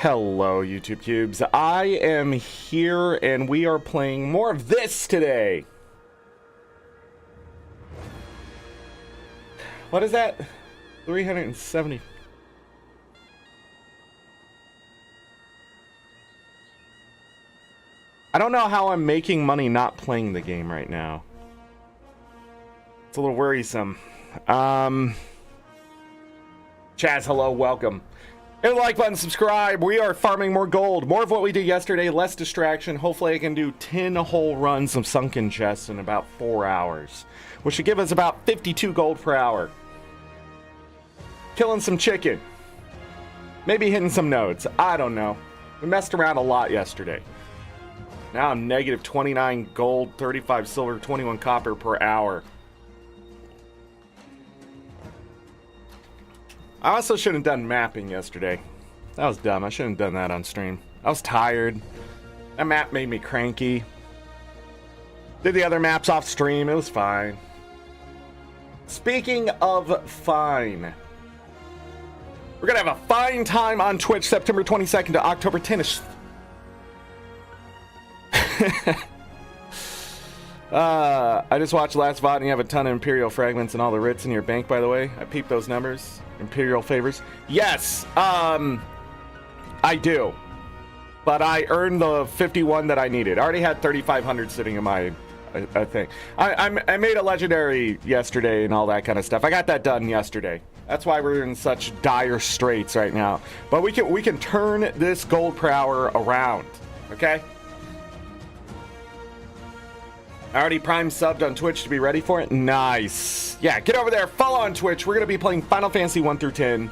Hello, YouTube Cubes. I am here, and we are playing more of this today. What is that? 370. I don't know how I'm making money not playing the game right now. It's a little worrisome. Chaz, hello, welcome. Hit the like button, subscribe. We are farming more gold. More of what we did yesterday, less distraction. Hopefully I can do 10 whole runs of sunken chests in about 4 hours, which should give us about 52 gold per hour. Killing some chicken. Maybe hitting some nodes. I don't know. We messed around a lot yesterday. Now I'm negative 29 gold, 35 silver, 21 copper per hour. I also shouldn't have done mapping yesterday. That was dumb. I shouldn't have done that on stream. I was tired. That map made me cranky. Did the other maps off stream. It was fine. Speaking of fine, we're going to have a fine time on Twitch September 22nd to October 10th. I just watched last VOD and you have a ton of Imperial fragments and all the writs in your bank, by the way. I peeped those numbers. Imperial favors. Yes, I do. But I earned the 51 that I needed. I already had 3,500 sitting in my thing. I made a legendary yesterday and all that kind of stuff. I got that done yesterday. That's why we're in such dire straits right now. But we can turn this gold per hour around. Okay? I already prime subbed on Twitch to be ready for it. Nice. Yeah, get over there. Follow on Twitch. We're going to be playing Final Fantasy 1 through 10.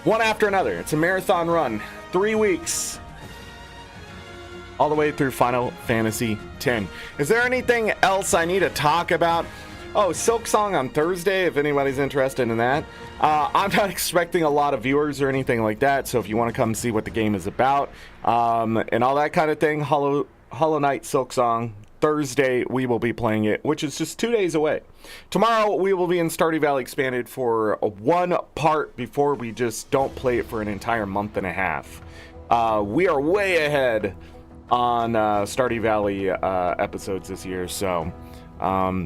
One after another. It's a marathon run. 3 weeks. All the way through Final Fantasy 10. Is there anything else I need to talk about? Oh, Silk Song on Thursday, if anybody's interested in that. I'm not expecting a lot of viewers or anything like that, so if you want to come see what the game is about, and all that kind of thing, Hollow Knight Silk Song. Thursday we will be playing it, which is just 2 days away. Tomorrow we will be in Stardew Valley Expanded for one part before we just don't play it for an entire month and a half. We are way ahead on Stardew Valley episodes this year, so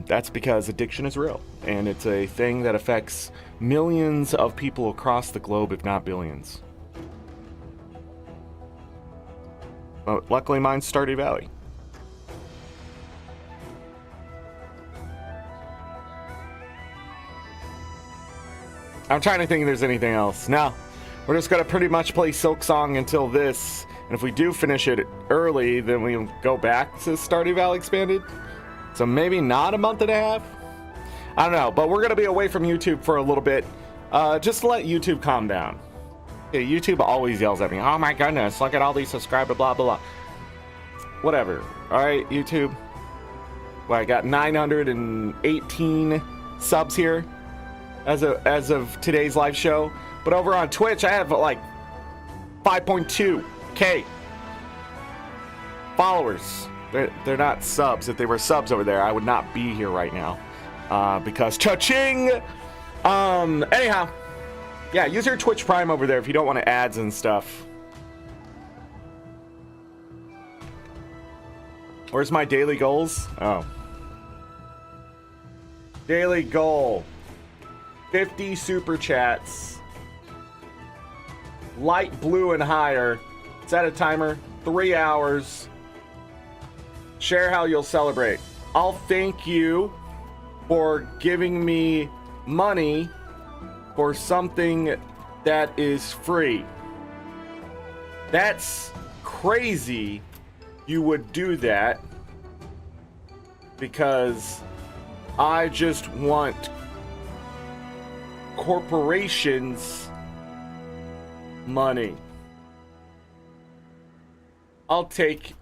that's because addiction is real, and it's a thing that affects millions of people across the globe, if not billions. But luckily mine's Stardew Valley. I'm trying to think if there's anything else. No, we're just going to pretty much play Silk Song until this. And if we do finish it early, then we'll go back to Stardew Valley Expanded. So maybe not a month and a half. I don't know, but we're going to be away from YouTube for a little bit. Just to let YouTube calm down. Yeah, YouTube always yells at me, oh my goodness, look at all these subscribers, blah, blah, blah. Whatever. Alright, YouTube. Well, I got 918 subs here as of today's live show. But over on Twitch, I have like 5.2K followers. They're not subs. If they were subs over there, I would not be here right now. Because cha-ching! Anyhow. Yeah, use your Twitch Prime over there if you don't want ads and stuff. Where's my daily goals? Oh. Daily goal. 50 super chats. Light blue and higher. Set a timer. 3 hours. Share how you'll celebrate. I'll thank you for giving me money for something that is free. That's crazy you would do that, because I just want corporations money. I'll take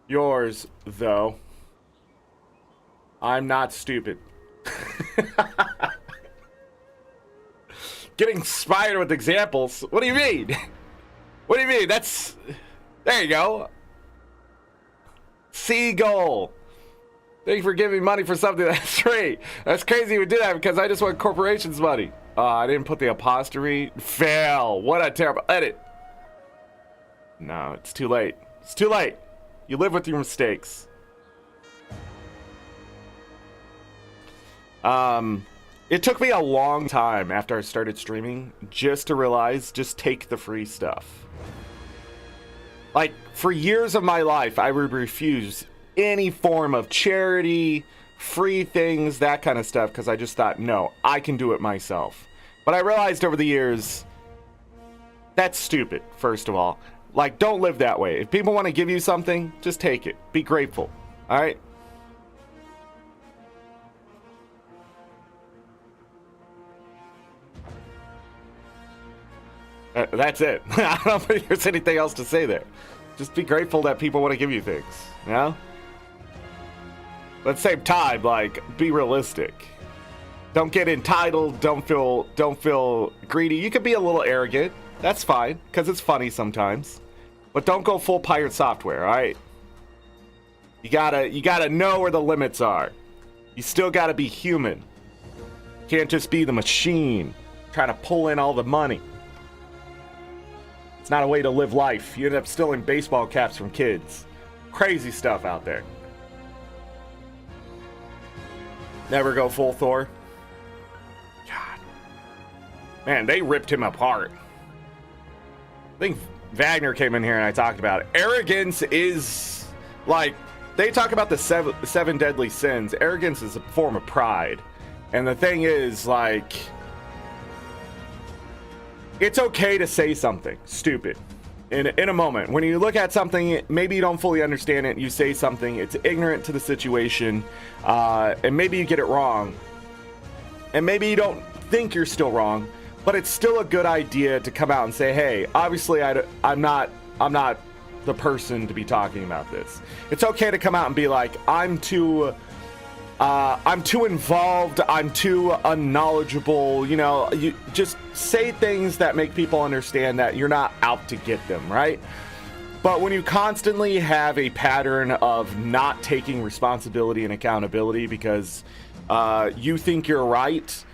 yours, though. I'm not stupid. Getting inspired with examples. What do you mean? What do you mean? That's... There you go. Seagull. Thank you for giving me money for something that's free. That's crazy you would do that because I just want corporations money. I didn't put the apostrophe. Fail. What a terrible edit. No, it's too late. It's too late. You live with your mistakes. It took me a long time after I started streaming just to realize, just take the free stuff. Like, for years of my life, I would refuse any form of charity, free things, that kind of stuff, because I just thought, no, I can do it myself. But I realized over the years, that's stupid, first of all. Like, don't live that way. If people want to give you something, just take it. Be grateful. All right? That's it. I don't think there's anything else to say there. Just be grateful that people want to give you things, you know? But at the same time, like, be realistic. Don't get entitled. Don't feel greedy. You can be a little arrogant. That's fine, because it's funny sometimes. But don't go full pirate software, all right? You gotta know where the limits are. You still gotta be human. Can't just be the machine trying to pull in all the money. It's not a way to live life. You end up stealing baseball caps from kids. Crazy stuff out there. Never go full Thor. God. Man, they ripped him apart. I think Wagner came in here and I talked about it. Arrogance is, like, they talk about the seven deadly sins. Arrogance is a form of pride. And the thing is, like, it's okay to say something stupid in a moment. When you look at something, maybe you don't fully understand it, you say something, it's ignorant to the situation, and maybe you get it wrong. And maybe you don't think you're still wrong, but it's still a good idea to come out and say, hey, obviously I'm not the person to be talking about this. It's okay to come out and be like, I'm too involved, I'm too unknowledgeable, you know. You just say things that make people understand that you're not out to get them, right? But when you constantly have a pattern of not taking responsibility and accountability because you think you're right,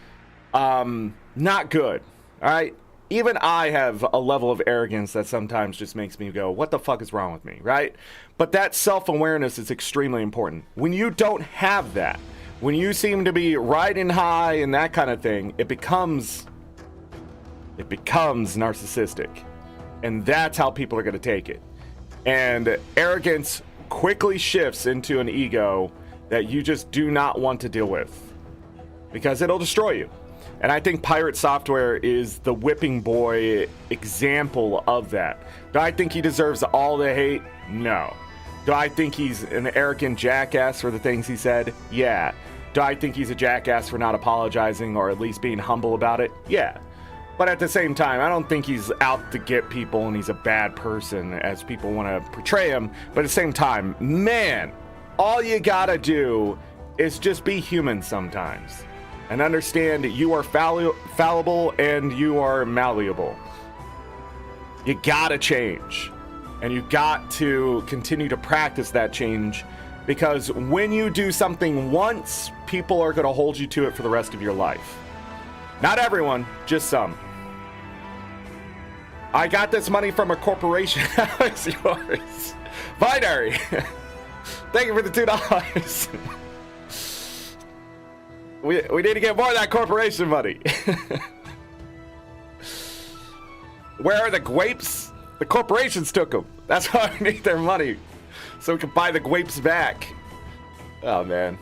not good, all right? Even I have a level of arrogance that sometimes just makes me go, what the fuck is wrong with me, right? But that self-awareness is extremely important. When you don't have that, when you seem to be riding high and that kind of thing, it becomes narcissistic. And that's how people are going to take it. And arrogance quickly shifts into an ego that you just do not want to deal with, because it'll destroy you. And I think pirate software is the whipping boy example of that. Do I think he deserves all the hate? No. Do I think he's an arrogant jackass for the things he said? Yeah. Do I think he's a jackass for not apologizing or at least being humble about it? Yeah. But at the same time, I don't think he's out to get people and he's a bad person as people want to portray him. But at the same time, man, all you gotta do is just be human sometimes. And understand that you are fallible and you are malleable. You gotta change. And you got to continue to practice that change, because when you do something once, people are gonna hold you to it for the rest of your life. Not everyone, just some. I got this money from a corporation. How is yours? Binary. Thank you for the $2. We need to get more of that corporation money. Where are the guapes? The corporations took them. That's why we need their money, so we can buy the guapes back. Oh, man.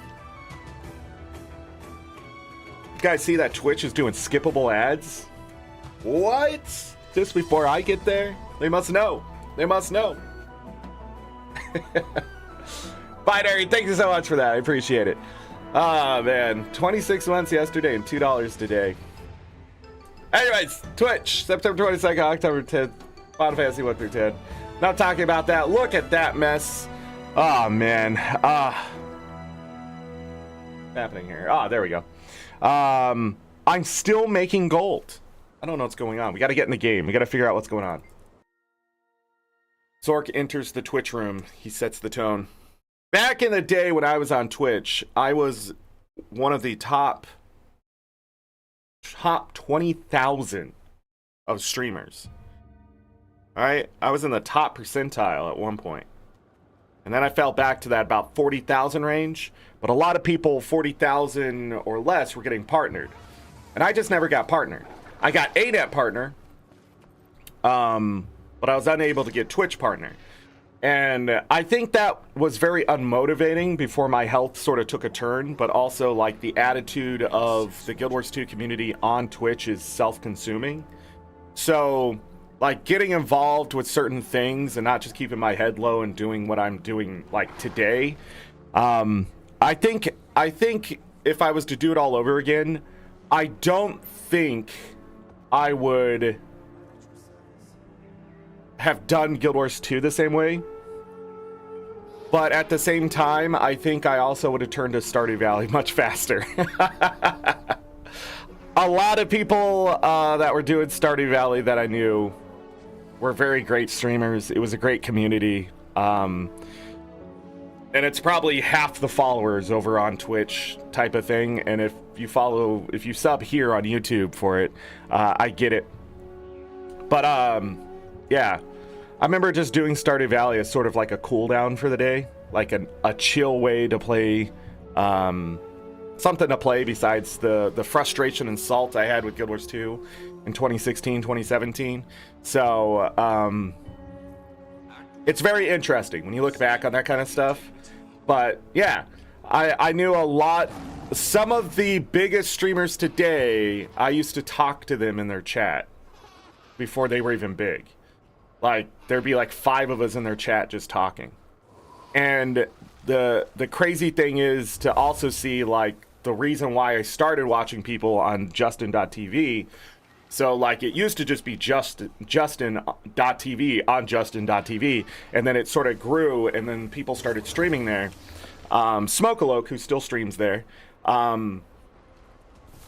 You guys see that Twitch is doing skippable ads? What? Just before I get there? They must know. They must know. Binary, thank you so much for that. I appreciate it. Ah, man. 26 months yesterday and $2 today. Anyways, Twitch, September 22nd, October 10th, Final Fantasy 1 through 10. Not talking about that. Look at that mess. Oh, man. What's happening here? Ah, there we go. I'm still making gold. I don't know what's going on. We got to get in the game. We got to figure out what's going on. Zork enters the Twitch room. He sets the tone. Back in the day when I was on Twitch, I was one of the top top 20,000 of streamers. All right, I was in the top percentile at one point. And then I fell back to that about 40,000 range. But a lot of people, 40,000 or less, were getting partnered. And I just never got partnered. I got ArenaNet partner, but I was unable to get Twitch partner. And I think that was very unmotivating before my health sort of took a turn, but also like the attitude of the Guild Wars 2 community on Twitch is self-consuming. So like getting involved with certain things and not just keeping my head low and doing what I'm doing like today. I think if I was to do it all over again, I don't think I would have done Guild Wars 2 the same way. But at the same time, I think I also would have turned to Stardew Valley much faster. A lot of people that were doing Stardew Valley that I knew were very great streamers. It was a great community. And it's probably half the followers over on Twitch type of thing. And if you sub here on YouTube for it, I get it. But yeah, I remember just doing Stardew Valley as sort of like a cool down for the day, like a chill way to play, something to play besides the frustration and salt I had with Guild Wars 2 in 2016, 2017. So it's very interesting when you look back on that kind of stuff. But yeah, I knew a lot. Some of the biggest streamers today, I used to talk to them in their chat before they were even big. Like there'd be like 5 of us in their chat just talking. And the crazy thing is to also see like the reason why I started watching people on Justin.tv. So like it used to just be Justin.tv on Justin.tv, and then it sort of grew, and then people started streaming there. Smokaloke, who still streams there,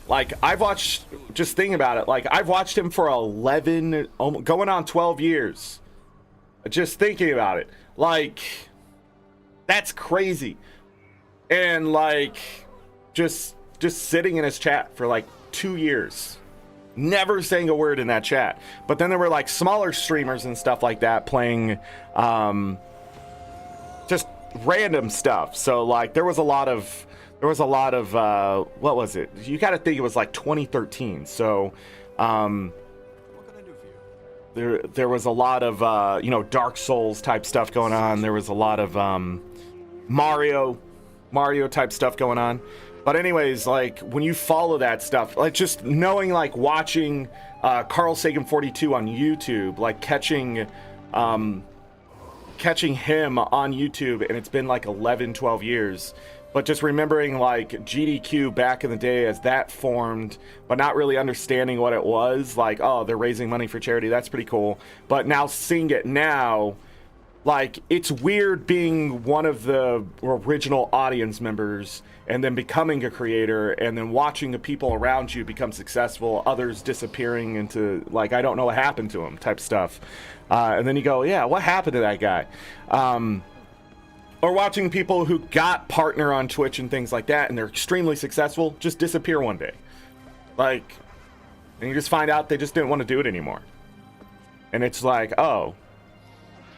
like I've watched, just thinking about it, like I've watched him for 11, going on 12 years. Just thinking about it, like that's crazy. And like just sitting in his chat for like 2 years, never saying a word in that chat. But then there were like smaller streamers and stuff like that playing just random stuff. So like there was a lot of what was it? You got to think it was like 2013. So there was a lot of Dark Souls type stuff going on. There was a lot of Mario type stuff going on. But anyways, like when you follow that stuff, like just knowing, like watching Carl Sagan 42 on YouTube, like catching him on YouTube, and it's been like 11-12 years. But just remembering like GDQ back in the day as that formed, but not really understanding what it was, like, oh, they're raising money for charity, that's pretty cool. But now seeing it now, like it's weird being one of the original audience members and then becoming a creator and then watching the people around you become successful, others disappearing into like I don't know what happened to them type stuff. And then you go, yeah, what happened to that guy? Or watching people who got partner on Twitch and things like that and they're extremely successful just disappear one day. Like, and you just find out they just didn't want to do it anymore. And it's like, oh,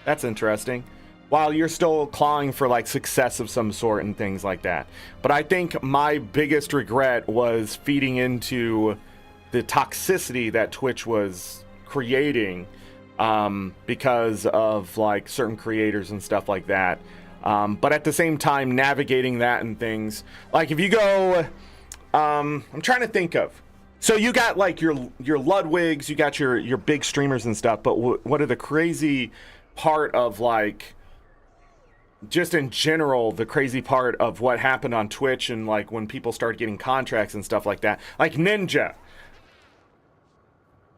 that's interesting. While you're still clawing for like success of some sort and things like that. But I think my biggest regret was feeding into the toxicity that Twitch was creating because of like certain creators and stuff like that. But at the same time, navigating that and things like if you go, I'm trying to think of. So you got like your Ludwigs, you got your big streamers and stuff. But what are the crazy part of like, just in general, the crazy part of what happened on Twitch and like when people started getting contracts and stuff like that, like Ninja.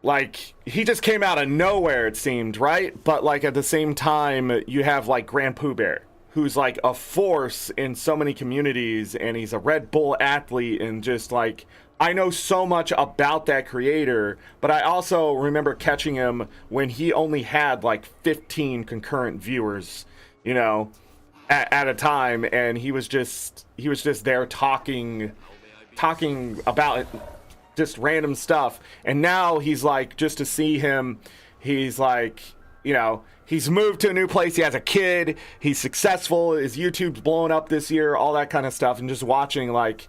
Like he just came out of nowhere, it seemed, right? But like at the same time, you have like Grand Pooh Bear, who's like a force in so many communities, and he's a Red Bull athlete, and just like I know so much about that creator, but I also remember catching him when he only had like 15 concurrent viewers, at a time, and he was just there talking about it. just random stuff. And now he's like, just to see him, he's like, you know, he's moved to a new place. He has a kid. He's successful. His YouTube's blowing up this year, all that kind of stuff. And just watching like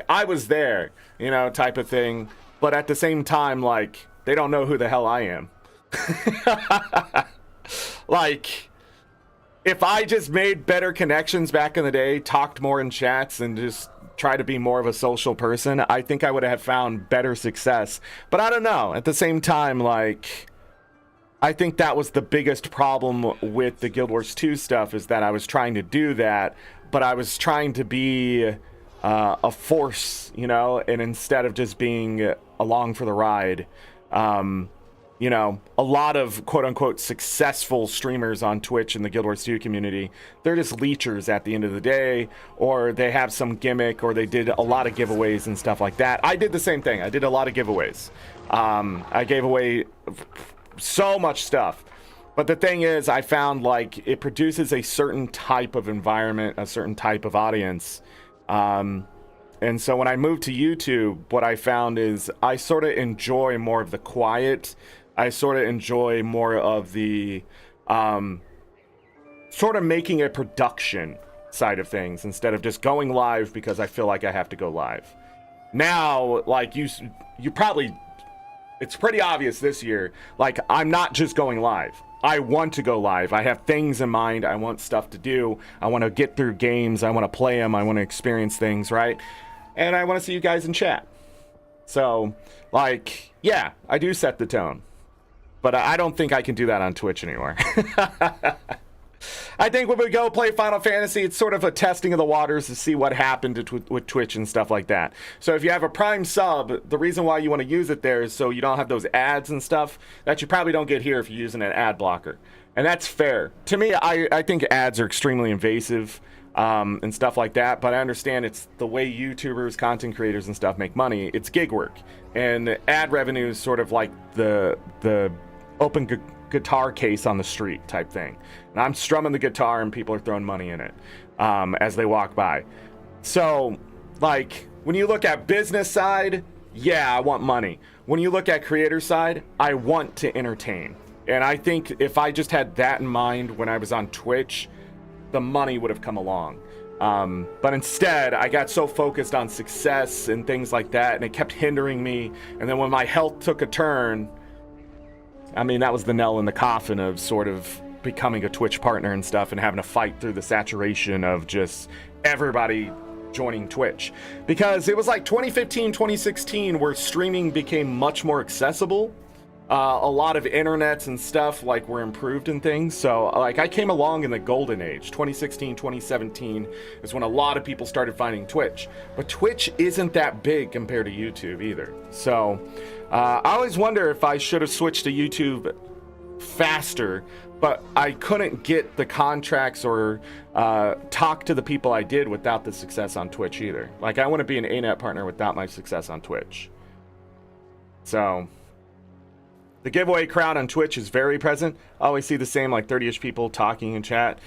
I was there, you know, type of thing. But at the same time, like, they don't know who the hell I am. Like, if I just made better connections back in the day, talked more in chats, and just try to be more of a social person, I think I would have found better success. But I don't know. At the same time, like, I think that was the biggest problem with the Guild Wars 2 stuff, is that I was trying to do that, but I was trying to be a force, you know, and instead of just being along for the ride. You know, a lot of quote-unquote successful streamers on Twitch in the Guild Wars 2 community, they're just leechers at the end of the day, or they have some gimmick, or they did a lot of giveaways and stuff like that. I did the same thing. I did a lot of giveaways. I gave away so much stuff. But the thing is, I found, like, it produces a certain type of environment, a certain type of audience. And so when I moved to YouTube, what I found is I sort of enjoy more of the quiet. I sort of enjoy more of the sort of making a production side of things instead of just going live because I feel like I have to go live. Now, like, you probably, it's pretty obvious this year, like, I'm not just going live. I want to go live. I have things in mind. I want stuff to do. I want to get through games. I want to play them. I want to experience things, right? And I want to see you guys in chat. So, like, yeah, I do set the tone. But I don't think I can do that on Twitch anymore. I think when we go play Final Fantasy, it's sort of a testing of the waters to see what happened with Twitch and stuff like that. So if you have a Prime sub, the reason why you want to use it there is so you don't have those ads and stuff that you probably don't get here if you're using an ad blocker. And that's fair. To me, I think ads are extremely invasive and stuff like that, but I understand it's the way YouTubers, content creators and stuff make money. It's gig work. And ad revenue is sort of like the open guitar case on the street type thing. And I'm strumming the guitar and people are throwing money in it as they walk by. So, like, when you look at business side, yeah, I want money. When you look at creator side, I want to entertain. And I think if I just had that in mind when I was on Twitch, the money would have come along. But instead, I got so focused on success and things like that, and it kept hindering me. And then when my health took a turn, I mean, that was the nail in the coffin of sort of becoming a Twitch partner and stuff and having to fight through the saturation of just everybody joining Twitch. Because it was like 2015, 2016 where streaming became much more accessible. A lot of internets and stuff like were improved and things. So like I came along in the golden age. 2016, 2017 is when a lot of people started finding Twitch. But Twitch isn't that big compared to YouTube either. So I always wonder if I should have switched to YouTube faster, but I couldn't get the contracts or talk to the people I did without the success on Twitch either. Like I wouldn't be an ArenaNet partner without my success on Twitch. So the giveaway crowd on Twitch is very present. I always see the same like 30-ish people talking in chat.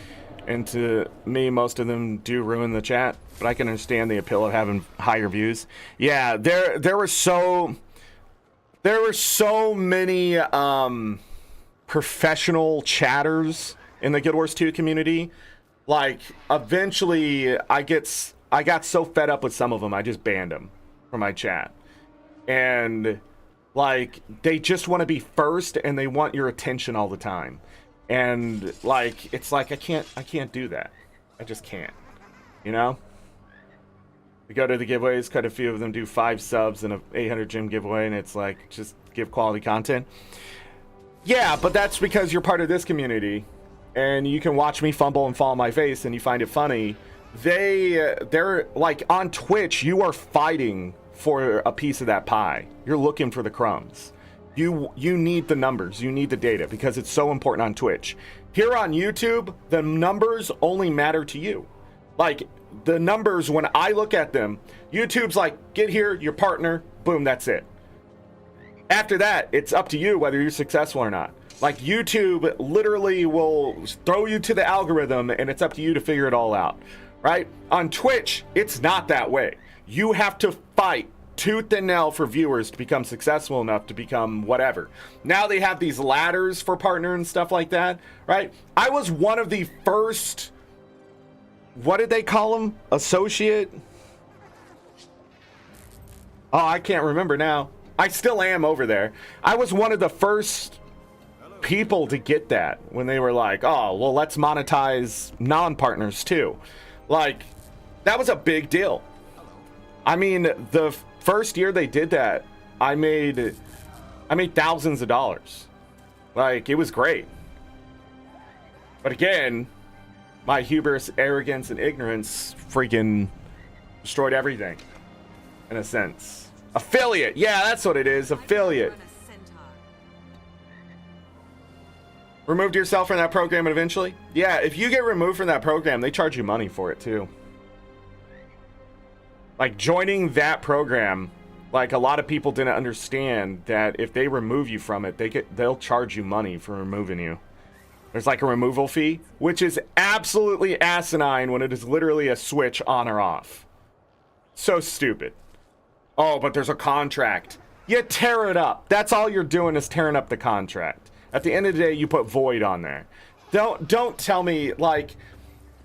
And to me, most of them do ruin the chat. But I can understand the appeal of having higher views. Yeah, there were so many professional chatters in the Guild Wars 2 community. Like, eventually, I got so fed up with some of them, I just banned them from my chat. And like, they just want to be first and they want your attention all the time. And like, it's like, I can't do that. I just can't, you know? We go to the giveaways, quite a few of them do 5 subs and a 800 gym giveaway, and it's like, just give quality content. Yeah, but that's because you're part of this community and you can watch me fumble and fall on my face and you find it funny. They're like, on Twitch, you are fighting for a piece of that pie. You're looking for the crumbs. You need the numbers, you need the data, because it's so important on Twitch. Here on YouTube, the numbers only matter to you. Like, the numbers, when I look at them, YouTube's like, get here, your partner, boom, that's it. After that, it's up to you whether you're successful or not. Like, YouTube literally will throw you to the algorithm and it's up to you to figure it all out, right? On Twitch, it's not that way. You have to fight tooth and nail for viewers to become successful enough to become whatever. Now they have these ladders for partner and stuff like that, right? I was one of the first, what did they call them? Associate? Oh, I can't remember now. I still am over there. I was one of the first people to get that when they were like, oh, well, let's monetize non-partners too. Like, that was a big deal. I mean, the first year they did that, I made thousands of dollars. Like, it was great. But again, my hubris, arrogance, and ignorance freaking destroyed everything, in a sense. Affiliate. Yeah, that's what it is. Affiliate. Removed yourself from that program eventually? Yeah, if you get removed from that program, they charge you money for it too. Like, joining that program, like, a lot of people didn't understand that if they remove you from it, they'll charge you money for removing you. There's like a removal fee, which is absolutely asinine when it is literally a switch on or off. So stupid. Oh, but there's a contract. You tear it up. That's all you're doing, is tearing up the contract. At the end of the day, you put void on there. Don't tell me, like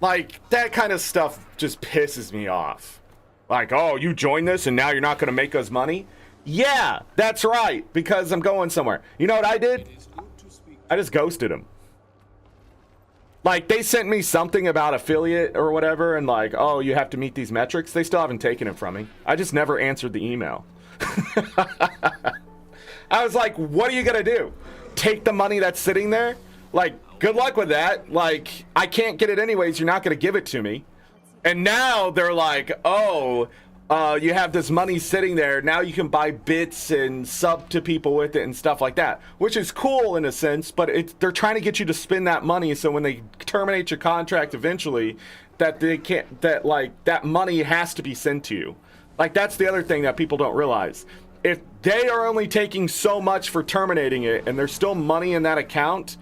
that kind of stuff just pisses me off. Like, oh, you joined this and now you're not going to make us money? Yeah, that's right, because I'm going somewhere. You know what I did? I just ghosted them. Like, they sent me something about affiliate or whatever, and like, oh, you have to meet these metrics. They still haven't taken it from me. I just never answered the email. I was like, what are you going to do? Take the money that's sitting there? Like, good luck with that. Like, I can't get it anyways. You're not going to give it to me. And now they're like, oh, you have this money sitting there. Now you can buy bits and sub to people with it and stuff like that, which is cool in a sense, but they're trying to get you to spend that money so when they terminate your contract eventually, that they can't, that like that money has to be sent to you. Like, that's the other thing that people don't realize. If they are only taking so much for terminating it and there's still money in that account,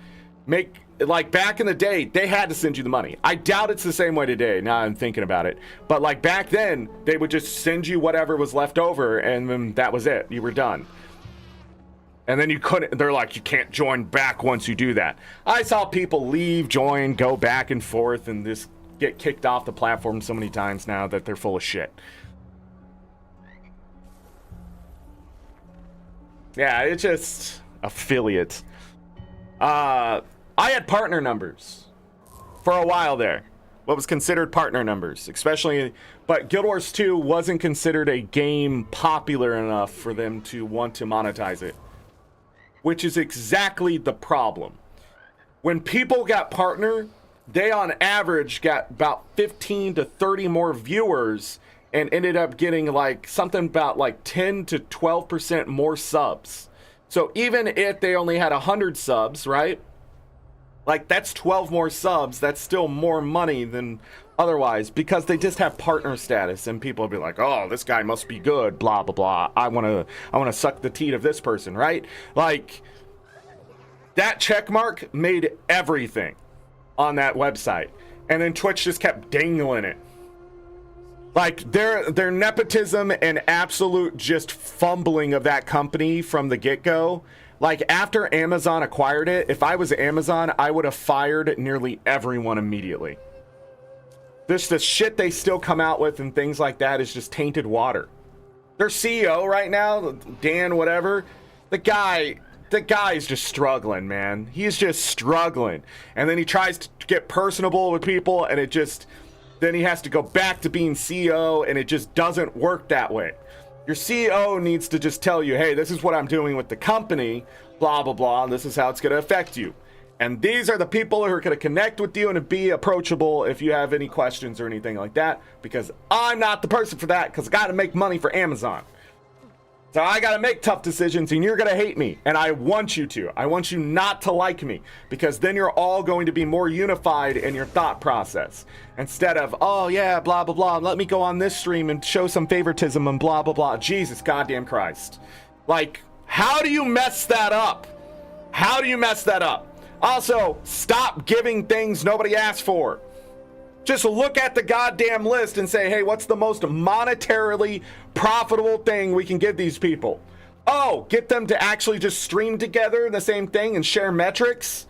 like, back in the day, they had to send you the money. I doubt it's the same way today, now I'm thinking about it. But, like, back then, they would just send you whatever was left over, and then that was it. You were done. And then you couldn't, they're like, you can't join back once you do that. I saw people leave, join, go back and forth, and just get kicked off the platform so many times now that they're full of shit. Yeah, it's just affiliate. I had partner numbers for a while there. What was considered partner numbers, especially, but Guild Wars 2 wasn't considered a game popular enough for them to want to monetize it, which is exactly the problem. When people got partner, they on average got about 15 to 30 more viewers and ended up getting like something about like 10 to 12% more subs. So even if they only had 100 subs, right? Like, that's 12 more subs. That's still more money than otherwise, because they just have partner status, and people will be like, oh, this guy must be good, blah, blah, blah. I want to suck the teat of this person, right? Like, that check mark made everything on that website. And then Twitch just kept dangling it. Like, their nepotism and absolute just fumbling of that company from the get-go. Like, after Amazon acquired it, if I was Amazon, I would have fired nearly everyone immediately. The shit they still come out with and things like that is just tainted water. Their CEO right now, Dan whatever, the guy's just struggling, man. He's just struggling. And then he tries to get personable with people, and then he has to go back to being CEO, and it just doesn't work that way. Your CEO needs to just tell you, hey, this is what I'm doing with the company, blah, blah, blah, and this is how it's going to affect you. And these are the people who are going to connect with you and be approachable if you have any questions or anything like that, because I'm not the person for that, because I got to make money for Amazon. So I got to make tough decisions, and you're going to hate me, and I want you to. I want you not to like me, because then you're all going to be more unified in your thought process. Instead of, oh, yeah, blah, blah, blah, let me go on this stream and show some favoritism and blah, blah, blah. Jesus goddamn Christ. Like, how do you mess that up? How do you mess that up? Also, stop giving things nobody asked for. Just look at the goddamn list and say, hey, what's the most monetarily profitable thing we can give these people? Oh, get them to actually just stream together the same thing and share metrics?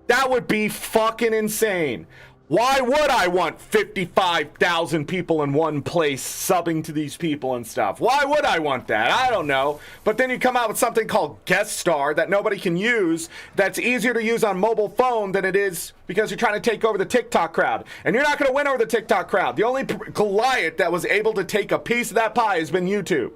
That would be fucking insane. Why would I want 55,000 people in one place subbing to these people and stuff? Why would I want that? I don't know. But then you come out with something called Guest Star that nobody can use, that's easier to use on mobile phone than it is because you're trying to take over the TikTok crowd. And you're not going to win over the TikTok crowd. The only Goliath that was able to take a piece of that pie has been YouTube.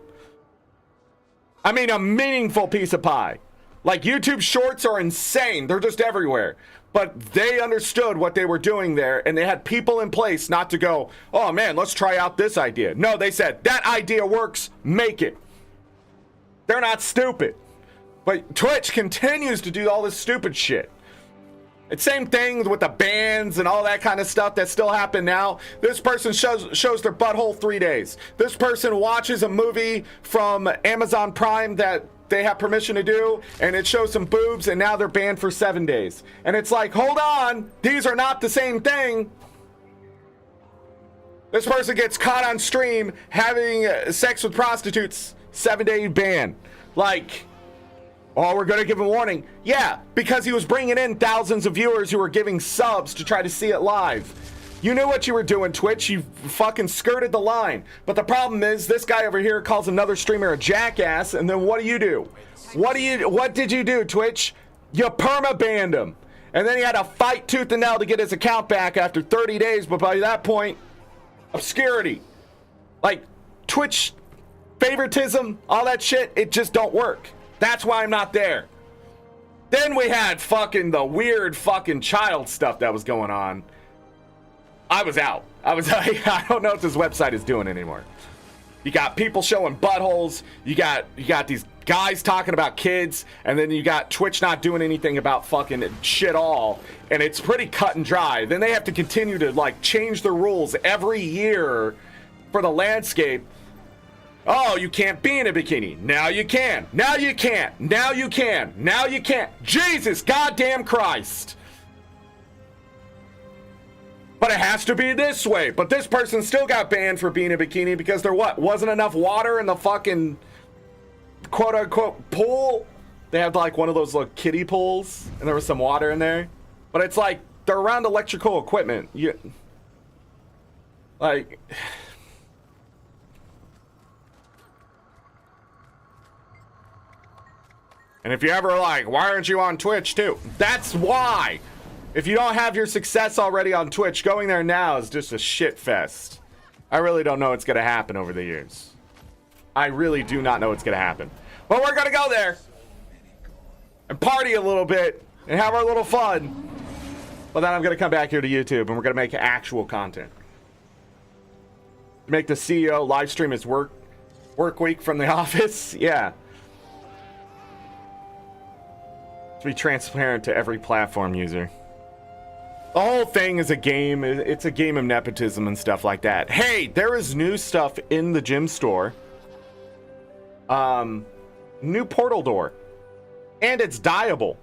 I mean, a meaningful piece of pie. Like, YouTube shorts are insane. They're just everywhere. But they understood what they were doing there, and they had people in place not to go, oh man, let's try out this idea. No, they said, that idea works, make it. They're not stupid. But Twitch continues to do all this stupid shit. It's same thing with the bans and all that kind of stuff that still happen now. This person shows their butthole 3 days. This person watches a movie from Amazon Prime that they have permission to do, and it shows some boobs, and now they're banned for 7 days. And it's like, hold on, these are not the same thing. This person gets caught on stream having sex with prostitutes, 7-day ban. Like, oh, we're gonna give him a warning. Yeah, because he was bringing in thousands of viewers who were giving subs to try to see it live. You knew what you were doing, Twitch. You fucking skirted the line. But the problem is, this guy over here calls another streamer a jackass, and then what do? What did you do, Twitch? You perma-banned him. And then he had to fight tooth and nail to get his account back after 30 days, but by that point, obscurity. Like, Twitch favoritism, all that shit, it just don't work. That's why I'm not there. Then we had fucking the weird fucking child stuff that was going on. I was out. I was like, I don't know what this website is doing anymore. You got people showing buttholes. You got these guys talking about kids, and then you got Twitch not doing anything about fucking shit all. And it's pretty cut and dry. Then they have to continue to like change the rules every year for the landscape. Oh, you can't be in a bikini. Now you can. Now you can't. Now you can. Now you can't. Jesus goddamn Christ. But it has to be this way. But this person still got banned for being in a bikini because there wasn't enough water in the fucking quote unquote pool. They had like one of those little kiddie pools and there was some water in there. But it's like they're around electrical equipment. Like, and if you ever like, why aren't you on Twitch too? That's why. If you don't have your success already on Twitch, going there now is just a shit fest. I really don't know what's going to happen over the years. I really do not know what's going to happen. But we're going to go there and party a little bit and have our little fun. But then I'm going to come back here to YouTube and we're going to make actual content. Make the CEO live stream his work week from the office. Yeah. To be transparent to every platform user. The whole thing is a game. It's a game of nepotism and stuff like that. Hey, there is new stuff in the gym store. New portal door. And it's dyeable.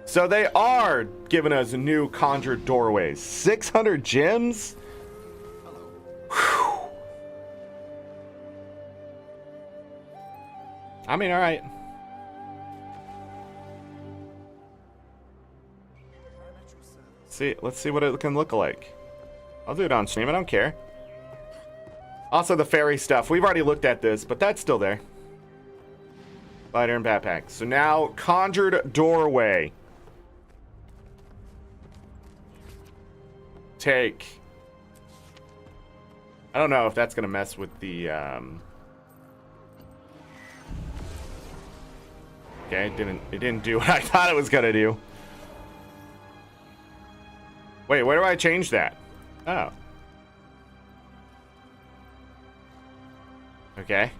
So they are giving us new conjured doorways. 600 gems? Whew. I mean, all right. Let's see what it can look like. I'll do it on stream. I don't care. Also, the fairy stuff. We've already looked at this, but that's still there. Spider and backpack. So now, conjured doorway. Take. I don't know if that's gonna mess with the. Okay, it didn't do what I thought it was gonna do. Wait, where do I change that? Oh. Okay.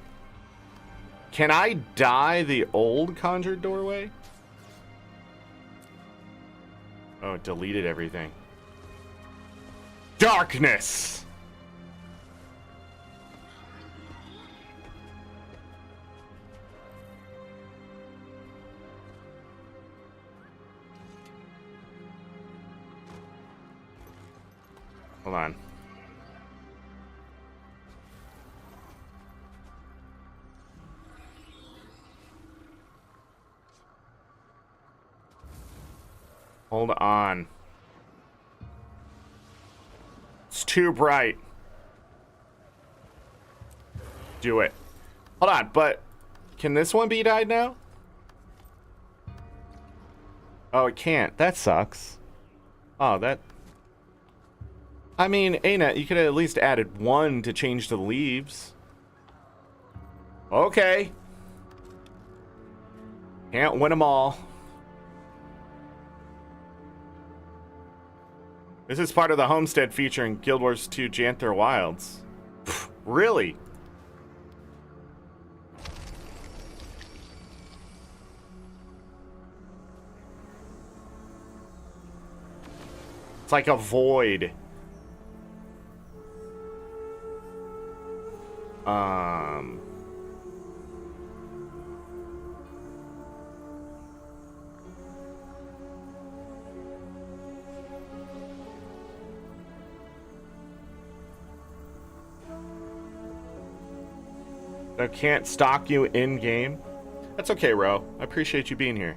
Can I dye the old conjured doorway? Oh, it deleted everything. Darkness! Hold on. Hold on. It's too bright. Do it. Hold on, but can this one be dyed now? Oh, it can't. That sucks. Oh, that... I mean, ArenaNet, you could have at least added one to change the leaves. Okay. Can't win them all. This is part of the Homestead feature in Guild Wars 2 Janther Wilds. Pfft, really? It's like a void. I can't stalk you in game. That's okay, Ro. I appreciate you being here.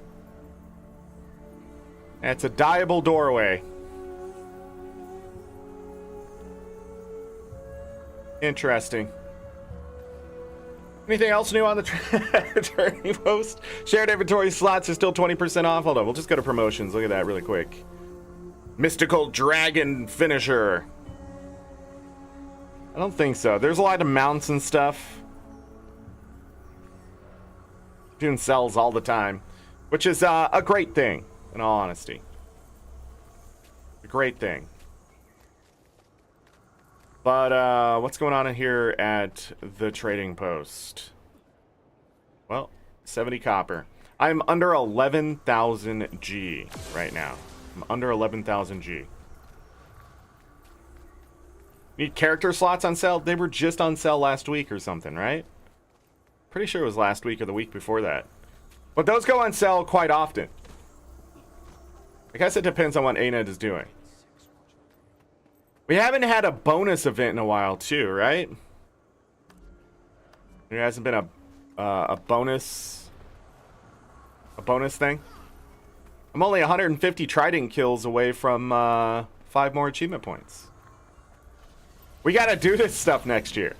It's a dyeable doorway. Interesting. Anything else new on the training post? Shared inventory slots are still 20% off. Hold on, we'll just go to promotions. Look at that really quick. Mystical Dragon Finisher. I don't think so. There's a lot of mounts and stuff. Doing sells all the time, which is a great thing, in all honesty. A great thing. But what's going on in here at the trading post? Well, 70 copper. I'm under 11,000 G right now. I'm under 11,000 G. Need character slots on sale? They were just on sale last week or something, right? Pretty sure it was last week or the week before that. But those go on sale quite often. I guess it depends on what ArenaNet is doing. We haven't had a bonus event in a while too, right? There hasn't been a bonus thing. I'm only 150 trident kills away from 5 more achievement points. We gotta do this stuff next year.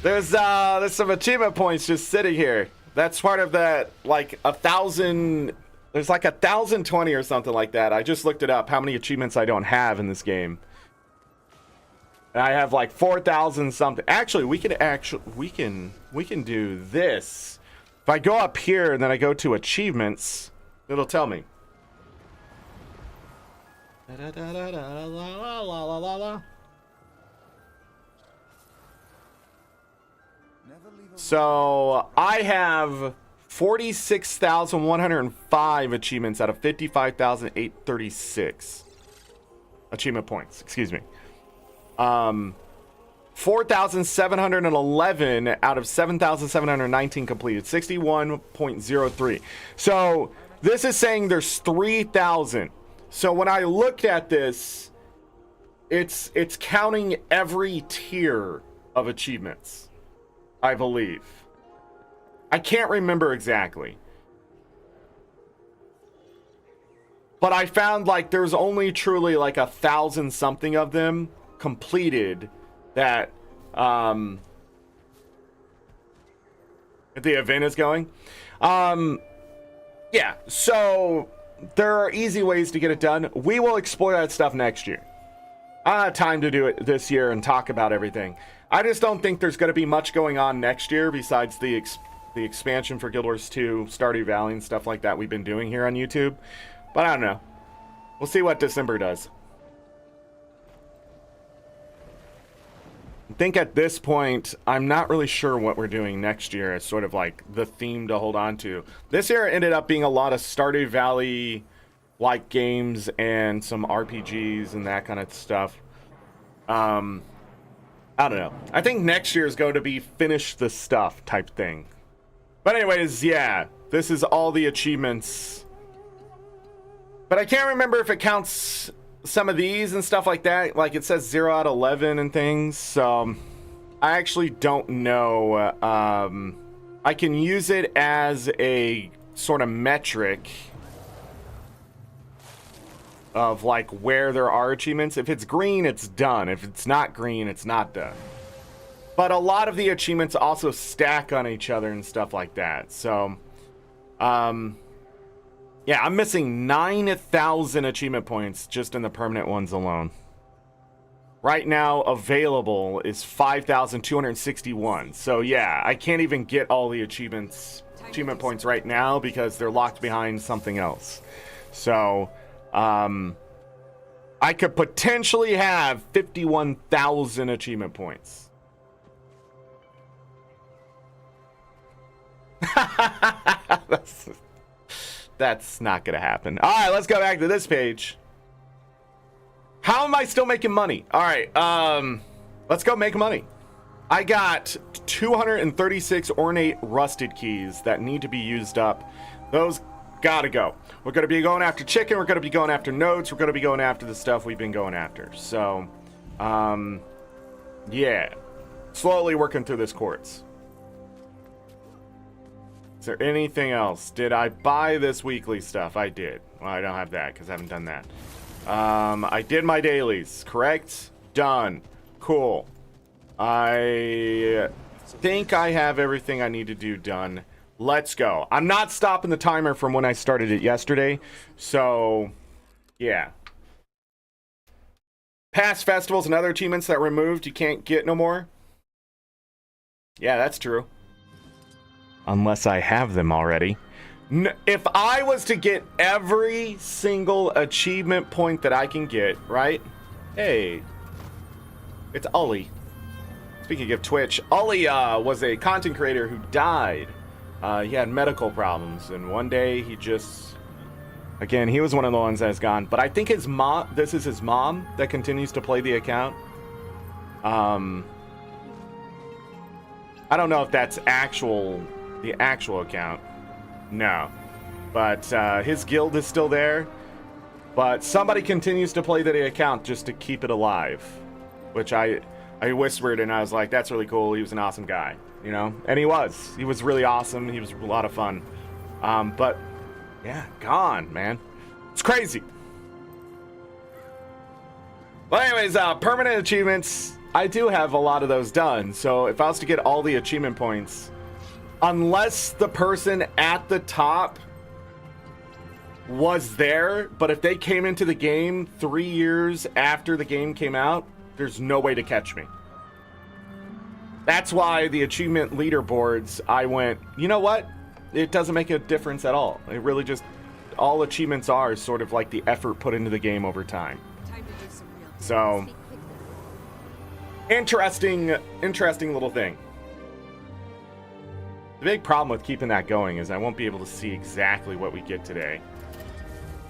There's some achievement points just sitting here. That's part of that, like 1,000. There's like 1,020 or something like that. I just looked it up. How many achievements I don't have in this game? And I have like 4,000 something. Actually, we can do this. If I go up here and then I go to achievements, it'll tell me. So I have 46,105 achievements out of 55,836 achievement points. Excuse me. 4,711 out of 7,719 completed. 61.03. So this is saying there's 3,000. So when I looked at this, it's counting every tier of achievements, I believe. I can't remember exactly. But I found like there's only truly like 1,000 something of them completed that the event is going. Yeah, so there are easy ways to get it done. We will explore that stuff next year. I don't have time to do it this year and talk about everything. I just don't think there's going to be much going on next year besides the expansion for Guild Wars 2, Stardew Valley, and stuff like that we've been doing here on YouTube. But I don't know. We'll see what December does. I think at this point, I'm not really sure what we're doing next year as sort of like the theme to hold on to. This year ended up being a lot of Stardew Valley like games and some RPGs and that kind of stuff. I don't know. I think next year is going to be finish the stuff type thing. But anyways, yeah, this is all the achievements. But I can't remember if it counts some of these and stuff like that, like it says 0 out of 11 and things, so I actually don't know. I can use it as a sort of metric of like where there are achievements. If it's green, it's done. If it's not green, it's not done. But a lot of the achievements also stack on each other and stuff like that. So, yeah, I'm missing 9,000 achievement points just in the permanent ones alone. Right now, available is 5,261. So, yeah, I can't even get all the achievement points right now because they're locked behind something else. So, I could potentially have 51,000 achievement points. That's not gonna happen. All right, let's go back to this page. How am I still making money? All right, let's go make money. I got 236 ornate rusted keys that need to be used up. Those gotta go. We're gonna be going after chicken. We're gonna be going after nodes. We're gonna be going after the stuff we've been going after. So, yeah, slowly working through this quartz. Is there anything else? Did I buy this weekly stuff? I did. Well, I don't have that because I haven't done that. I did my dailies, correct? Done. Cool. I think I have everything I need to do done. Let's go. I'm not stopping the timer from when I started it yesterday. So, yeah. Past festivals and other achievements that removed you can't get no more. Yeah, that's true. Unless I have them already. If I was to get every single achievement point that I can get, right? Hey, it's Ollie. Speaking of Twitch, Ollie was a content creator who died. He had medical problems, and one day he just... Again, he was one of the ones that's gone. But I think his mom... This is his mom that continues to play the account. I don't know if that's the actual account. No. But his guild is still there. But somebody continues to play the account just to keep it alive. Which I whispered and I was like, that's really cool. He was an awesome guy. You know? And he was. He was really awesome. He was a lot of fun. But, yeah, gone, man. It's crazy. Well, anyways, permanent achievements. I do have a lot of those done. So if I was to get all the achievement points... Unless the person at the top was there, but if they came into the game 3 years after the game came out, there's no way to catch me. That's why the achievement leaderboards, I went, you know what? It doesn't make a difference at all. It really just, all achievements are sort of like the effort put into the game over time. So, interesting little thing. The big problem with keeping that going is I won't be able to see exactly what we get today.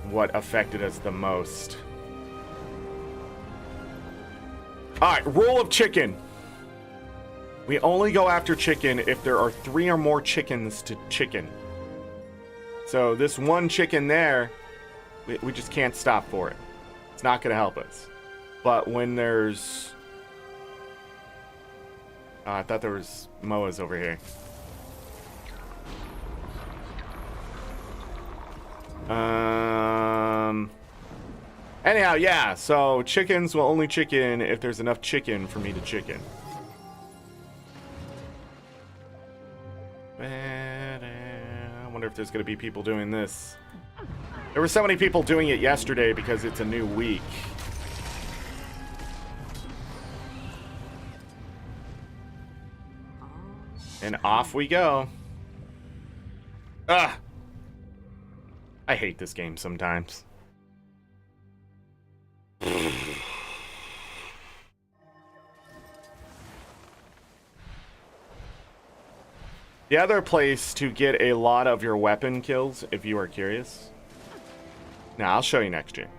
What affected us the most. Alright, rule of chicken. We only go after chicken if there are 3 or more chickens to chicken. So this one chicken there, we just can't stop for it. It's not going to help us. But when there's... I thought there was Moas over here. Anyhow, yeah, so chickens will only chicken if there's enough chicken for me to chicken. I wonder if there's going to be people doing this. There were so many people doing it yesterday because it's a new week. And off we go. Ugh. I hate this game sometimes. The other place to get a lot of your weapon kills, if you are curious. Now, I'll show you next year.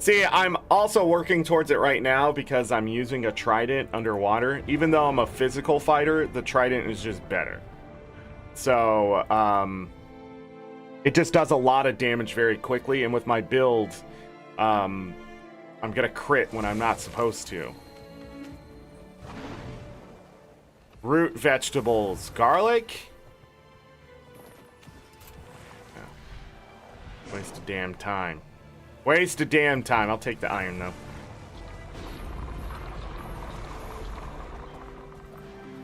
See, I'm also working towards it right now because I'm using a trident underwater. Even though I'm a physical fighter, the trident is just better. So, it just does a lot of damage very quickly, and with my build, I'm gonna crit when I'm not supposed to. Root vegetables. Garlic? Oh. Waste of damn time. Waste of damn time. I'll take the iron, though.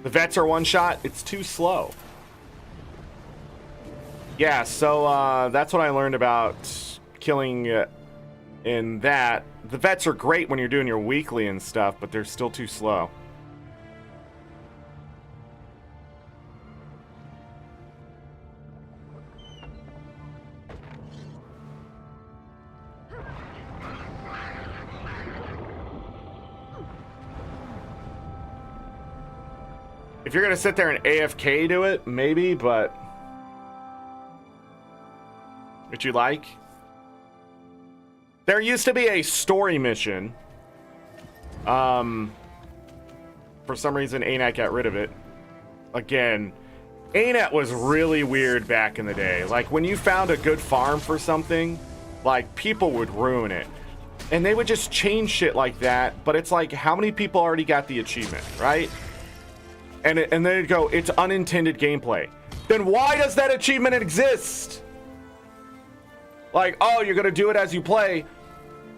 The vets are one shot. It's too slow. Yeah, so that's what I learned about killing in that. The vets are great when you're doing your weekly and stuff, but they're still too slow. If you're gonna sit there and AFK do it, maybe, but would you like? There used to be a story mission. For some reason, ArenaNet got rid of it. Again, ArenaNet was really weird back in the day. Like, when you found a good farm for something, like, people would ruin it. And they would just change shit like that, but it's like, how many people already got the achievement, right? And then it'd go, it's unintended gameplay. Then why does that achievement exist? Like, oh, you're gonna do it as you play.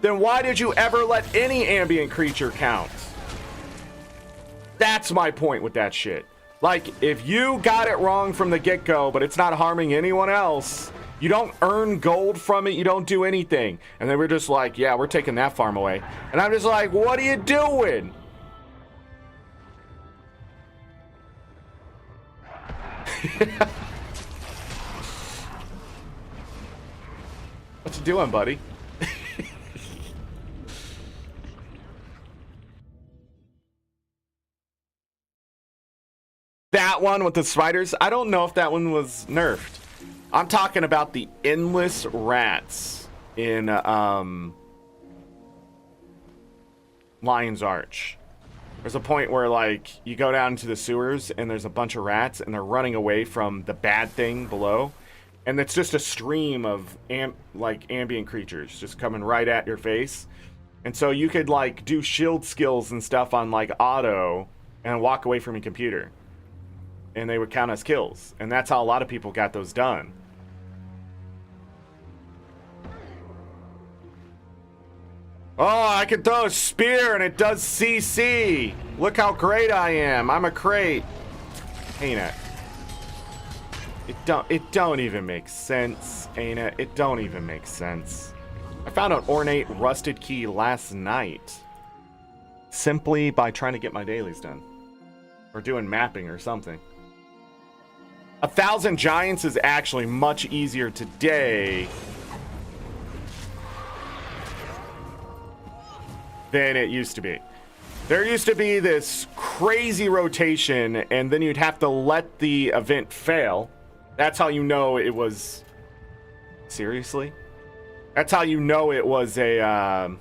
Then why did you ever let any ambient creature count? That's my point with that shit. Like, if you got it wrong from the get-go, but it's not harming anyone else, you don't earn gold from it, you don't do anything. And then we're just like, yeah, we're taking that farm away. And I'm just like, what are you doing? What you doing, buddy? That one with the spiders, I don't know if that one was nerfed. I'm talking about the endless rats in Lion's Arch. There's a point where, like, you go down into the sewers and there's a bunch of rats and they're running away from the bad thing below. And it's just a stream of ambient creatures just coming right at your face. And so you could, like, do shield skills and stuff on, like, auto and walk away from your computer. And they would count as kills. And that's how a lot of people got those done. Oh, I can throw a spear and it does CC. Look how great I am. I'm a crate. Ain't it? It don't even make sense, ain't it? It don't even make sense. I found an ornate rusted key last night. Simply by trying to get my dailies done. Or doing mapping or something. 1,000 giants is actually much easier today than it used to be. There used to be this crazy rotation, and then you'd have to let the event fail. That's how you know it was... Seriously? That's how you know it was a...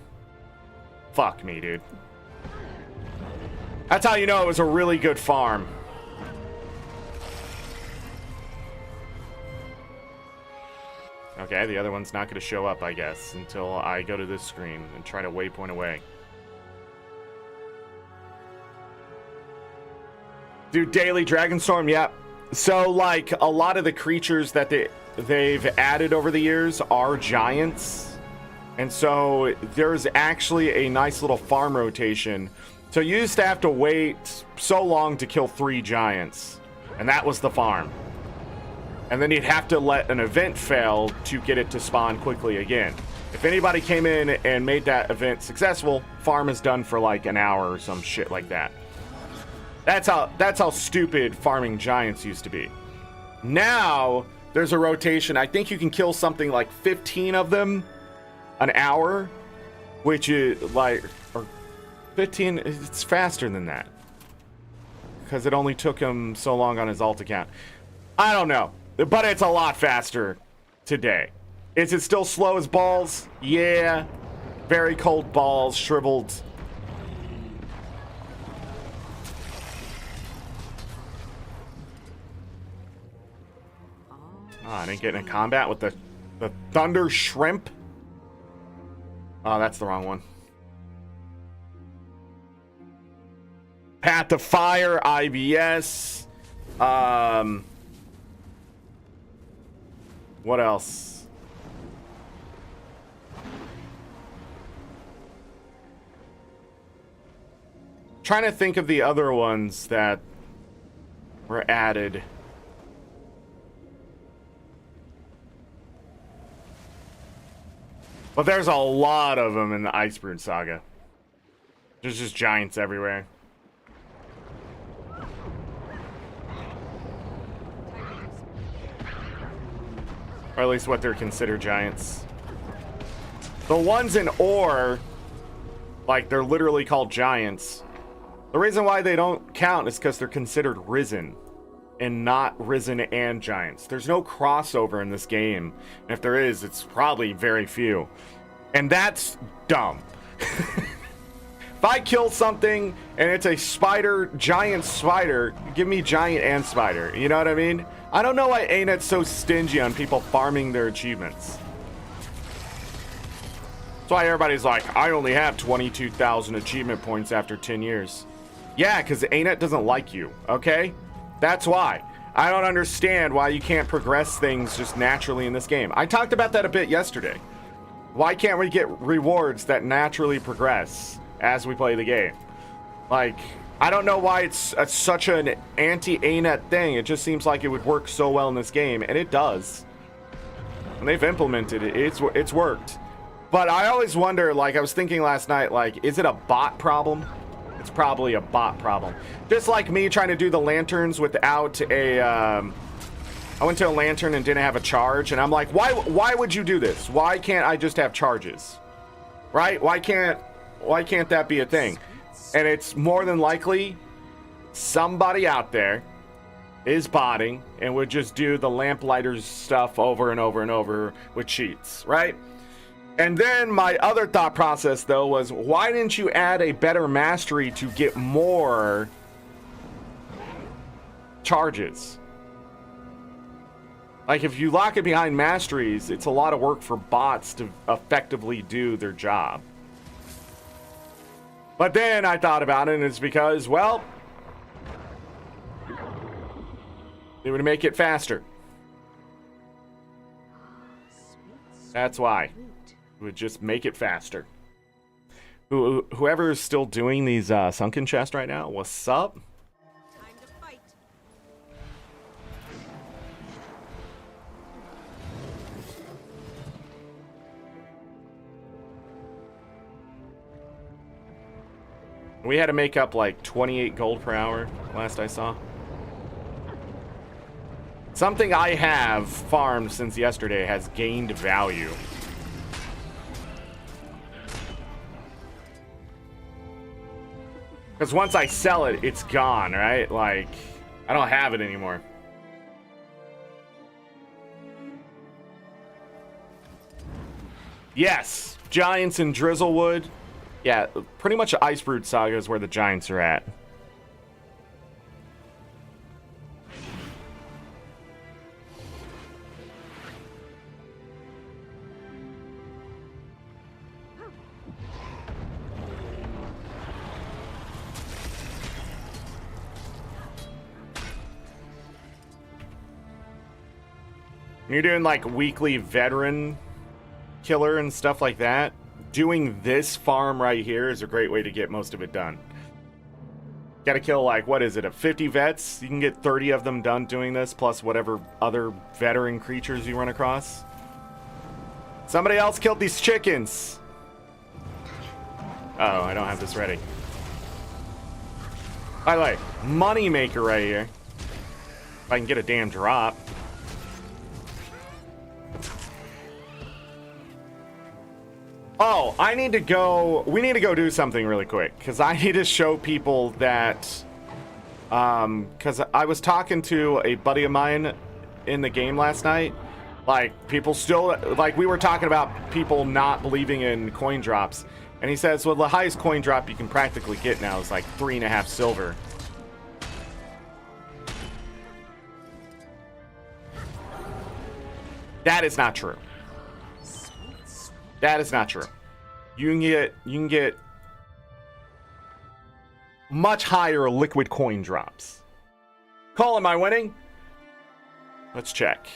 Fuck me, dude. That's how you know it was a really good farm. Okay, the other one's not going to show up, I guess, until I go to this screen and try to waypoint away. Do daily Dragonstorm, yep. So, like, a lot of the creatures that they've added over the years are giants. And so there's actually a nice little farm rotation. So you used to have to wait so long to kill 3 giants. And that was the farm. And then you'd have to let an event fail to get it to spawn quickly again. If anybody came in and made that event successful, farm is done for like an hour or some shit like that. That's how stupid farming giants used to be. Now there's a rotation. I think you can kill something like 15 of them an hour, which is like, or 15. It's faster than that because it only took him so long on his alt account. I don't know. But it's a lot faster today. Is it still slow as balls? Yeah. Very cold balls, shriveled. Oh, I didn't get in a combat with the thunder shrimp. Oh, that's the wrong one. Path to Fire, IBS. What else? Trying to think of the other ones that were added. But there's a lot of them in the Icebrood Saga. There's just giants everywhere. Or at least what they're considered giants. The ones in ore, like, they're literally called giants. The reason why they don't count is because they're considered risen and not risen and giants. There's no crossover in this game. And if there is, it's probably very few. And that's dumb. If I kill something and it's a spider, giant spider, give me giant and spider. You know what I mean? I don't know why ArenaNet's so stingy on people farming their achievements. That's why everybody's like, I only have 22,000 achievement points after 10 years. Yeah, because ArenaNet doesn't like you, okay? That's why. I don't understand why you can't progress things just naturally in this game. I talked about that a bit yesterday. Why can't we get rewards that naturally progress as we play the game? Like, I don't know why it's such an anti-ArenaNet thing. It just seems like it would work so well in this game, and it does. And they've implemented it. It's worked. But I always wonder, like, I was thinking last night, like, is it a bot problem? It's probably a bot problem. Just like me trying to do the lanterns without a... I went to a lantern and didn't have a charge, and I'm like, why would you do this? Why can't I just have charges? Right? Why can't that be a thing? And it's more than likely somebody out there is botting and would just do the lamplighter's stuff over and over and over with cheats, right? And then my other thought process, though, was why didn't you add a better mastery to get more charges? Like, if you lock it behind masteries, it's a lot of work for bots to effectively do their job. But then I thought about it, and it's because, well, it would make it faster. That's why. It would just make it faster. Whoever is still doing these sunken chests right now, what's up? We had to make up like 28 gold per hour last I saw. Something I have farmed since yesterday has gained value. Because once I sell it, it's gone, right? Like, I don't have it anymore. Yes, giants and drizzlewood. Yeah, pretty much Icebrood Saga is where the giants are at. You're doing like weekly veteran killer and stuff like that. Doing this farm right here is a great way to get most of it done. Gotta kill like, what is it, 50 vets? You can get 30 of them done doing this, plus whatever other veteran creatures you run across. Somebody else killed these chickens. Uh-oh, I don't have this ready. By the way, money maker right here. If I can get a damn drop. Oh, I need to go, we need to go do something really quick, because I need to show people that, because I was talking to a buddy of mine in the game last night, Like, people still, like, we were talking about people not believing in coin drops. And he says, well, the highest coin drop you can practically get now is like 3.5 silver. That is not true. That is not true. You can get much higher liquid coin drops. Cole, am I winning? Let's check.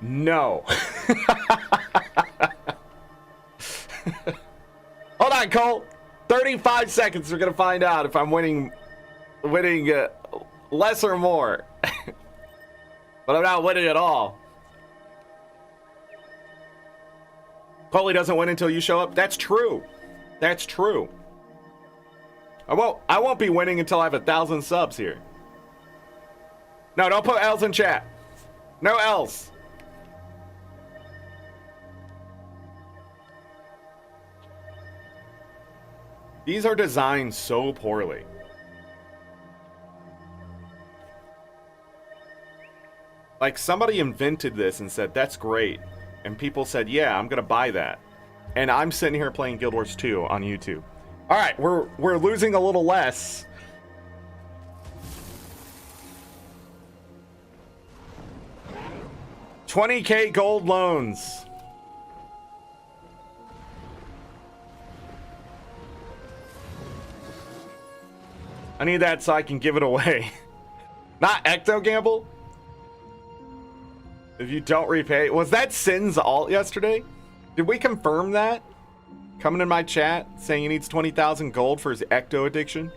No. Hold on, Cole. 35 seconds. We're gonna find out if I'm winning less or more. But I'm not winning at all. Coley doesn't win until you show up. That's true. That's true. I won't be winning until I have 1,000 subs here. No, don't put L's in chat. No L's. These are designed so poorly. Like, somebody invented this and said, that's great. And people said, yeah, I'm gonna buy that. And I'm sitting here playing Guild Wars 2 on YouTube. All right, we're losing a little less. $20K gold loans. I need that so I can give it away. Not ecto gamble. If you don't repay, was that Sin's alt yesterday? Did we confirm that? Coming in my chat saying he needs 20,000 gold for his ecto addiction.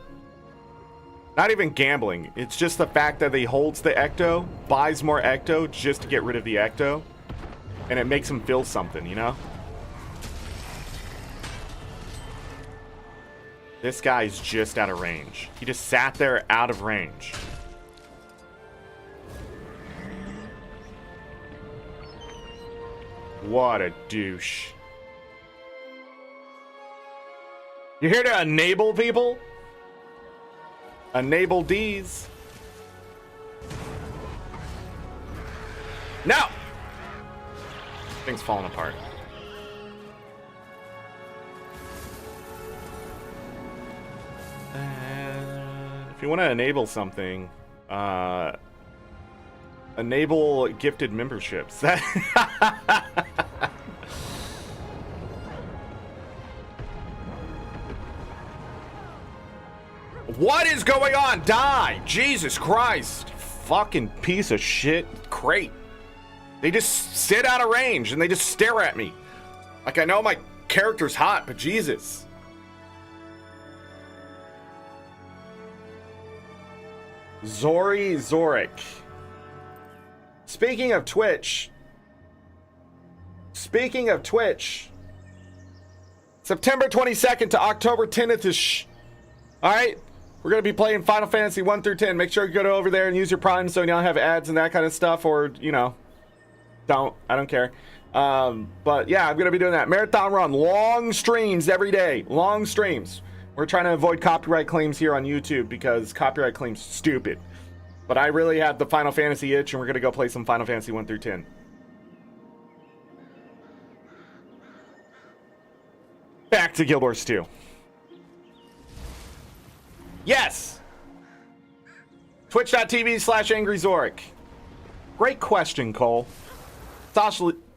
Not even gambling. It's just the fact that he holds the ecto, buys more ecto just to get rid of the ecto, and it makes him feel something, you know? This guy's just out of range. He just sat there out of range. What a douche. You're here to enable people? Enable D's. No! Thing's falling apart. If you want to enable something, enable gifted memberships. What is going on? Die! Jesus Christ! Fucking piece of shit crate. They just sit out of range and they just stare at me. Like, I know my character's hot, but Jesus. AngryZorric. Speaking of Twitch, September 22nd to October 10th is all right. We're going to be playing Final Fantasy 1 through 10. Make sure you go over there and use your Prime so you don't have ads and that kind of stuff, or, you know, don't. I don't care. But yeah, I'm going to be doing that. Marathon run. Long streams every day. Long streams. We're trying to avoid copyright claims here on YouTube because copyright claims stupid. But I really have the Final Fantasy itch, and we're going to go play some Final Fantasy 1 through 10. Back to Guild Wars 2. Yes! Twitch.tv/AngryZorric. Great question, Cole.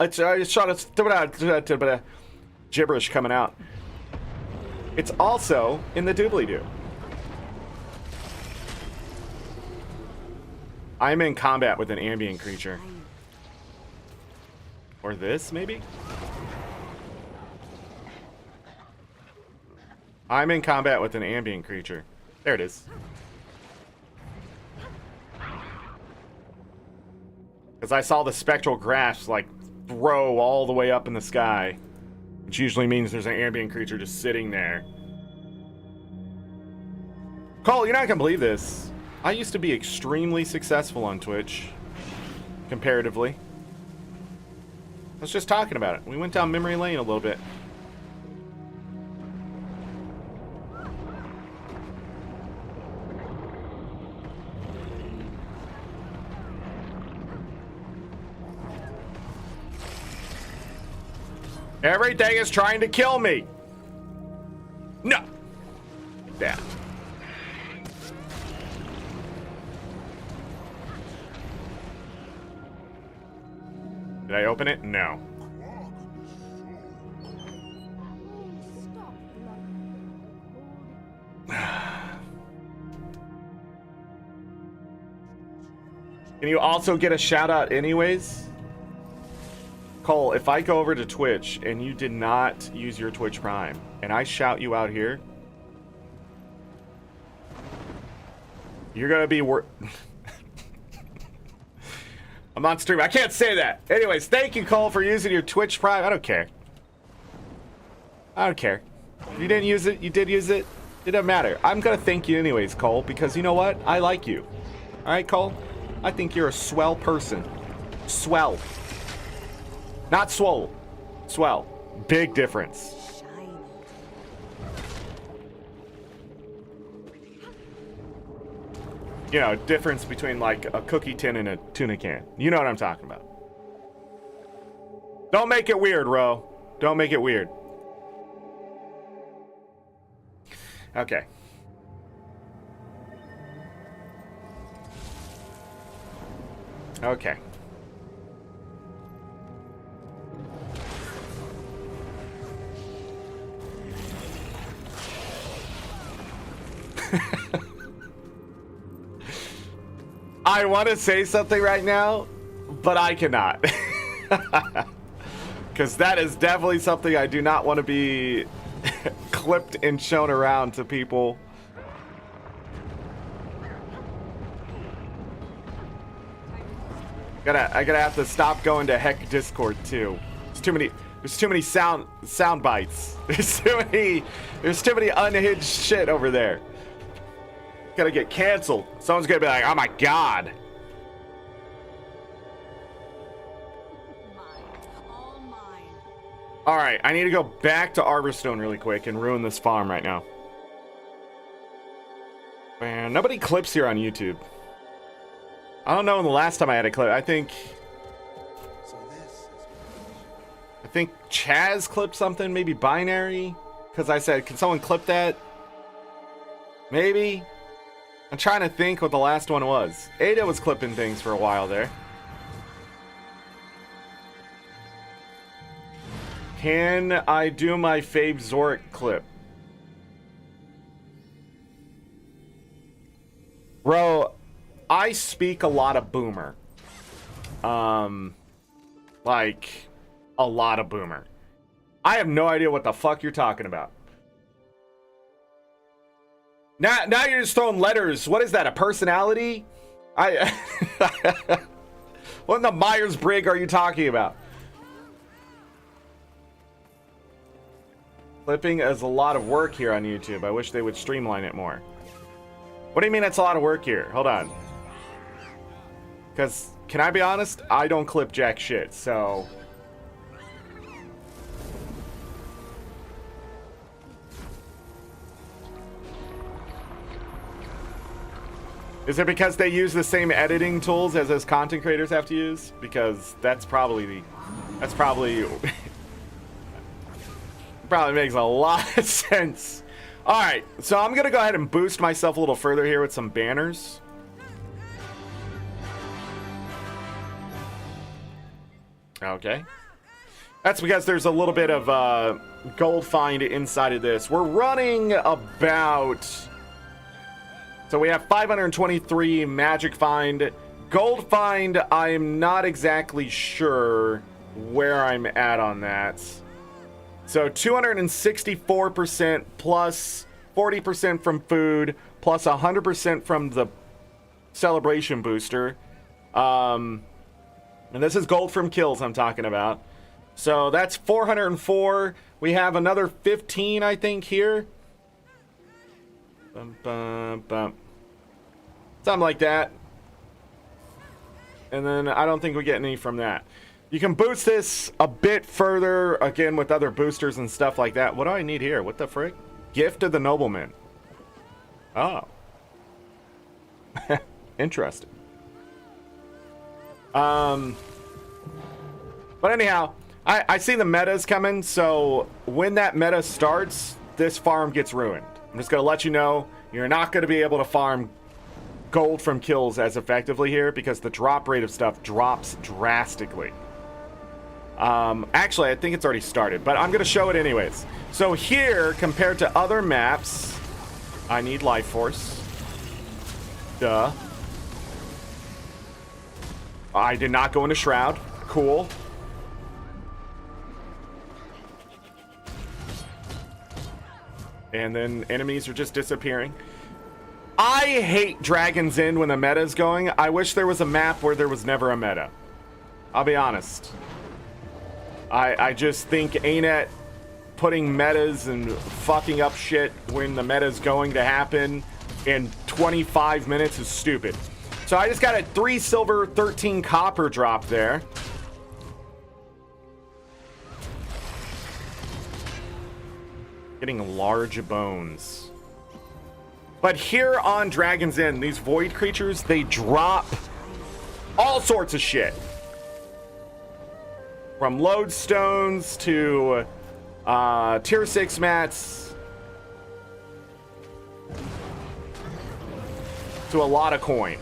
It's gibberish coming out. It's also in the doobly-doo. I'm in combat with an ambient creature. Or this, maybe? I'm in combat with an ambient creature. There it is. Because I saw the spectral graphs, like, throw all the way up in the sky. Which usually means there's an ambient creature just sitting there. Cole, you're not going to believe this. I used to be extremely successful on Twitch. Comparatively. I was just talking about it. We went down memory lane a little bit. Everything is trying to kill me. No. Yeah. Did I open it? No. Can you also get a shout out anyways? Cole, if I go over to Twitch and you did not use your Twitch Prime and I shout you out here, you're gonna be I'm on stream. I can't say that. Anyways, thank you, Cole, for using your Twitch Prime. I don't care. I don't care. If you didn't use it, you did use it. It doesn't matter. I'm gonna thank you anyways, Cole, because you know what? I like you. Alright, Cole? I think you're a swell person. Swell. Not swole. Swell. Big difference. You know, difference between like a cookie tin and a tuna can. You know what I'm talking about. Don't make it weird, Ro. Don't make it weird. Okay. Okay. I want to say something right now, but I cannot. Because that is definitely something I do not want to be clipped and shown around to people. I gotta have to stop going to Heck Discord too. There's too many sound bites. There's too many unhinged shit over there. Gonna get canceled. Someone's gonna be like, oh my god. Alright, I need to go back to Arborstone really quick and ruin this farm right now. Man, nobody clips here on YouTube. I don't know when the last time I had a clip. I think Chaz clipped something, maybe Binary. Because I said, can someone clip that? Maybe. I'm trying to think what the last one was. Ada was clipping things for a while there. Can I do my AngryZorric clip? Bro, I speak a lot of boomer. Like, a lot of boomer. I have no idea what the fuck you're talking about. Now you're just throwing letters. What is that, a personality? What in the Myers-Briggs are you talking about? Clipping is a lot of work here on YouTube. I wish they would streamline it more. What do you mean it's a lot of work here? Hold on. Because, can I be honest? I don't clip jack shit, so... Is it because they use the same editing tools as those content creators have to use? Because that's probably probably makes a lot of sense. All right, so I'm gonna go ahead and boost myself a little further here with some banners. Okay. That's because there's a little bit of gold find inside of this. We're running about... So we have 523 magic find. Gold find, I'm not exactly sure where I'm at on that. So 264% plus 40% from food plus 100% from the celebration booster. And this is gold from kills I'm talking about. So that's 404. We have another 15, I think, here. Bum, bum, bum. Something like that. And then I don't think we get any from that. You can boost this a bit further, again, with other boosters and stuff like that. What do I need here? What the frick? Gift of the Nobleman. Oh. Interesting. But anyhow, I see the metas coming, so when that meta starts, this farm gets ruined. I'm just going to let you know, you're not going to be able to farm gold from kills as effectively here because the drop rate of stuff drops drastically. Actually, I think it's already started, but I'm going to show it anyways. So here, compared to other maps, I need life force. Duh. I did not go into Shroud. Cool. And then enemies are just disappearing. I hate Dragon's Inn when the meta is going. I wish there was a map where there was never a meta. I'll be honest. I just think ArenaNet putting metas and fucking up shit when the meta is going to happen in 25 minutes is stupid. So I just got a 3 silver, 13 copper drop there. Getting large bones. But here on Dragon's Inn, these void creatures, they drop all sorts of shit. From lodestones to tier 6 mats to a lot of coin.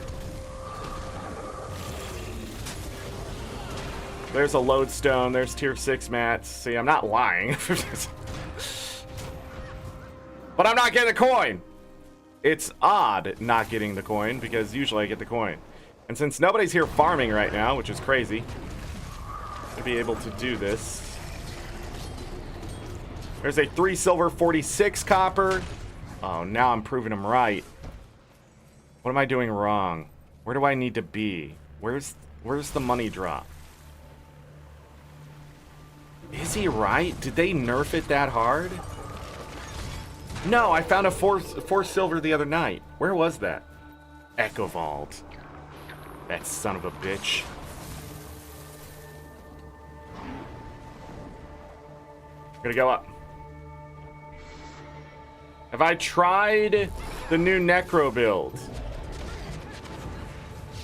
There's a lodestone, there's tier 6 mats. See, I'm not lying. But I'm not getting the coin. It's odd not getting the coin because usually I get the coin. And since nobody's here farming right now, which is crazy, to be able to do this. There's a 3 silver, 46 copper. Oh, now I'm proving them right. What am I doing wrong? Where do I need to be? Where's the money drop? Is he right? Did they nerf it that hard? No, I found a 4 silver the other night. Where was that? Echo Vault. That son of a bitch. Gonna go up. Have I tried the new Necro build?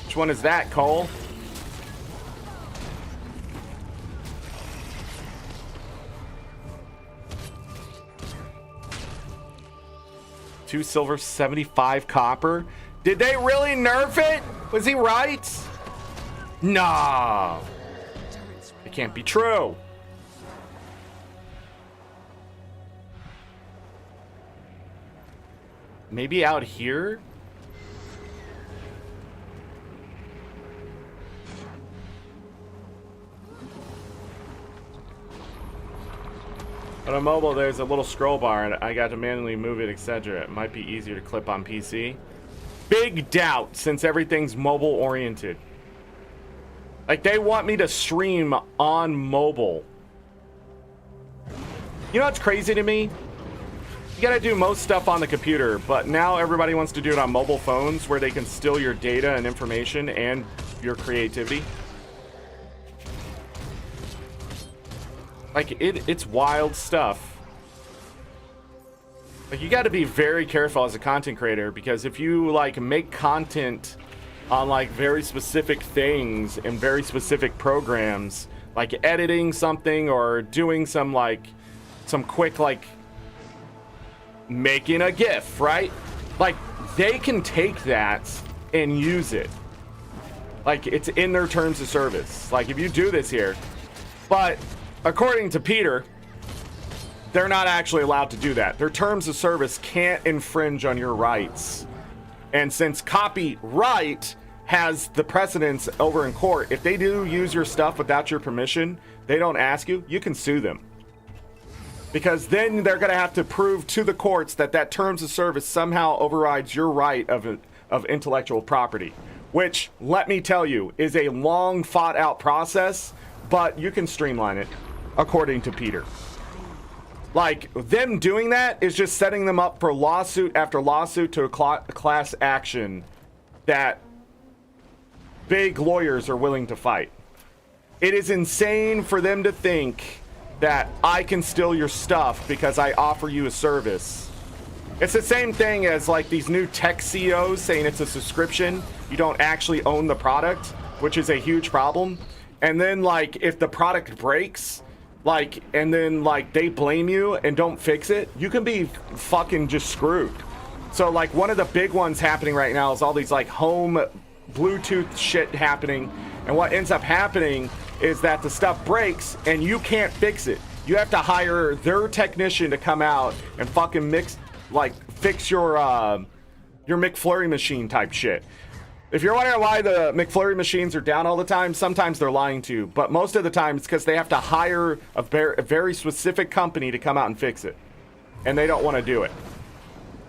Which one is that, Cole? $2 silver, 75 copper. Did they really nerf it? Was he right? No. It can't be true. Maybe out here? On mobile, there's a little scroll bar, and I got to manually move it, etc. It might be easier to clip on PC. Big doubt, since everything's mobile-oriented. Like, they want me to stream on mobile. You know what's crazy to me? You gotta do most stuff on the computer, but now everybody wants to do it on mobile phones where they can steal your data and information and your creativity. Like, it's wild stuff. Like, you got to be very careful as a content creator, because if you, like, make content on, like, very specific things and very specific programs, like editing something or doing some, like, some quick, like, making a GIF, right? Like, they can take that and use it. Like, it's in their terms of service. Like, if you do this here, but according to Peter, they're not actually allowed to do that. Their terms of service can't infringe on your rights. And since copyright has the precedence over in court, if they do use your stuff without your permission, they don't ask you, you can sue them. Because then they're going to have to prove to the courts that that terms of service somehow overrides your right of intellectual property. Which, let me tell you, is a long fought out process, but you can streamline it. According to Peter. Like, them doing that is just setting them up for lawsuit after lawsuit to a class action that big lawyers are willing to fight. It is insane for them to think that I can steal your stuff because I offer you a service. It's the same thing as, like, these new tech CEOs saying it's a subscription. You don't actually own the product, which is a huge problem. And then, like, if the product breaks, like, and then like they blame you and don't fix it, you can be fucking just screwed. So like one of the big ones happening right now is all these like home Bluetooth shit happening, and what ends up happening is that the stuff breaks and you can't fix it. You have to hire their technician to come out and fucking fix your McFlurry machine type shit. If you're wondering why the McFlurry machines are down all the time, sometimes they're lying to you, but most of the time it's because they have to hire a very specific company to come out and fix it, and they don't want to do it.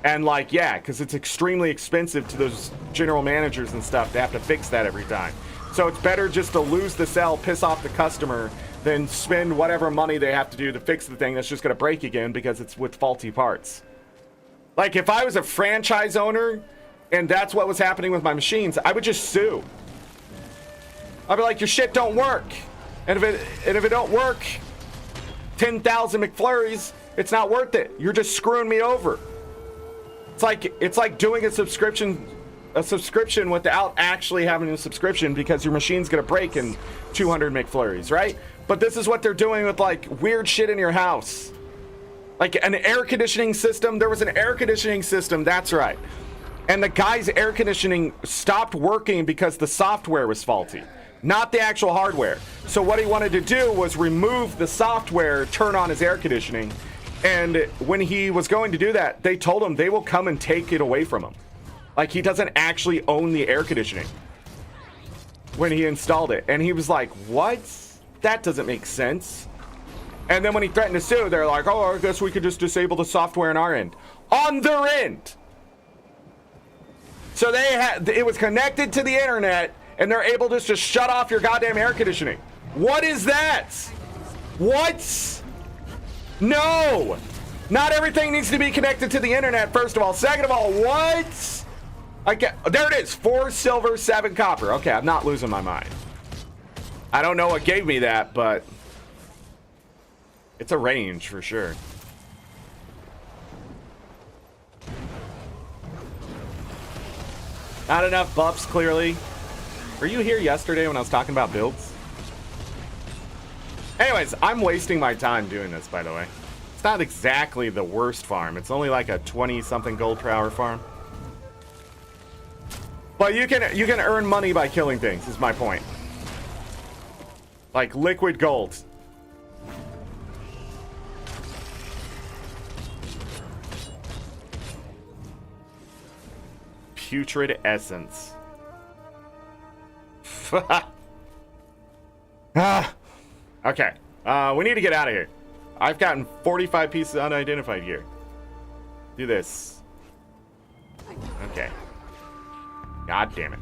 And like, yeah, because it's extremely expensive to those general managers and stuff to have to fix that every time. So it's better just to lose the sale, piss off the customer, than spend whatever money they have to do to fix the thing that's just going to break again because it's with faulty parts. Like if I was a franchise owner and that's what was happening with my machines, I would just sue. I'd be like, your shit don't work. And if it don't work, 10,000 McFlurries, it's not worth it. You're just screwing me over. It's like doing a subscription without actually having a subscription because your machine's gonna break in 200 McFlurries, right? But this is what they're doing with like weird shit in your house. Like an air conditioning system. There was an air conditioning system, that's right. And the guy's air conditioning stopped working because the software was faulty, not the actual hardware. So what he wanted to do was remove the software, turn on his air conditioning. And when he was going to do that, they told him they will come and take it away from him. Like he doesn't actually own the air conditioning when he installed it. And he was like, what? That doesn't make sense. And then when he threatened to sue, they're like, oh, I guess we could just disable the software on our end. On their end. So it was connected to the internet and they're able just to shut off your goddamn air conditioning. What is that? What? No, not everything needs to be connected to the internet, first of all. Second of all, what? There it is, 4 silver, 7 copper. Okay, I'm not losing my mind. I don't know what gave me that, but it's a range for sure. Not enough buffs, clearly. Were you here yesterday when I was talking about builds? Anyways, I'm wasting my time doing this, by the way. It's not exactly the worst farm. It's only like a 20-something gold per hour farm. But you can earn money by killing things, is my point. Like liquid gold. Putrid essence. Okay. We need to get out of here. I've gotten 45 pieces of unidentified gear. Do this. Okay. God damn it.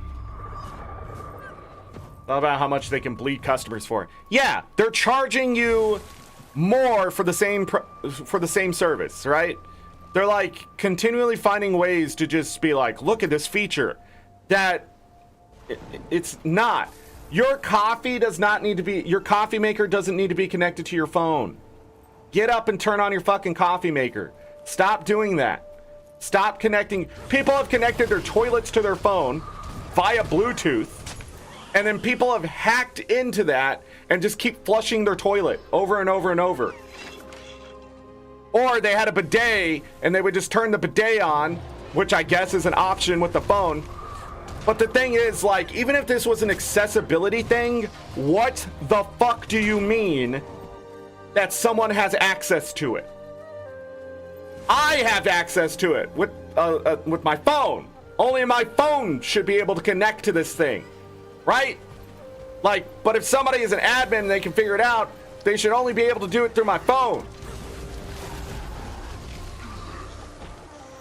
All about how much they can bleed customers for. Yeah, they're charging you more for the same service, right? They're like continually finding ways to just be like, look at this feature that it's not. Your coffee does not need to be, your coffee maker doesn't need to be connected to your phone. Get up and turn on your fucking coffee maker. Stop doing that. Stop connecting. People have connected their toilets to their phone via Bluetooth, and then people have hacked into that and just keep flushing their toilet over and over and over. Or they had a bidet and they would just turn the bidet on, which I guess is an option with the phone. But the thing is, like, even if this was an accessibility thing, what the fuck do you mean that someone has access to it? I have access to it with my phone. Only my phone should be able to connect to this thing, right? Like, but if somebody is an admin and they can figure it out, they should only be able to do it through my phone.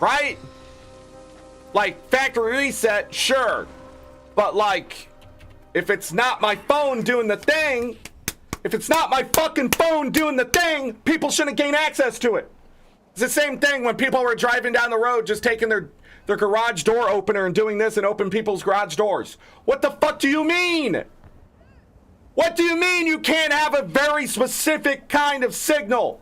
Right? Like, factory reset, sure. But like, if it's not my phone doing the thing, if it's not my fucking phone doing the thing, people shouldn't gain access to it. It's the same thing when people were driving down the road just taking their garage door opener and doing this and open people's garage doors. What the fuck do you mean? What do you mean you can't have a very specific kind of signal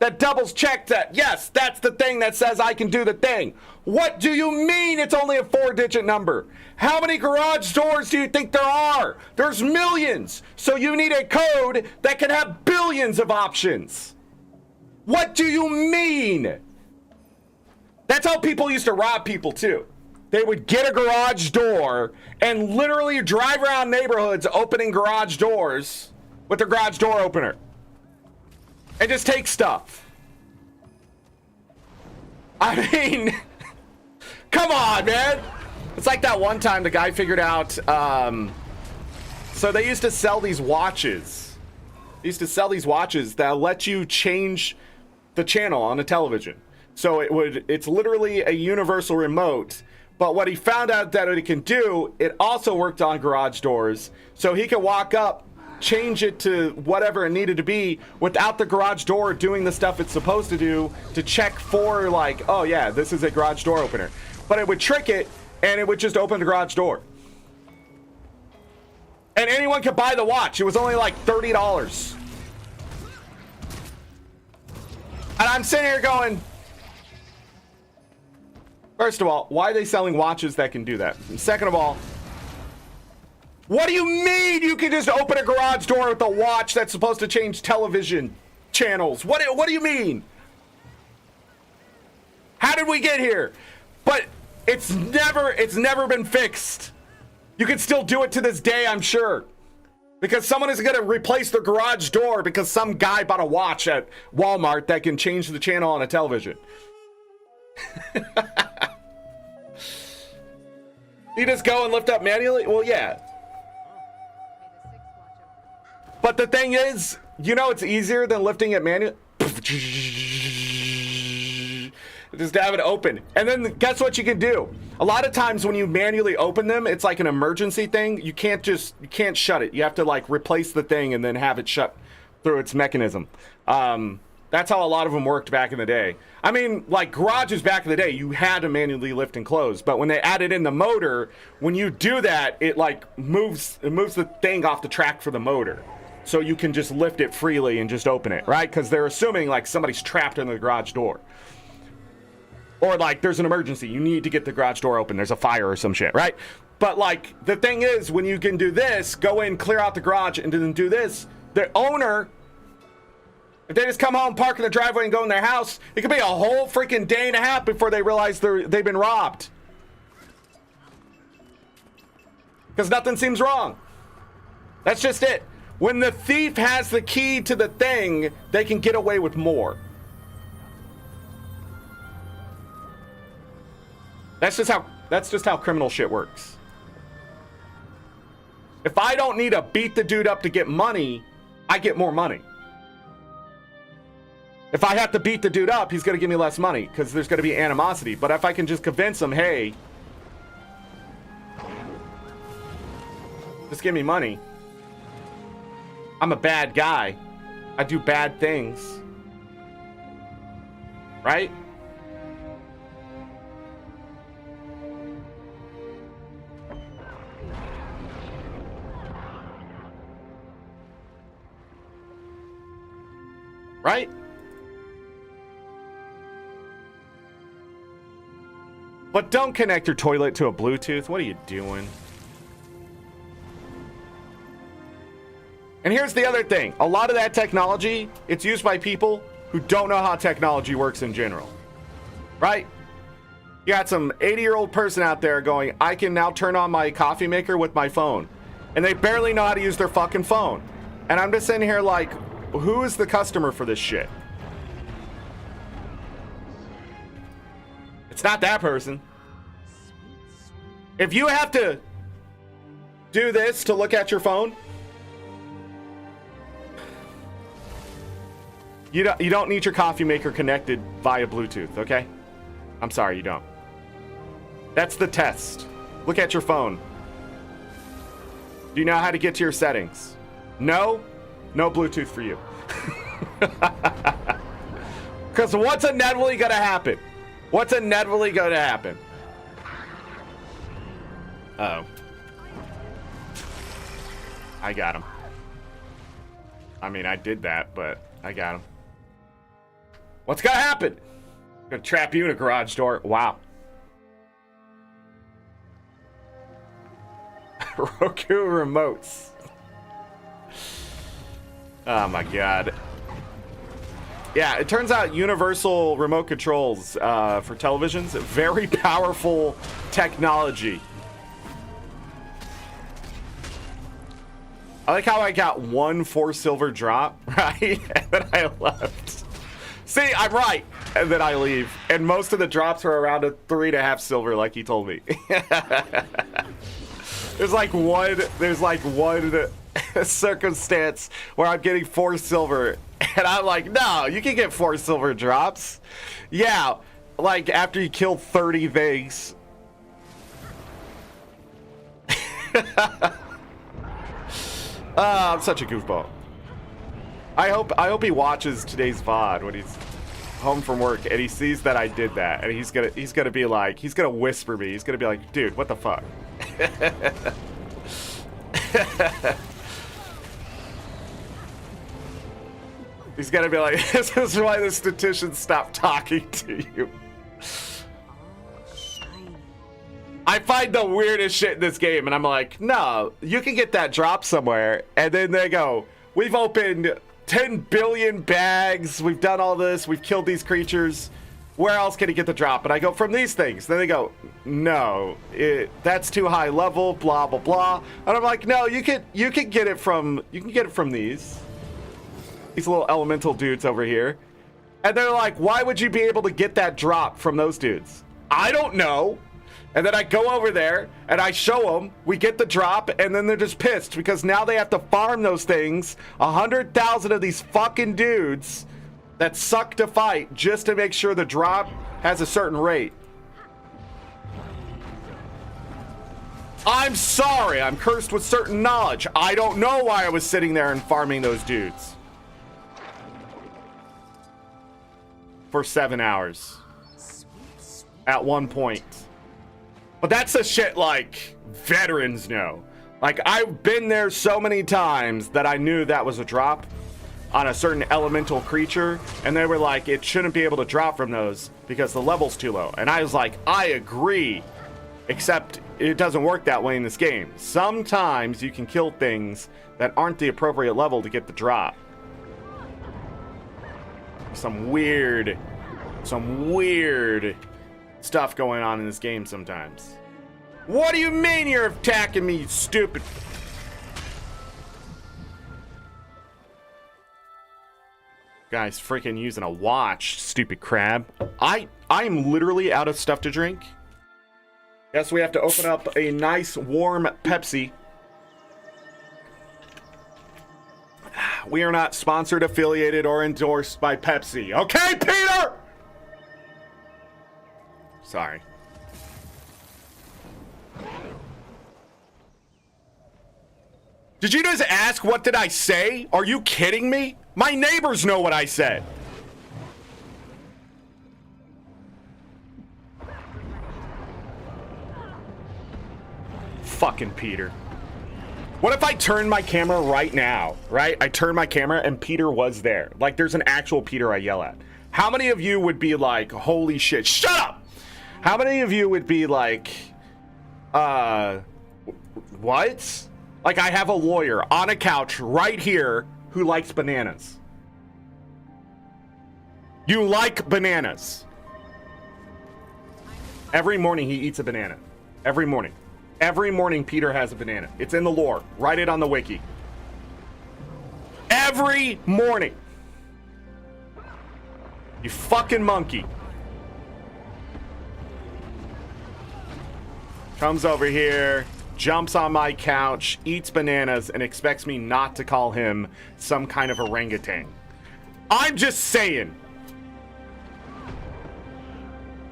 that doubles check that, yes, that's the thing that says I can do the thing. What do you mean it's only a 4-digit number? How many garage doors do you think there are? There's millions. So you need a code that can have billions of options. What do you mean? That's how people used to rob people too. They would get a garage door and literally drive around neighborhoods opening garage doors with their garage door opener. And just take stuff. I mean, come on, man. It's like that one time the guy figured out, so they used to sell these watches. They used to sell these watches that let you change the channel on a television. So it's literally a universal remote. But what he found out that it can do, it also worked on garage doors. So he could walk up, change it to whatever it needed to be without the garage door doing the stuff it's supposed to do to check for like, oh yeah, this is a garage door opener. But it would trick it and it would just open the garage door. And anyone could buy the watch. It was only like $30. And I'm sitting here going, first of all, why are they selling watches that can do that? And second of all, what do you mean you can just open a garage door with a watch that's supposed to change television channels? What do you mean? How did we get here? But it's never been fixed. You can still do it to this day, I'm sure. Because someone is going to replace the garage door because some guy bought a watch at Walmart that can change the channel on a television. You just go and lift up manually? Well, yeah. But the thing is, you know, it's easier than lifting it manually. Just have it open. And then guess what you can do? A lot of times when you manually open them, it's like an emergency thing. You can't shut it. You have to like replace the thing and then have it shut through its mechanism. That's how a lot of them worked back in the day. I mean, like garages back in the day, you had to manually lift and close. But when they added in the motor, when you do that, it like moves the thing off the track for the motor. So you can just lift it freely and just open it, right? Because they're assuming like somebody's trapped in the garage door. Or like there's an emergency, you need to get the garage door open, there's a fire or some shit, right? But like the thing is, when you can do this, go in, clear out the garage, and then do this, the owner, if they just come home, park in the driveway, and go in their house, it could be a whole freaking day and a half before they realize they've been robbed. Because nothing seems wrong. That's just it. When the thief has the key to the thing, they can get away with more. That's just how criminal shit works. If I don't need to beat the dude up to get money, I get more money. If I have to beat the dude up, he's going to give me less money because there's going to be animosity. But if I can just convince him, hey, just give me money. I'm a bad guy. I do bad things. Right? Right? But don't connect your toilet to a Bluetooth. What are you doing? And here's the other thing. A lot of that technology, it's used by people who don't know how technology works in general. Right? You got some 80-year-old person out there going, I can now turn on my coffee maker with my phone. And they barely know how to use their fucking phone. And I'm just sitting here like, who is the customer for this shit? It's not that person. If you have to do this to look at your phone, you don't need your coffee maker connected via Bluetooth, okay? I'm sorry, you don't. That's the test. Look at your phone. Do you know how to get to your settings? No? No Bluetooth for you. Because what's inevitably going to happen? What's inevitably going to happen? Uh-oh. I got him. I mean, I did that, but I got him. What's gonna happen? I'm gonna trap you in a garage door. Wow. Roku remotes. Oh my god. Yeah, it turns out universal remote controls for televisions, very powerful technology. I like how I got 1 4 silver drop, right? And then I left. See, I'm right. And then I leave. And most of the drops were around a 3.5 silver, like he told me. There's like one circumstance where I'm getting 4 silver. And I'm like, no, you can get 4 silver drops. Yeah, like after you kill 30 things. I'm such a goofball. I hope he watches today's VOD when he's home from work and he sees that I did that, and he's gonna be like, he's gonna whisper me. He's gonna be like, dude, what the fuck? He's gonna be like, this is why the statistician stopped talking to you. I find the weirdest shit in this game, and I'm like, no, you can get that drop somewhere. And then they go, we've opened 10 billion bags, we've done all this, we've killed these creatures. Where else can he get the drop? And I go, from these things. Then they go, no, that's too high level, blah blah blah. And I'm like, no, you can get it from these little elemental dudes over here. And they're like, why would you be able to get that drop from those dudes? I don't know. And then I go over there and I show them, we get the drop, and then they're just pissed because now they have to farm those things, 100,000 of these fucking dudes that suck to fight just to make sure the drop has a certain rate. I'm sorry, I'm cursed with certain knowledge. I don't know why I was sitting there and farming those dudes for 7 hours at one point. But that's the shit like veterans know. Like, I've been there so many times that I knew that was a drop on a certain elemental creature, and they were like, it shouldn't be able to drop from those because the level's too low. And I was like, I agree, except it doesn't work that way in this game. Sometimes you can kill things that aren't the appropriate level to get the drop. Some weird stuff going on in this game sometimes. What do you mean you're attacking me, you stupid? Guy's freaking using a watch, stupid crab. I am literally out of stuff to drink. Yes, we have to open up a nice warm Pepsi. We are not sponsored, affiliated, or endorsed by Pepsi. Okay, Peter? Sorry. Did you just ask what did I say? Are you kidding me? My neighbors know what I said. Fucking Peter. What if I turn my camera right now, right? I turn my camera and Peter was there. Like, there's an actual Peter I yell at. How many of you would be like, holy shit, shut up! How many of you would be like, what? Like, I have a lawyer on a couch right here who likes bananas. You like bananas. Every morning he eats a banana. Every morning. Every morning Peter has a banana. It's in the lore. Write it on the wiki. Every morning. You fucking monkey. Comes over here, jumps on my couch, eats bananas, and expects me not to call him some kind of orangutan. I'm just saying.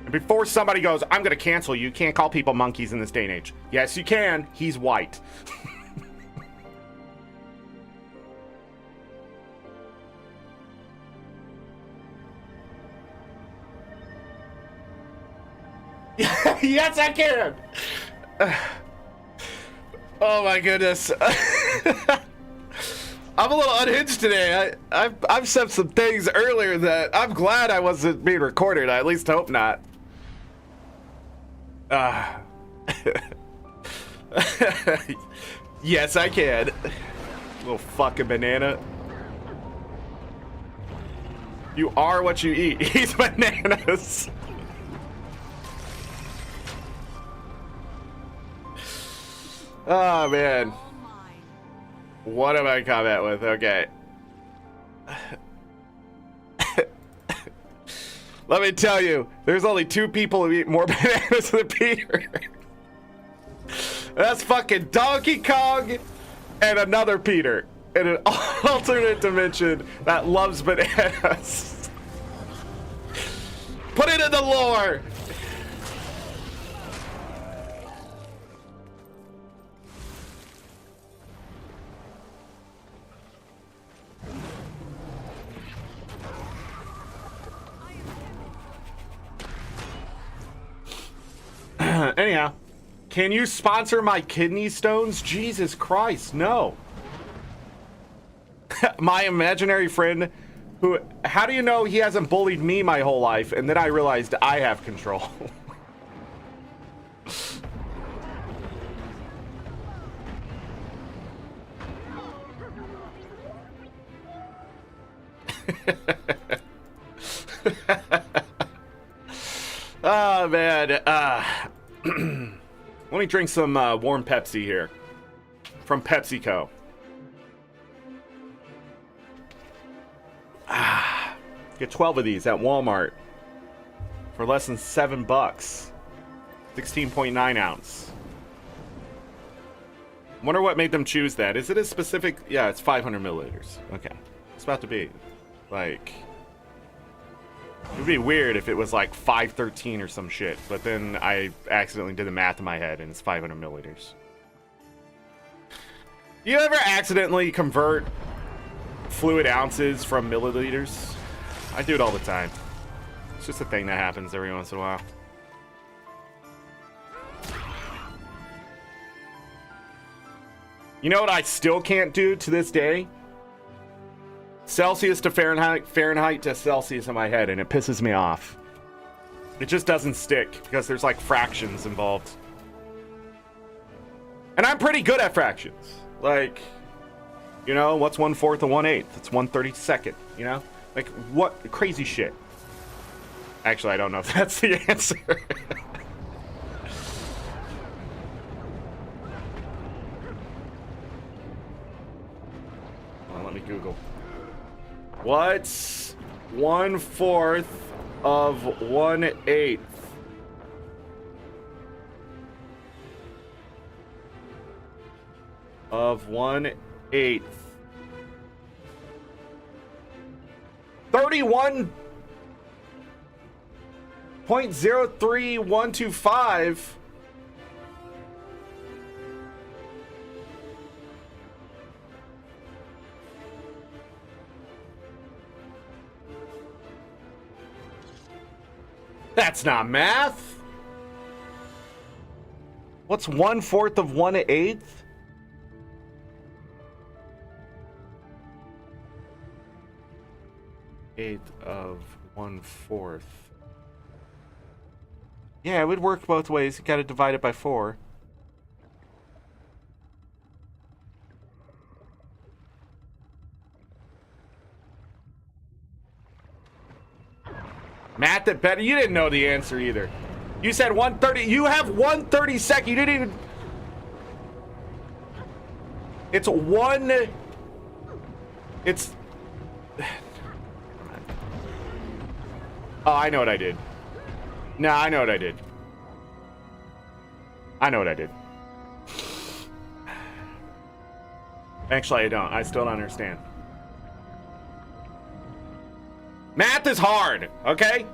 And before somebody goes, I'm gonna cancel you, can't call people monkeys in this day and age. Yes, you can. He's white. Yes, I can. Oh my goodness. I'm a little unhinged today. I've said some things earlier that I'm glad I wasn't being recorded. I at least hope not. Yes, I can. Little fucking banana. You are what you eat. He's bananas. Oh, man. What am I combat with? Okay. Let me tell you, there's only 2 people who eat more bananas than Peter. That's fucking Donkey Kong and another Peter in an alternate dimension that loves bananas. Put it in the lore. Anyhow, can you sponsor my kidney stones? Jesus Christ, no. My imaginary friend who, how do you know he hasn't bullied me my whole life? And then I realized I have control. Oh, man. Let me drink some warm Pepsi here from PepsiCo. Get 12 of these at Walmart for less than $7. 16.9 ounce. Wonder what made them choose that. Is it a specific? Yeah, it's 500 milliliters. Okay. It's about to be like, it would be weird if it was like 513 or some shit, but then I accidentally did the math in my head and it's 500 milliliters. Do you ever accidentally convert fluid ounces from milliliters? I do it all the time. It's just a thing that happens every once in a while. You know what I still can't do to this day? Celsius to Fahrenheit, Fahrenheit to Celsius in my head, and it pisses me off. It just doesn't stick because there's like fractions involved. And I'm pretty good at fractions. Like, you know, what's 1/4 of 1/8? It's 1/32, you know? Like, what crazy shit. Actually, I don't know if that's the answer. Well, let me Google. What's 1/4 of 1/8? Of 1/8. 31.03125. That's not math. What's 1/4 of 1/8? Eighth of 1/4. Yeah, it would work both ways. You gotta divide it by 4. Matt, that better. You didn't know the answer either. You said 130. You have 1/32. You didn't even. It's one. It's. Oh, I know what I did. No, I know what I did. I know what I did. Actually, I don't. I still don't understand. Math is hard, okay?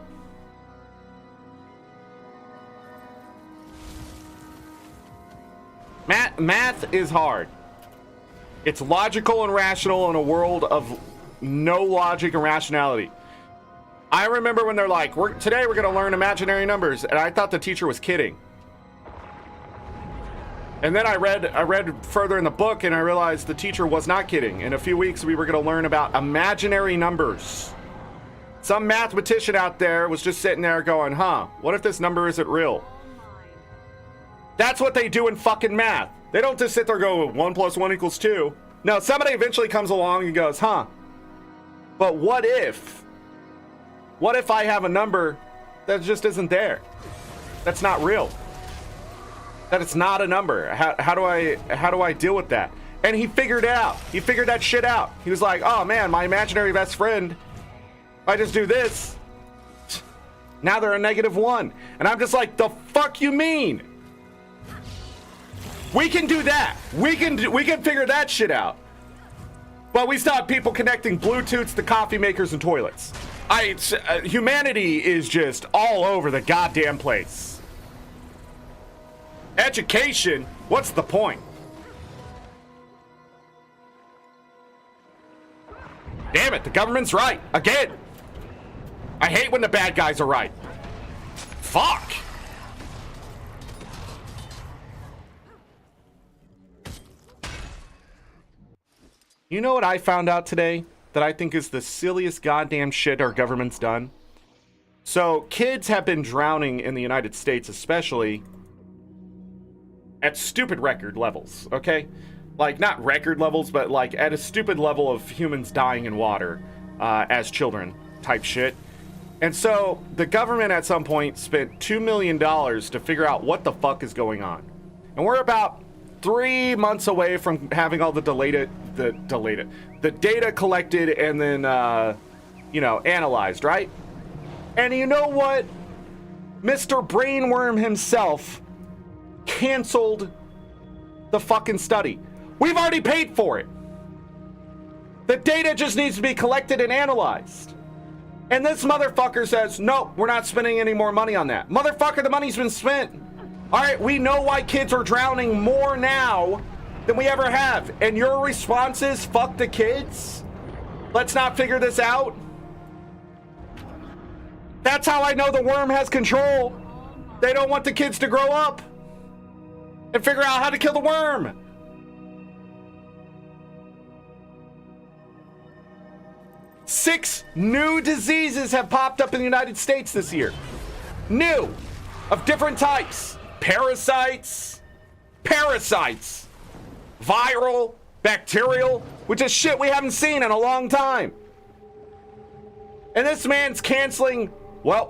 Math is hard. It's logical and rational in a world of no logic and rationality. I remember when they're like, today we're going to learn imaginary numbers, and I thought the teacher was kidding. And then I read further in the book, and I realized the teacher was not kidding. In a few weeks, we were going to learn about imaginary numbers. Some mathematician out there was just sitting there going, huh, what if this number isn't real? That's what they do in fucking math. They don't just sit there and go, 1 + 1 = 2. No, somebody eventually comes along and goes, huh, but what if I have a number that just isn't there? That's not real. That it's not a number. How do I deal with that? And he figured it out. He figured that shit out. He was like, oh man, my imaginary best friend, if I just do this, now they're a -1. And I'm just like, the fuck you mean? We can do that. We can figure that shit out. But we stop people connecting Bluetooths to coffee makers and toilets. Humanity is just all over the goddamn place. Education? What's the point? Damn it, the government's right. Again. I hate when the bad guys are right. Fuck. You know what I found out today that I think is the silliest goddamn shit our government's done? So, kids have been drowning in the United States, especially at stupid record levels, okay? Like, not record levels, but like at a stupid level of humans dying in water as children type shit. And so the government at some point spent $2 million to figure out what the fuck is going on. And we're about 3 months away from having all the data collected and then, analyzed, right? And you know what? Mr. Brainworm himself canceled the fucking study. We've already paid for it. The data just needs to be collected and analyzed. And this motherfucker says, no, we're not spending any more money on that. Motherfucker, the money's been spent. All right, we know why kids are drowning more now than we ever have. And your response is, fuck the kids? Let's not figure this out? That's how I know the worm has control. They don't want the kids to grow up and figure out how to kill the worm. Six new diseases have popped up in the United States this year. New, of different types. Parasites, viral, bacterial, which is shit we haven't seen in a long time. And this man's canceling, why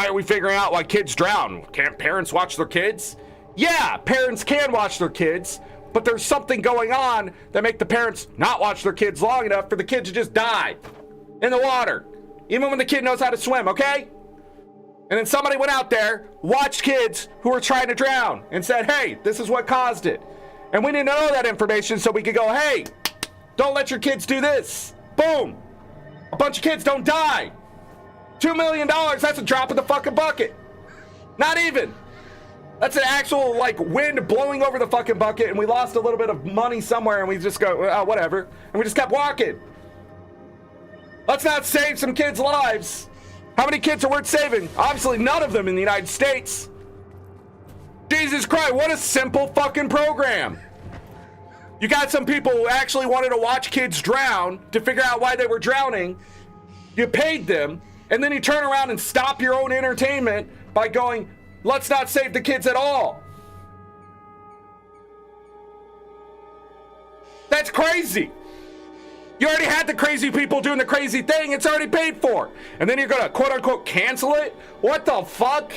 are we figuring out why kids drown? Can't parents watch their kids? Yeah, parents can watch their kids, but there's something going on that make the parents not watch their kids long enough for the kid to just die in the water, even when the kid knows how to swim, okay? And then somebody went out there, watched kids who were trying to drown, and said, hey, this is what caused it. And we didn't know that information, so we could go, hey, don't let your kids do this. Boom. A bunch of kids don't die. $2 million, that's a drop in the fucking bucket. Not even. That's an actual, wind blowing over the fucking bucket, and we lost a little bit of money somewhere, and we just go, oh, whatever. And we just kept walking. Let's not save some kids' lives. How many kids are worth saving? Obviously none of them in the United States. Jesus Christ, what a simple fucking program. You got some people who actually wanted to watch kids drown to figure out why they were drowning. You paid them, and then you turn around and stop your own entertainment by going, let's not save the kids at all. That's crazy. You already had the crazy people doing the crazy thing. It's already paid for. And then you're going to quote unquote cancel it? What the fuck?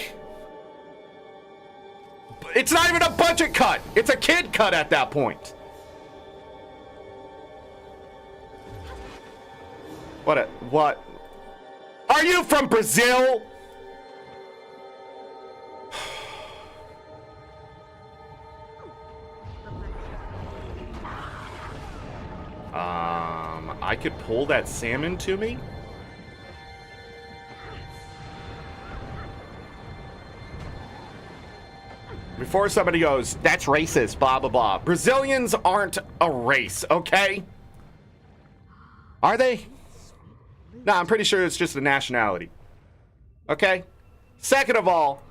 It's not even a budget cut. It's a kid cut at that point. What? Are you from Brazil? I could pull that salmon to me? Before somebody goes, that's racist, blah, blah, blah. Brazilians aren't a race, okay? Are they? No, I'm pretty sure it's just a nationality. Okay? Second of all,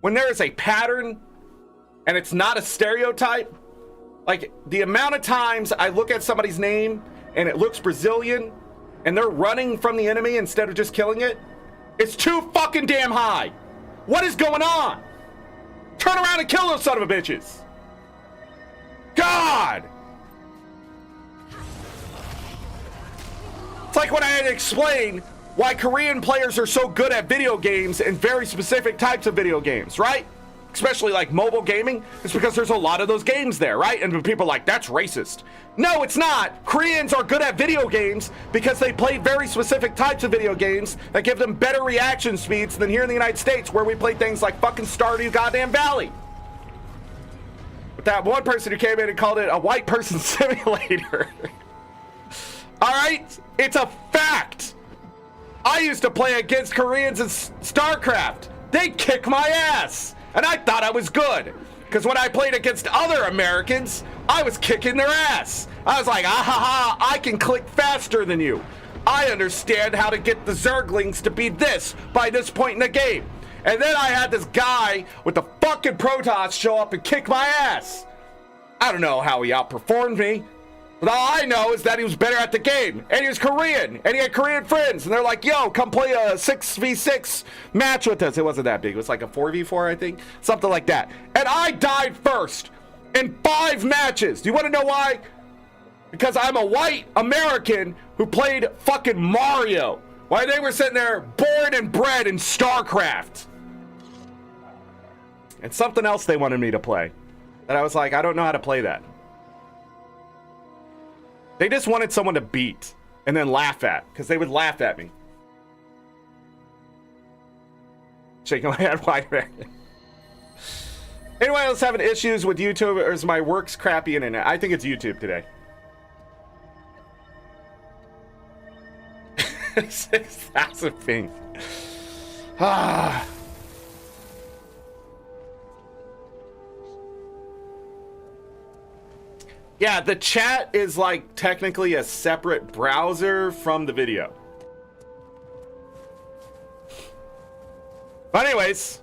when there is a pattern and it's not a stereotype. Like, the amount of times I look at somebody's name and it looks Brazilian and they're running from the enemy instead of just killing it, it's too fucking damn high. What is going on? Turn around and kill those son of a bitches. God! It's like when I had to explain why Korean players are so good at video games and very specific types of video games, right? Especially like mobile gaming. It's because there's a lot of those games there, right? And people are like, that's racist. No, it's not. Koreans are good at video games because they play very specific types of video games that give them better reaction speeds than here in the United States, where we play things like fucking Stardew Goddamn Valley. But that one person who came in and called it a white person simulator. All right? It's a fact. I used to play against Koreans in StarCraft. They'd kick my ass. And I thought I was good. Because when I played against other Americans, I was kicking their ass. I was like, ah ha ha, I can click faster than you. I understand how to get the Zerglings to be this by this point in the game. And then I had this guy with the fucking Protoss show up and kick my ass. I don't know how he outperformed me. But all I know is that he was better at the game. And he was Korean. And he had Korean friends. And they're like, yo, come play a 6v6 match with us. It wasn't that big. It was like a 4v4, I think. Something like that. And I died first in 5 matches. Do you want to know why? Because I'm a white American who played fucking Mario. While they were sitting there born and bred in StarCraft. And something else they wanted me to play. And I was like, I don't know how to play that. They just wanted someone to beat and then laugh at, because they would laugh at me. Shaking my head wide back. Anyone else having issues with YouTube, or is my work's crappy internet? I think it's YouTube today. 6,000 pings. Ah. Yeah, the chat is like technically a separate browser from the video. But anyways,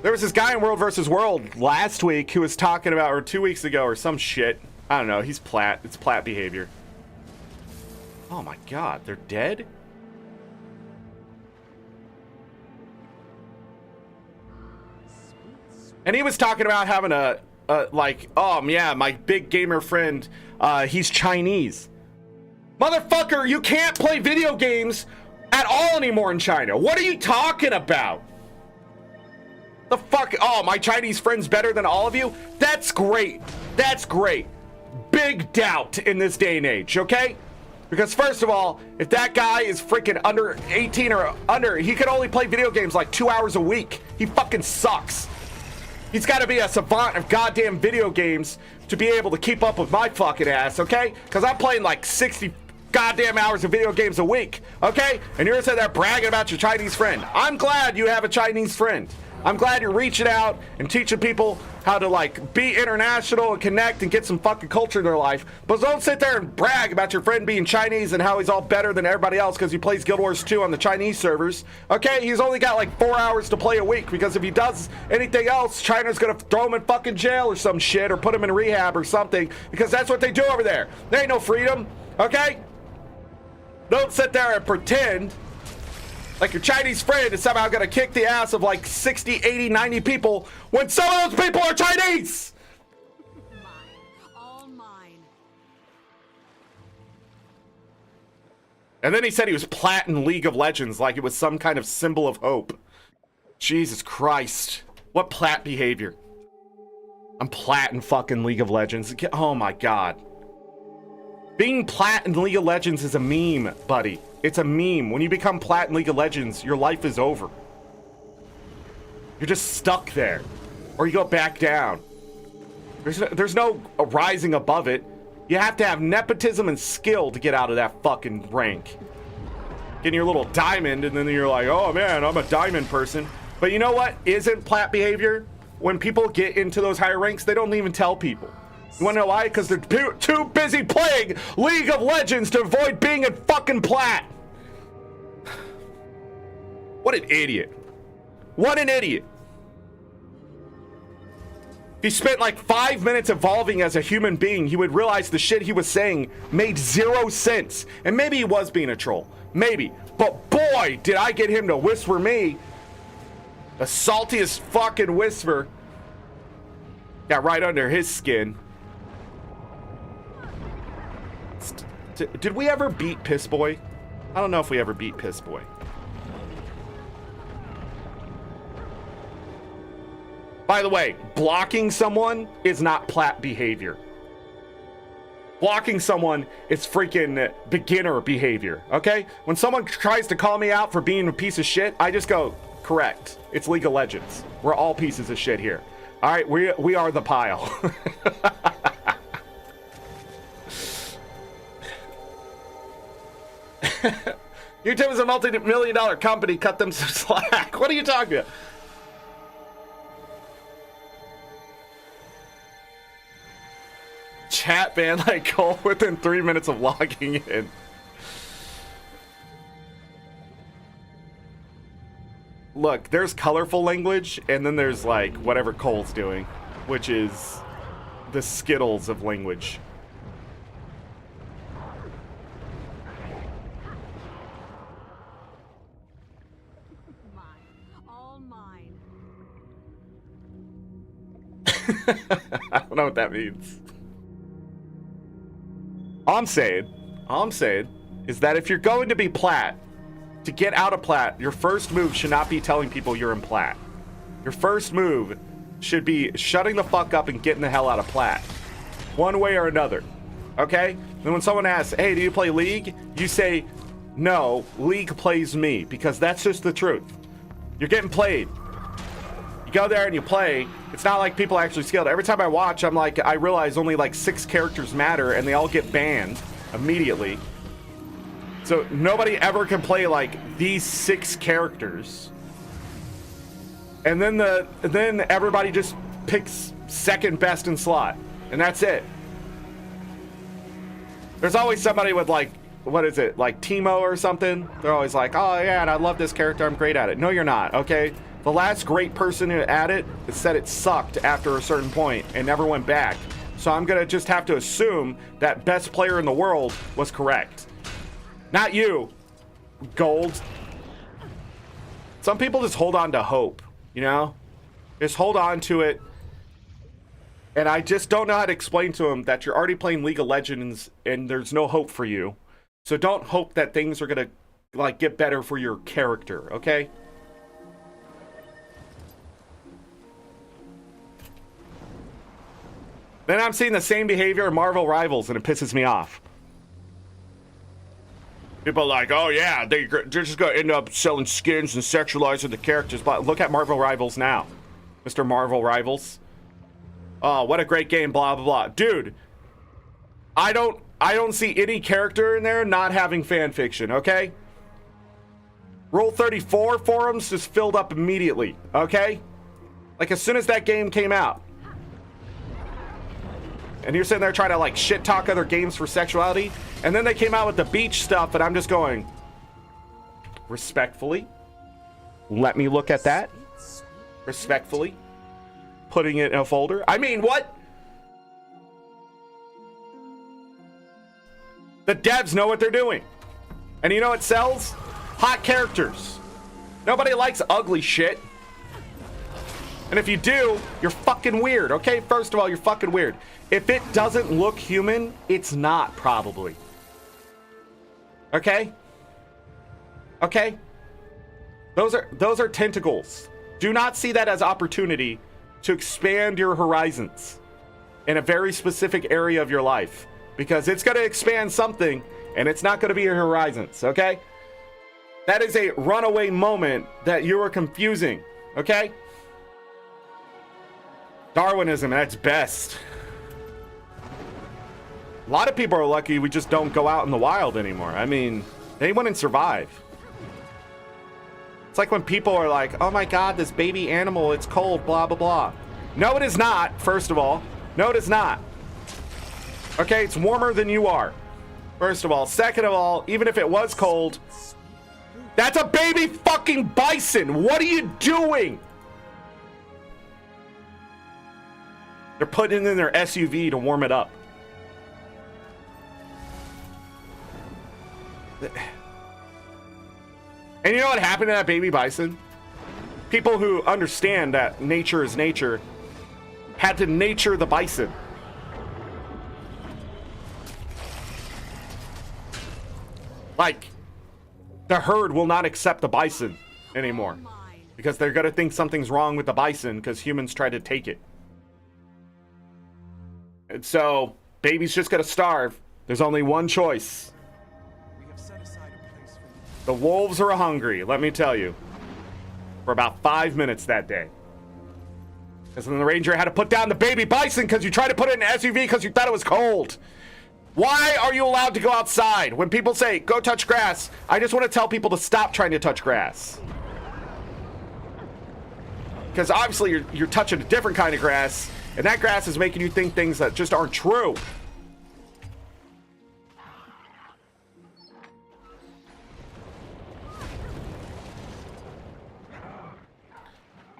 there was this guy in World vs. World last week who was talking about, or 2 weeks ago or some shit. I don't know, he's plat. It's plat behavior. Oh my god, they're dead? And he was talking about having a like, oh yeah, my big gamer friend, he's Chinese. Motherfucker, you can't play video games at all anymore in China. What are you talking about? The fuck? Oh, my Chinese friend's better than all of you? That's great. That's great. Big doubt in this day and age, okay? Because first of all, if that guy is freaking under 18 or under, he could only play video games like 2 hours a week. He fucking sucks. He's got to be a savant of goddamn video games to be able to keep up with my fucking ass, okay? Because I'm playing like 60 goddamn hours of video games a week, okay? And you're sitting there bragging about your Chinese friend. I'm glad you have a Chinese friend. I'm glad you're reaching out and teaching people how to like be international and connect and get some fucking culture in their life. But don't sit there and brag about your friend being Chinese and how he's all better than everybody else because he plays Guild Wars 2 on the Chinese servers. Okay, he's only got like 4 hours to play a week, because if he does anything else, China's gonna throw him in fucking jail or some shit, or put him in rehab or something, because that's what they do over there. There ain't no freedom, okay? Don't sit there and pretend like your Chinese friend is somehow gonna kick the ass of like 60, 80, 90 people when some of those people are Chinese! Mine. All mine. And then he said he was plat in League of Legends like it was some kind of symbol of hope. Jesus Christ. What plat behavior. I'm plat in fucking League of Legends. Oh my god. Being plat in League of Legends is a meme, buddy. It's a meme. When you become plat in League of Legends, your life is over. You're just stuck there. Or you go back down. There's no rising above it. You have to have nepotism and skill to get out of that fucking rank. Getting your little diamond, and then you're like, oh man, I'm a diamond person. But you know what isn't plat behavior? When people get into those higher ranks, they don't even tell people. You wanna know why? Because they're too busy playing League of Legends to avoid being in fucking plat. What an idiot. What an idiot. he spent like 5 minutes evolving as a human being, he would realize the shit he was saying made 0 sense. And maybe he was being a troll. Maybe. But boy, did I get him to whisper me. The saltiest fucking whisper. Got right under his skin. Did we ever beat Piss Boy? I don't know if we ever beat Piss Boy. By the way, blocking someone is not plat behavior. Blocking someone is freaking beginner behavior, okay? When someone tries to call me out for being a piece of shit, I just go, correct. It's League of Legends. We're all pieces of shit here. All right, we are the pile. YouTube is a multi-million-dollar company. Cut them some slack. What are you talking about? Chat ban like Cole within 3 minutes of logging in. Look, there's colorful language, and then there's like whatever Cole's doing, which is the Skittles of language. Mine. All mine. I don't know what that means. All I'm saying is that if you're going to be plat, to get out of plat, your first move should not be telling people you're in plat. Your first move should be shutting the fuck up and getting the hell out of plat. One way or another. Okay? Then when someone asks, hey, do you play League? You say, no, League plays me, because that's just the truth. You're getting played. You go there and you play. It's not like people actually skilled. Every time I watch, I'm like, I realize only like 6 characters matter, and they all get banned immediately. So nobody ever can play like these 6 characters. And then everybody just picks second best in slot, and that's it. There's always somebody with like, what is it, like Teemo or something? They're always like, oh yeah, and I love this character, I'm great at it. No, you're not, okay? The last great person who at it said it sucked after a certain point and never went back. So I'm gonna just have to assume that best player in the world was correct. Not you, Gold. Some people just hold on to hope, you know? Just hold on to it. And I just don't know how to explain to them that you're already playing League of Legends and there's no hope for you. So don't hope that things are gonna like get better for your character, okay? Then I'm seeing the same behavior in Marvel Rivals, and it pisses me off. People are like, oh yeah, they're just going to end up selling skins and sexualizing the characters. But look at Marvel Rivals now. Mr. Marvel Rivals. Oh, what a great game, blah, blah, blah. Dude, I don't see any character in there not having fan fiction, okay? Rule 34 forums just filled up immediately, okay? Like as soon as that game came out. And you're sitting there trying to like shit talk other games for sexuality. And then they came out with the beach stuff, and I'm just going, respectfully, let me look at that. Respectfully, putting it in a folder. I mean, what? The devs know what they're doing. And you know what sells? Hot characters. Nobody likes ugly shit. And if you do, you're fucking weird, okay? First of all, you're fucking weird. If it doesn't look human, it's not, probably. Okay? Okay? Those are tentacles. Do not see that as opportunity to expand your horizons in a very specific area of your life. Because it's going to expand something, and it's not going to be your horizons, okay? That is a runaway moment that you are confusing, okay? Darwinism at its best. A lot of people are lucky we just don't go out in the wild anymore. I mean, they wouldn't survive. It's like when people are like, oh my god, this baby animal, it's cold, blah, blah, blah. No, it is not, first of all. No, it is not. Okay, it's warmer than you are, first of all. Second of all, even if it was cold, that's a baby fucking bison. What are you doing? They're putting it in their SUV to warm it up. And you know what happened to that baby bison? People who understand that nature is nature had to nature the bison. Like, the herd will not accept the bison anymore because they're gonna think something's wrong with the bison because humans tried to take it. And so, baby's just gonna starve. There's only one choice. The wolves are hungry, let me tell you. For about 5 minutes that day. Because then the ranger had to put down the baby bison because you tried to put it in an SUV because you thought it was cold. Why are you allowed to go outside? When people say, go touch grass, I just want to tell people to stop trying to touch grass. Because obviously you're touching a different kind of grass, and that grass is making you think things that just aren't true.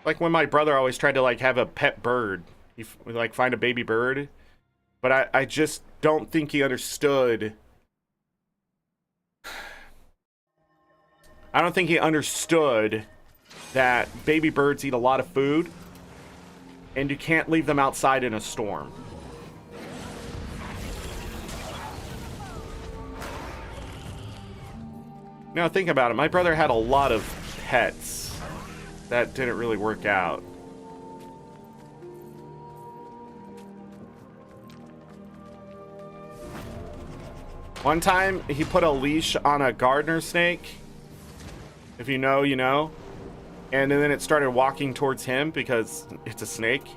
Like when my brother always tried to like have a pet bird. He would like find a baby bird. But I just don't think he understood. I don't think he understood that baby birds eat a lot of food. And you can't leave them outside in a storm. Now think about it. My brother had a lot of pets. That didn't really work out. One time, he put a leash on a gardener snake. If you know, you know. And then it started walking towards him because it's a snake.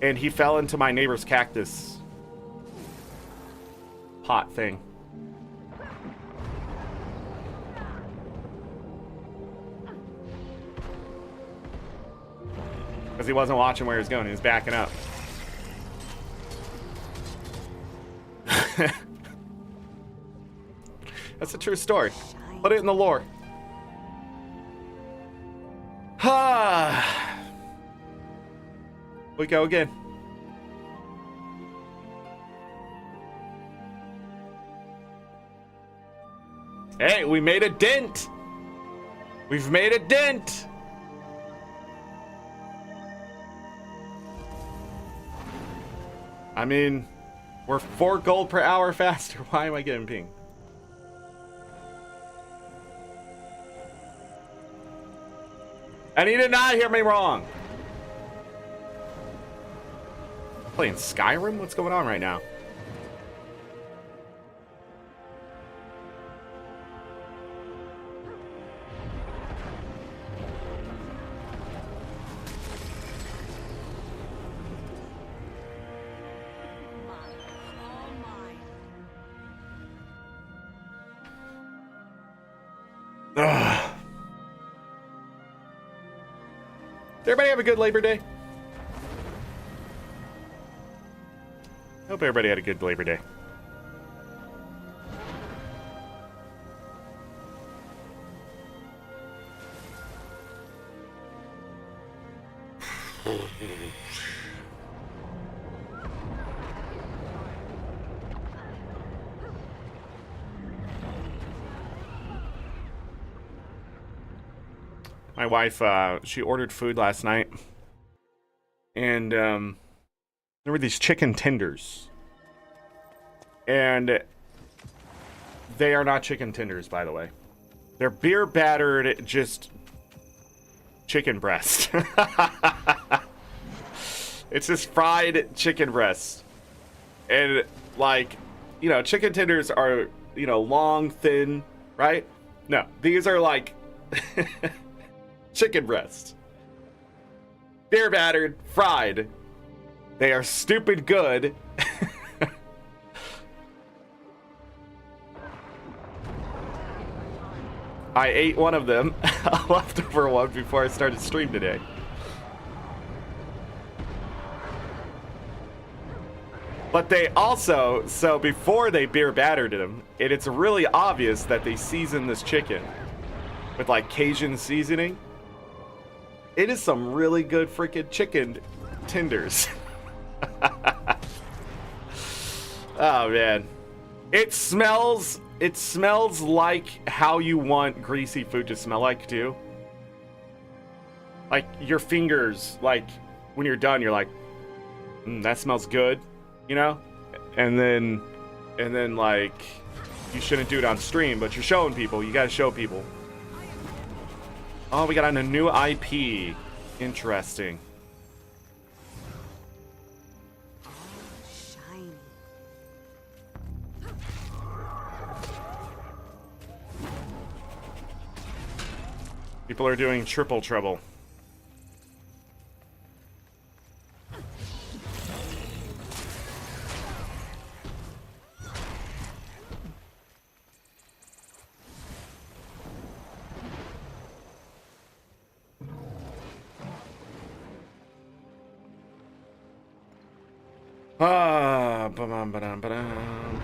And he fell into my neighbor's cactus pot thing. Because he wasn't watching where he was going. He was backing up. That's a true story. Put it in the lore. We go again. Hey, we made a dent. We've made a dent. I mean, we're 4 gold per hour faster. Why am I getting pinged? And he did not hear me wrong. Playing Skyrim? What's going on right now? Ugh. Did everybody have a good Labor Day? Hope everybody had a good Labor Day. My wife, she ordered food last night, and there were these chicken tenders, and they are not chicken tenders, by the way. They're beer battered, just chicken breast. It's just fried chicken breast, and like, you know, chicken tenders are, you know, long, thin, right? No, these are like chicken breast. Beer battered, fried. They are stupid good. I ate one of them, a leftover one, before I started stream today. But they also, so before they beer battered them, it's really obvious that they seasoned this chicken with like Cajun seasoning. It is some really good freaking chicken tenders. Oh man. It smells like how you want greasy food to smell like too. Like your fingers, like when you're done, you're like, that smells good, you know? And then like, you shouldn't do it on stream, but you're showing people. You gotta show people. Oh, we got on a new IP. Interesting. Shiny. People are doing triple trouble. Ba-dum, ba-dum, ba-dum.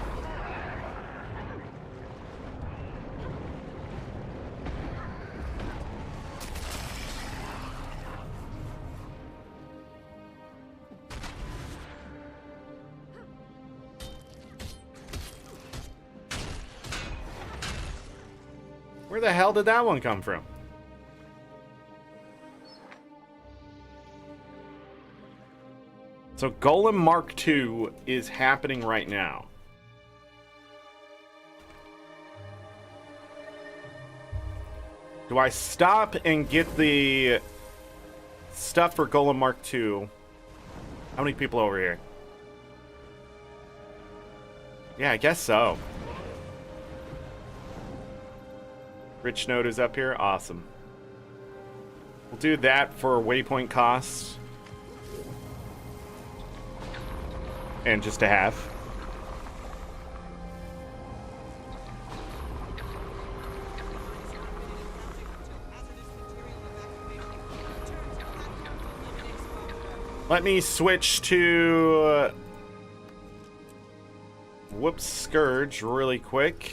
Where the hell did that one come from? So Golem Mark II is happening right now. Do I stop and get the stuff for Golem Mark II? How many people over here? Yeah, I guess so. Rich Node is up here. Awesome. We'll do that for waypoint costs. And just to have. Let me switch to whoops, Scourge really quick.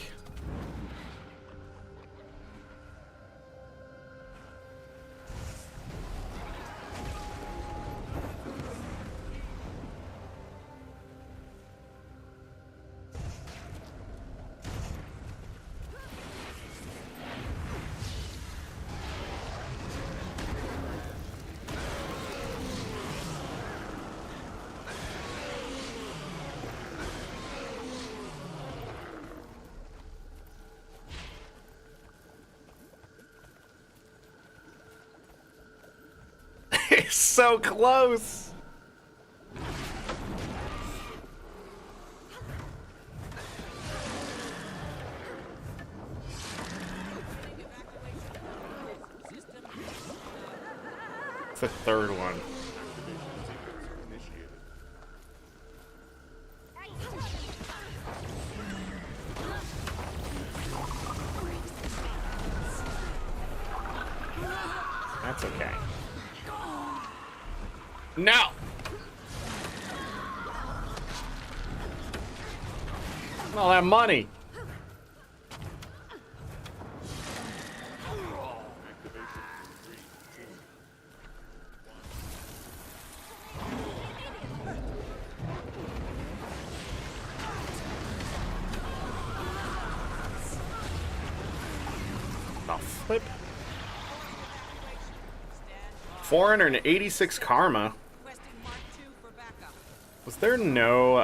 It's so close. It's the third one. That's okay. No! All that money. The flip. 486 karma. Was there no,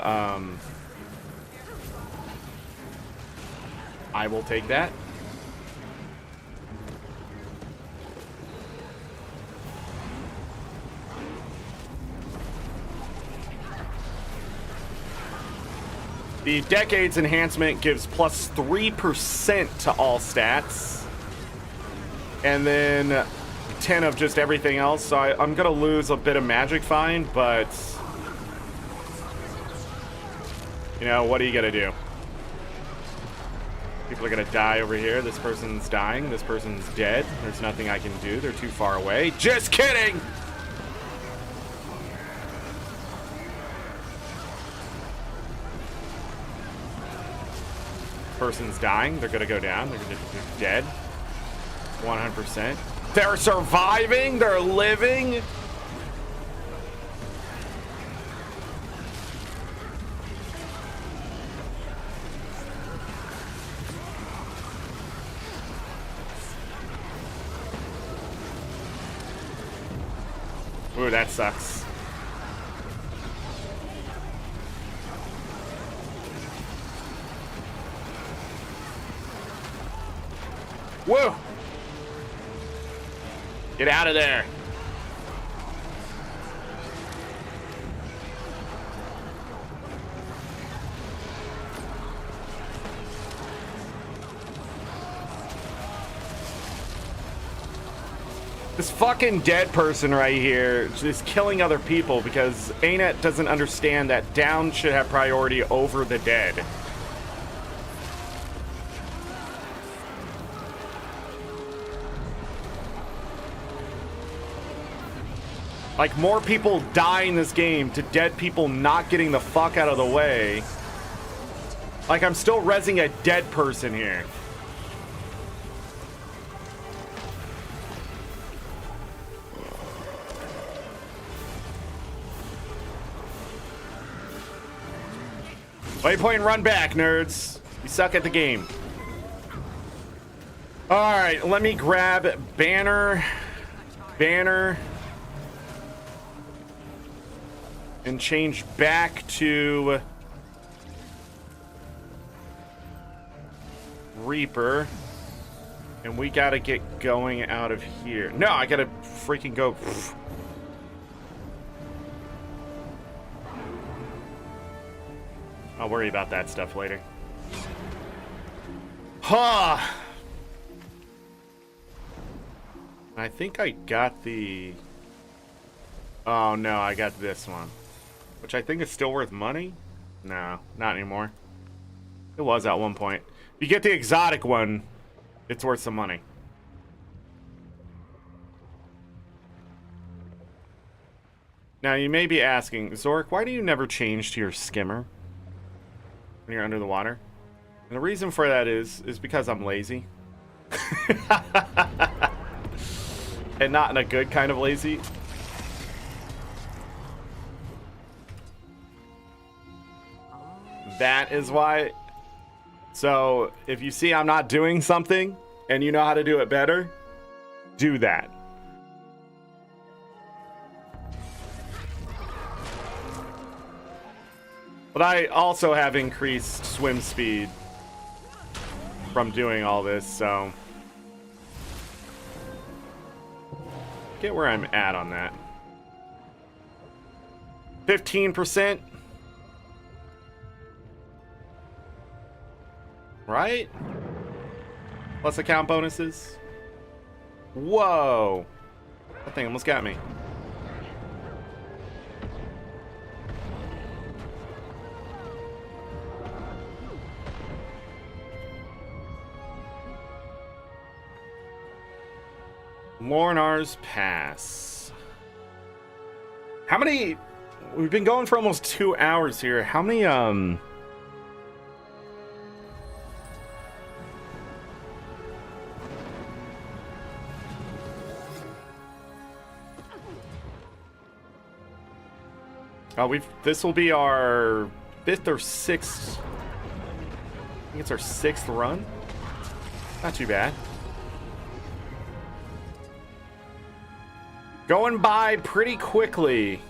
I will take that. The Decades enhancement gives plus 3% to all stats. And then 10 of just everything else. So I'm going to lose a bit of magic find, but you know, what are you gonna do? People are gonna die over here. This person's dying. This person's dead. There's nothing I can do. They're too far away. Just kidding! Person's dying. They're gonna go down. They're dead. 100%. They're surviving. They're living. Ooh, that sucks. Whoa! Get out of there. This fucking dead person right here is killing other people because ArenaNet doesn't understand that down should have priority over the dead. Like, more people die in this game to dead people not getting the fuck out of the way. Like, I'm still rezzing a dead person here. Waypoint, run back, nerds. You suck at the game. Alright, let me grab banner. And change back to Reaper. And we gotta get going out of here. No, I gotta freaking go. I'll worry about that stuff later. Huh. I think I got the... Oh, no, I got this one. Which I think is still worth money? No, not anymore. It was at one point. If you get the exotic one, it's worth some money. Now, you may be asking, Zorric, why do you never change to your skimmer when you're under the water? And the reason for that is because I'm lazy. And not in a good kind of lazy. That is why. So, if you see I'm not doing something, and you know how to do it better, do that. But I also have increased swim speed from doing all this, so... Get where I'm at on that. 15%? Right? Plus account bonuses? Whoa! That thing almost got me. Lornar's Pass. How many... We've been going for almost 2 hours here. How many, Oh, this will be our 5th or 6th. I think it's our 6th run. Not too bad. Going by pretty quickly.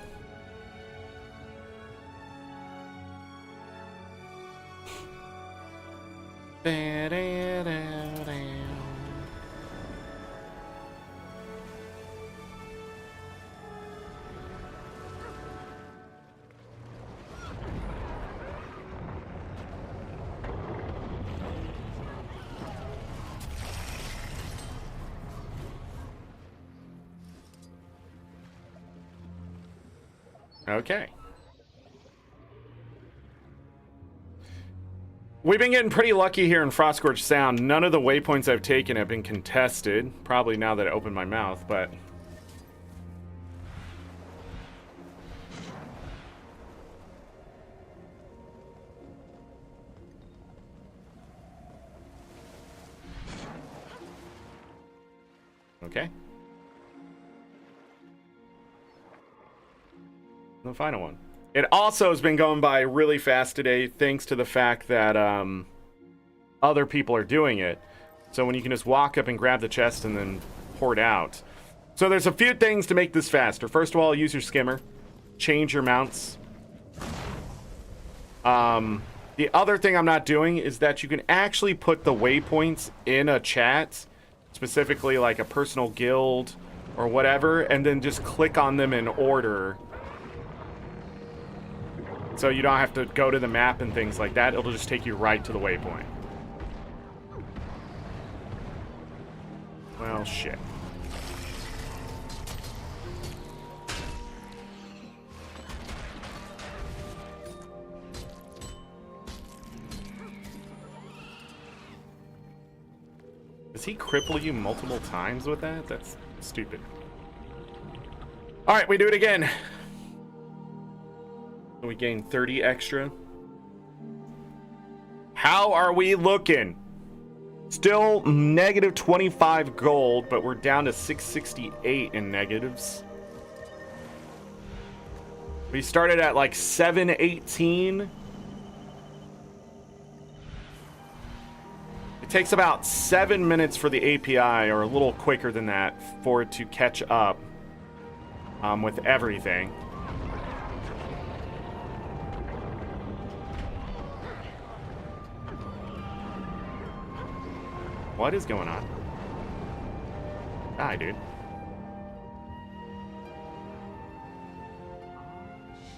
Okay. We've been getting pretty lucky here in Frostgorge Sound. None of the waypoints I've taken have been contested. Probably now that I opened my mouth, but... Okay. The final one. It also has been going by really fast today, thanks to the fact that other people are doing it. So when you can just walk up and grab the chest and then pour it out. So there's a few things to make this faster. First of all, use your skimmer. Change your mounts. The other thing I'm not doing is that you can actually put the waypoints in a chat, specifically like a personal guild or whatever, and then just click on them in order. So you don't have to go to the map and things like that. It'll just take you right to the waypoint. Well, shit. Does he cripple you multiple times with that? That's stupid. All right, we do it again. We gain 30 extra. How are we looking? Still negative 25 gold, but we're down to 668 in negatives. We started at like 718. It takes about 7 minutes for the API, or a little quicker than that, for it to catch up with everything. What is going on? Die, dude.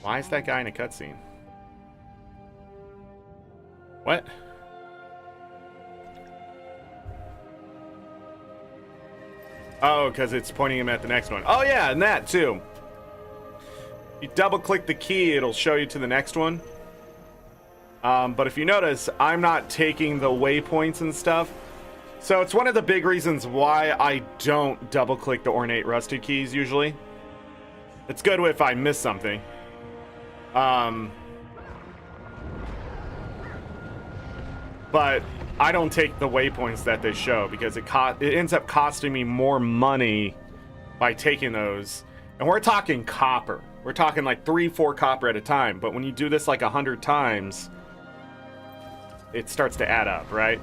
Why is that guy in a cutscene? What? Oh, because it's pointing him at the next one. Oh, yeah, and that, too. You double-click the key, it'll show you to the next one. But if you notice, I'm not taking the waypoints and stuff. So it's one of the big reasons why I don't double-click the ornate rusted keys, usually. It's good if I miss something. But I don't take the waypoints that they show, because it ends up costing me more money by taking those. And we're talking copper. We're talking like 3-4 copper at a time. But when you do this like 100 times, it starts to add up, right?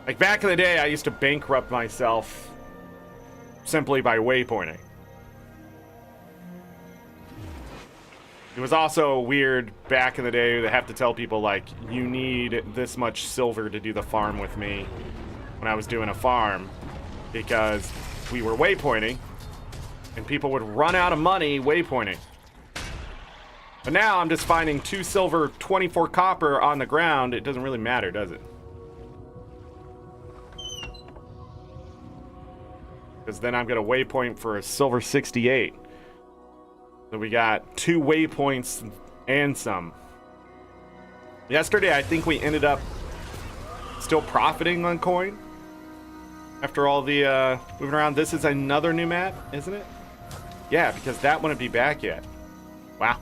Like back in the day, I used to bankrupt myself simply by waypointing. It was also weird back in the day to have to tell people, like, you need this much silver to do the farm with me when I was doing a farm, because we were waypointing and people would run out of money waypointing. But now I'm just finding 2 silver, 24 copper on the ground. It doesn't really matter, does it? Because then I'm going to waypoint for a silver 68. So we got 2 waypoints and some. Yesterday, I think we ended up still profiting on coin. After all the moving around. This is another new map, isn't it? Yeah, because that wouldn't be back yet. Wow.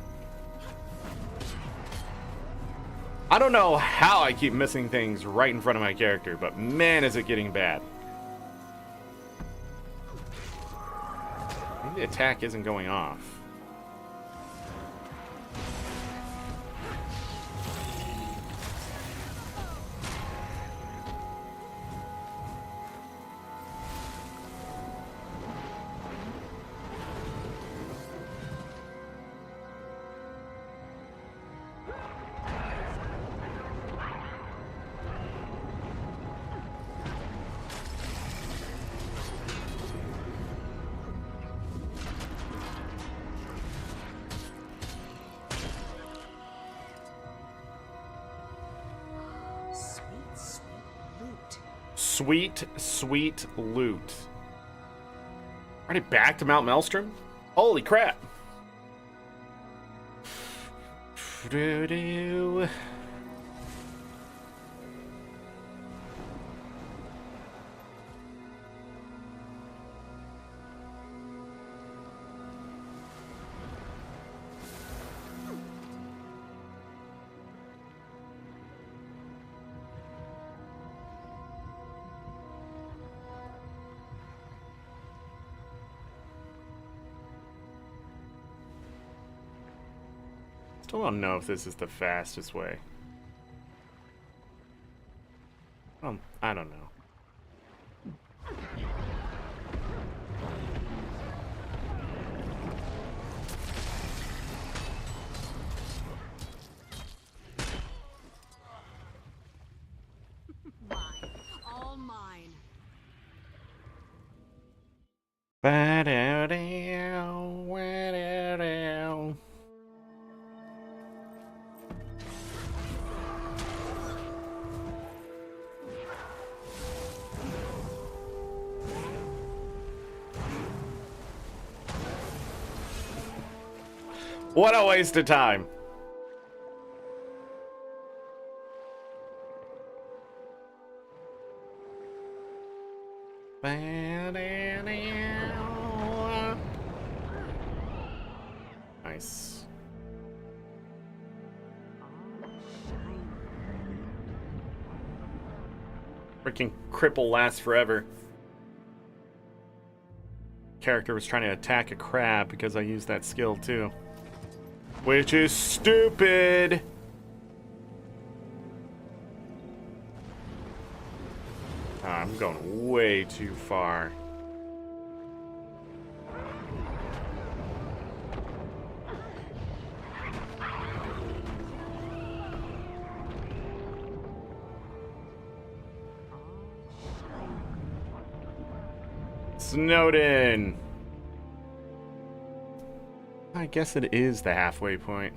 I don't know how I keep missing things right in front of my character, but man, is it getting bad. Maybe the attack isn't going off. Sweet, sweet loot. Already back to Mount Maelstrom? Holy crap. Doo-doo. Still don't know if this is the fastest way. I don't know. What a waste of time. Nice. Freaking cripple lasts forever. Character was trying to attack a crab because I used that skill too. Which is stupid. I'm going way too far. Snowden. I guess it is the halfway point.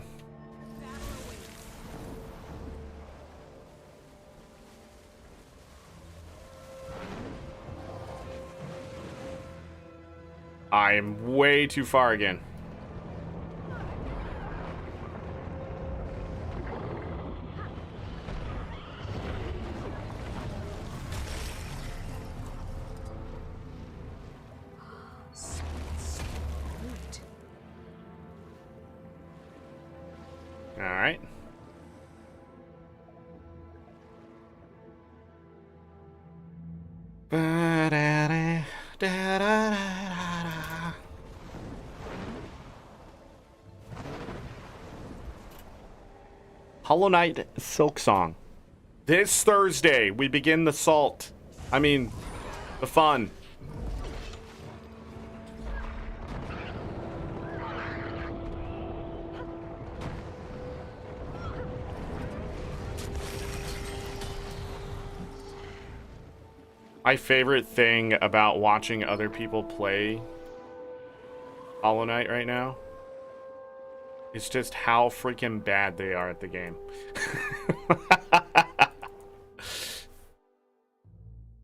I am way too far again. All right. Hollow Knight Silk Song. This Thursday, we begin the salt. I mean, the fun. My favorite thing about watching other people play Hollow Knight right now is just how freaking bad they are at the game.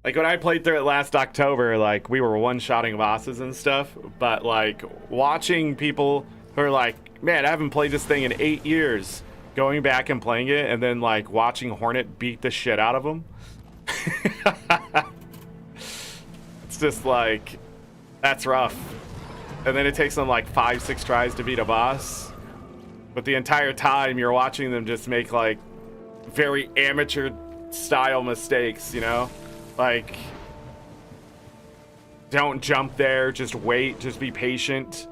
Like when I played through it last October, like we were one-shotting bosses and stuff, but like watching people who are like, man, I haven't played this thing in 8 years, going back and playing it, and then like watching Hornet beat the shit out of them. It's just like, that's rough. And then it takes them like 5-6 tries to beat a boss. But the entire time you're watching them just make like very amateur style mistakes, you know? Like, don't jump there, just wait, just be patient,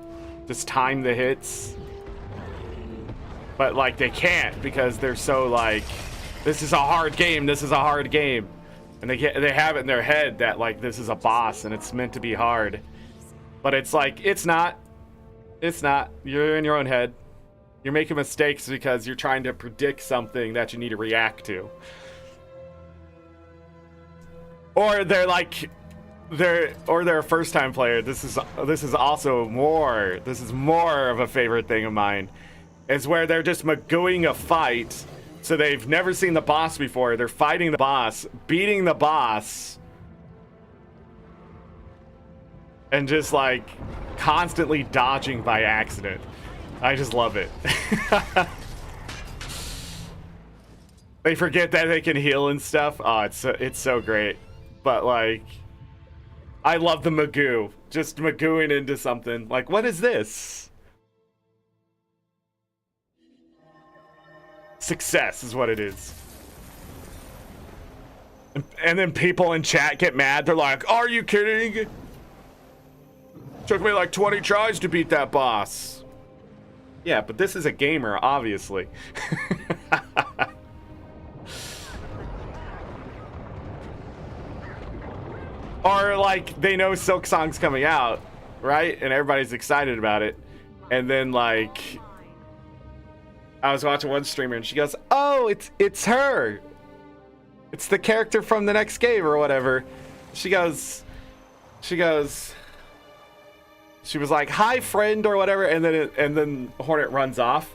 just time the hits. But like they can't because they're so like, this is a hard game, this is a hard game. And they have it in their head that like this is a boss and it's meant to be hard. But it's like, it's not. It's not. You're in your own head. You're making mistakes because you're trying to predict something that you need to react to. Or they're like, they're a first time player. This is also more. This is more of a favorite thing of mine. Is where they're just magooing a fight. So they've never seen the boss before. They're fighting the boss, beating the boss, and just like constantly dodging by accident. I just love it. They forget that they can heal and stuff. Oh, it's so great. But like, I love the magoo. Just magooing into something. Like, what is this? Success is what it is. And then people in chat get mad. They're like, are you kidding? Took me like 20 tries to beat that boss. Yeah, but this is a gamer, obviously. Or like they know Silk Song's coming out, right? And everybody's excited about it. And then like I was watching one streamer and she goes, "Oh, it's her. It's the character from the next game or whatever." She goes, She was like, "Hi, friend," or whatever, and then Hornet runs off.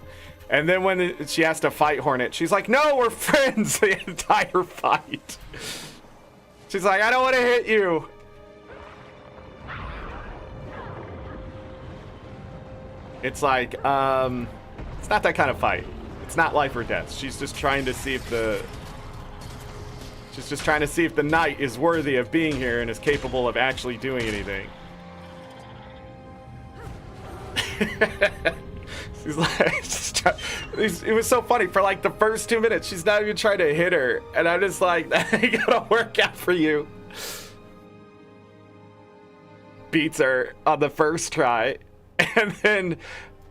And then when she has to fight Hornet, she's like, "No, we're friends." The entire fight. She's like, "I don't want to hit you." It's like, it's not that kind of fight. It's not life or death. She's just trying to see if the knight is worthy of being here and is capable of actually doing anything. She's like, it was so funny. For like the first 2 minutes, she's not even trying to hit her. And I'm just like, that ain't gonna work out for you. Beats her on the first try. And then,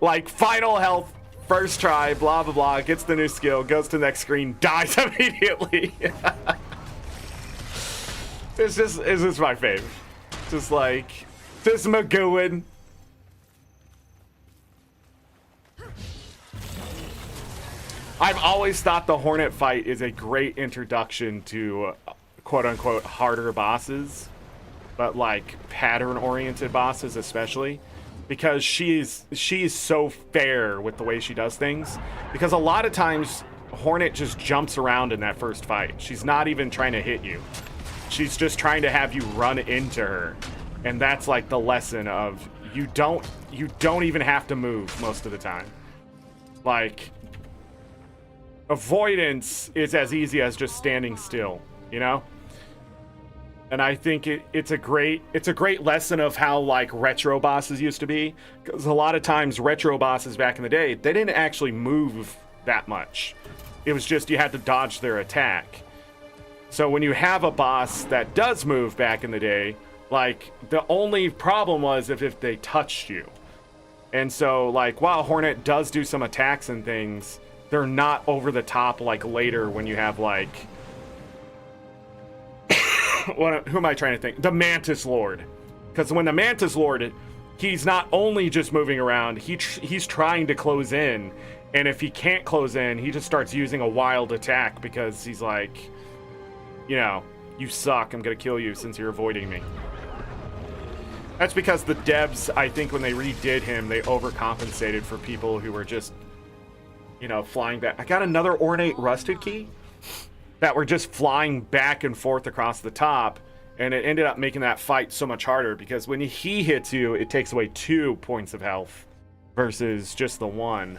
like, final health, first try, blah, blah, blah, gets the new skill, goes to the next screen, dies immediately. It's just my fave. Just like, this Magooin. I've always thought the Hornet fight is a great introduction to quote-unquote harder bosses, but like pattern-oriented bosses especially, because she's so fair with the way she does things. Because a lot of times Hornet just jumps around in that first fight. She's not even trying to hit you. She's just trying to have you run into her. And that's like the lesson of you don't even have to move most of the time. Like, avoidance is as easy as just standing still, you know? And I think it's a great lesson of how like retro bosses used to be, because a lot of times retro bosses back in the day, they didn't actually move that much. It was just you had to dodge their attack. So when you have a boss that does move back in the day, like the only problem was if they touched you. And so like while Hornet does do some attacks and things, they're not over the top like later when you have like who am I trying to think? The Mantis Lord. Because when the Mantis Lord, he's not only just moving around, he's trying to close in. And if he can't close in, he just starts using a wild attack because he's like, you know, you suck, I'm gonna kill you since you're avoiding me. That's because the devs, I think when they redid him, they overcompensated for people who were just, you know, flying back. I got another ornate rusted key that were just flying back and forth across the top, and it ended up making that fight so much harder because when he hits you, it takes away 2 points of health versus just the 1.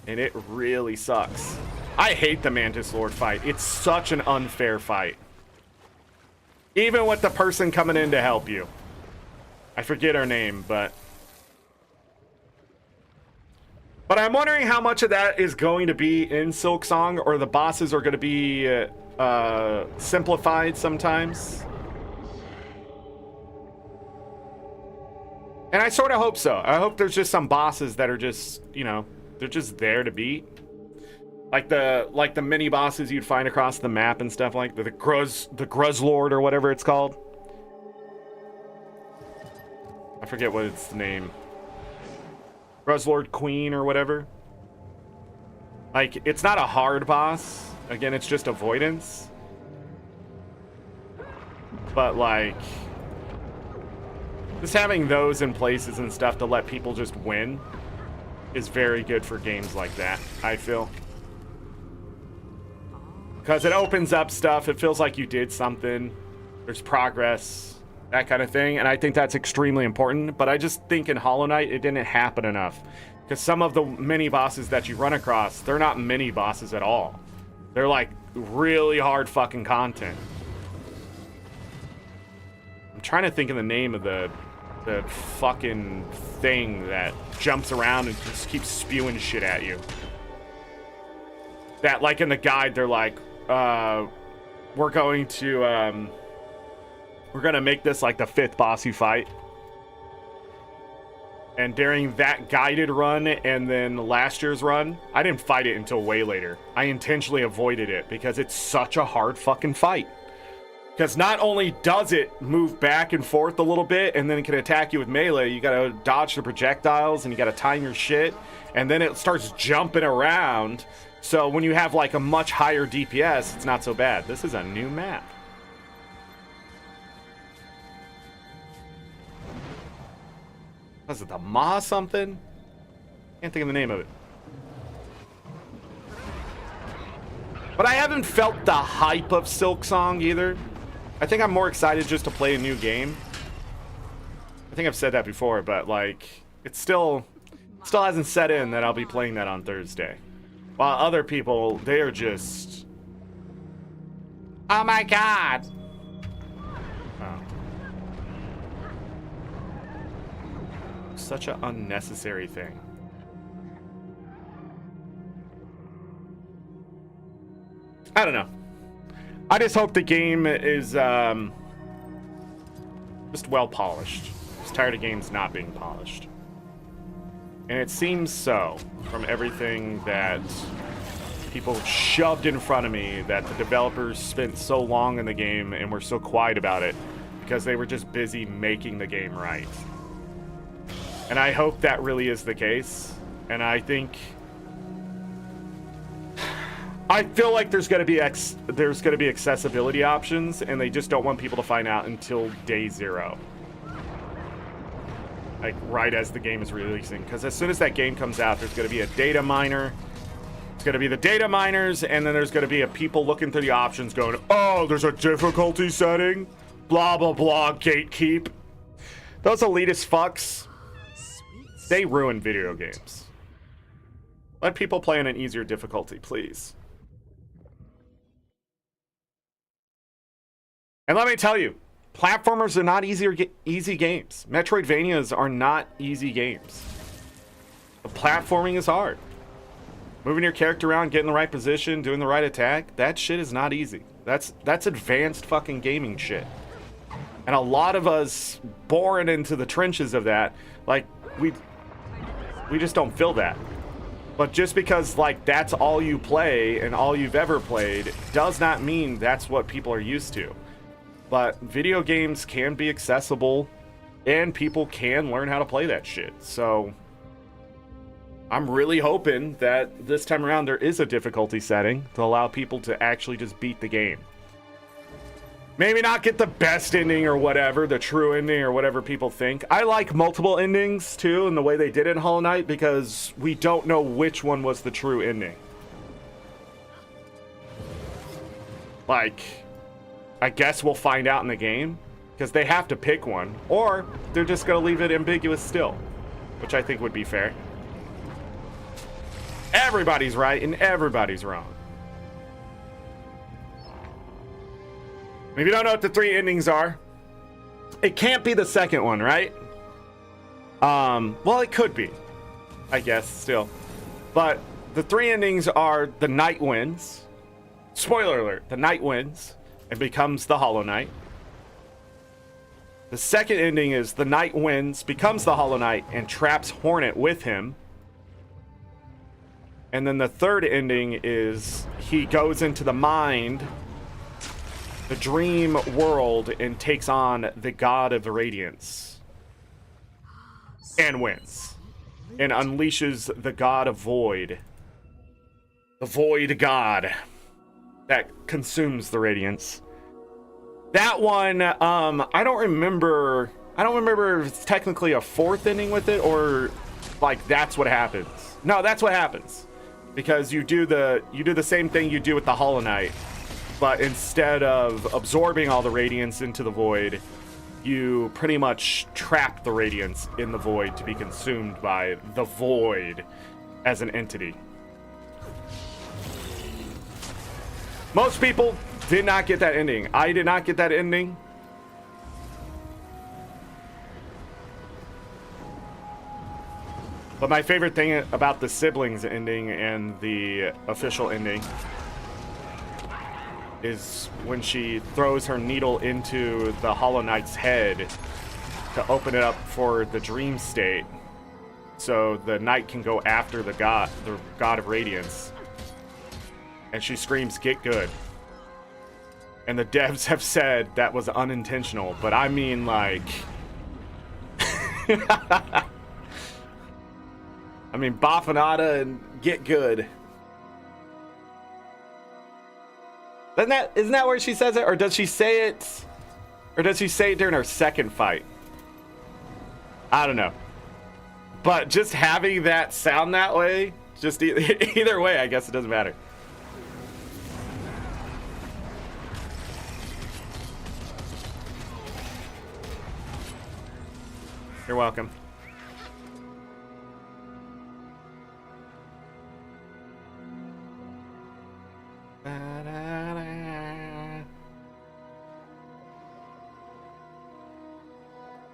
And it really sucks. I hate the Mantis Lord fight. It's such an unfair fight. Even with the person coming in to help you. I forget her name, but I'm wondering how much of that is going to be in Silksong, or the bosses are going to be simplified sometimes. And I sort of hope so. I hope there's just some bosses that are just, you know, they're just there to beat. Like the mini bosses you'd find across the map and stuff like the Gruz Lord or whatever it's called. I forget what its name. Gruzzlord Queen or whatever. Like, it's not a hard boss. Again, it's just avoidance. But, like, just having those in places and stuff to let people just win is very good for games like that, I feel. Because it opens up stuff. It feels like you did something. There's progress. That kind of thing, and I think that's extremely important. But I just think in Hollow Knight it didn't happen enough, because some of the mini bosses that you run across, they're not mini bosses at all. They're like really hard fucking content. I'm trying to think of the name of the fucking thing that jumps around and just keeps spewing shit at you. That, like, in the guide they're like, we're gonna make this like the 5th boss you fight. And during that guided run and then last year's run, I didn't fight it until way later. I intentionally avoided it because it's such a hard fucking fight. Because not only does it move back and forth a little bit and then it can attack you with melee, you gotta dodge the projectiles and you gotta time your shit, and then it starts jumping around. So when you have like a much higher DPS, it's not so bad. This is a new map. Was it the Ma something? Can't think of the name of it. But I haven't felt the hype of Silksong either. I think I'm more excited just to play a new game. I think I've said that before, but like, it still hasn't set in that I'll be playing that on Thursday. While other people, they are just, oh my god. Oh. Such an unnecessary thing. I don't know. I just hope the game is just well polished. I'm just tired of games not being polished. And it seems so from everything that people shoved in front of me, that the developers spent so long in the game and were so quiet about it because they were just busy making the game right. And I hope that really is the case. And I feel like there's going to be accessibility options, and they just don't want people to find out until day 0. Like right as the game is releasing, because as soon as that game comes out, there's going to be a data miner. It's going to be the data miners, and then there's going to be a people looking through the options going, oh, there's a difficulty setting, blah blah blah, gatekeep. Those elitist fucks, they ruin video games. Let people play on an easier difficulty, please. And let me tell you, platformers are not easy games. Metroidvanias are not easy games. The platforming is hard. Moving your character around, getting the right position, doing the right attack, that shit is not easy. That's advanced fucking gaming shit. And a lot of us born into the trenches of that, like, we just don't feel that. But just because, like, that's all you play and all you've ever played does not mean that's what people are used to. But video games can be accessible, and people can learn how to play that shit. So I'm really hoping that this time around there is a difficulty setting to allow people to actually just beat the game. Maybe not get the best ending or whatever, the true ending or whatever people think. I like multiple endings too, and the way they did it in Hollow Knight, because we don't know which one was the true ending. Like, I guess we'll find out in the game, because they have to pick one, or they're just going to leave it ambiguous still, which I think would be fair. Everybody's right and everybody's wrong. If you don't know what the 3 endings are, it can't be the second one, right? Well, it could be, I guess, still. But the 3 endings are: the knight wins. Spoiler alert, the knight wins and becomes the Hollow Knight. The second ending is the knight wins, becomes the Hollow Knight, and traps Hornet with him. And then the third ending is he goes into the mind, the dream world, and takes on the god of the Radiance. And wins. And unleashes the god of Void. The Void God that consumes the Radiance. That one, I don't remember if it's technically a 4th ending with it, or like that's what happens. No, that's what happens. Because you do the same thing you do with the Hollow Knight, but instead of absorbing all the Radiance into the Void, you pretty much trap the Radiance in the Void to be consumed by the Void as an entity. Most people did not get that ending. I did not get that ending. But my favorite thing about the siblings ending and the official ending is when she throws her needle into the Hollow Knight's head to open it up for the dream state, so the knight can go after the god of Radiance. And she screams, "Get good." And the devs have said that was unintentional, but I mean, like, I mean, Bafanada and get good. Isn't that where she says it? Or does she say it? Or does she say it during her second fight? I don't know. But just having that sound that way, just either way, I guess it doesn't matter. You're welcome.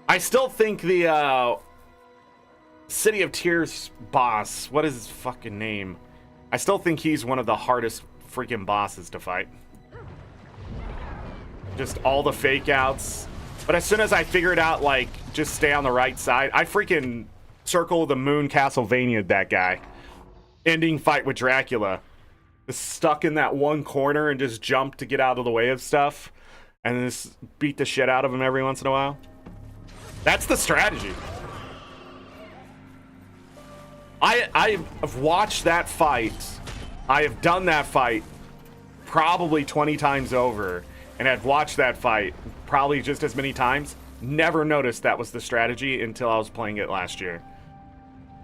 I still think the City of Tears boss, what is his fucking name? I still think he's one of the hardest freaking bosses to fight. Just all the fake outs. But as soon as I figured out, like, just stay on the right side, I freaking Circle of the Moon Castlevania that guy. Ending fight with Dracula. Just stuck in that one corner and just jumped to get out of the way of stuff. And just beat the shit out of him every once in a while. That's the strategy. I've watched that fight. I have done that fight probably 20 times over. And I've watched that fight probably just as many times. Never noticed that was the strategy until I was playing it last year.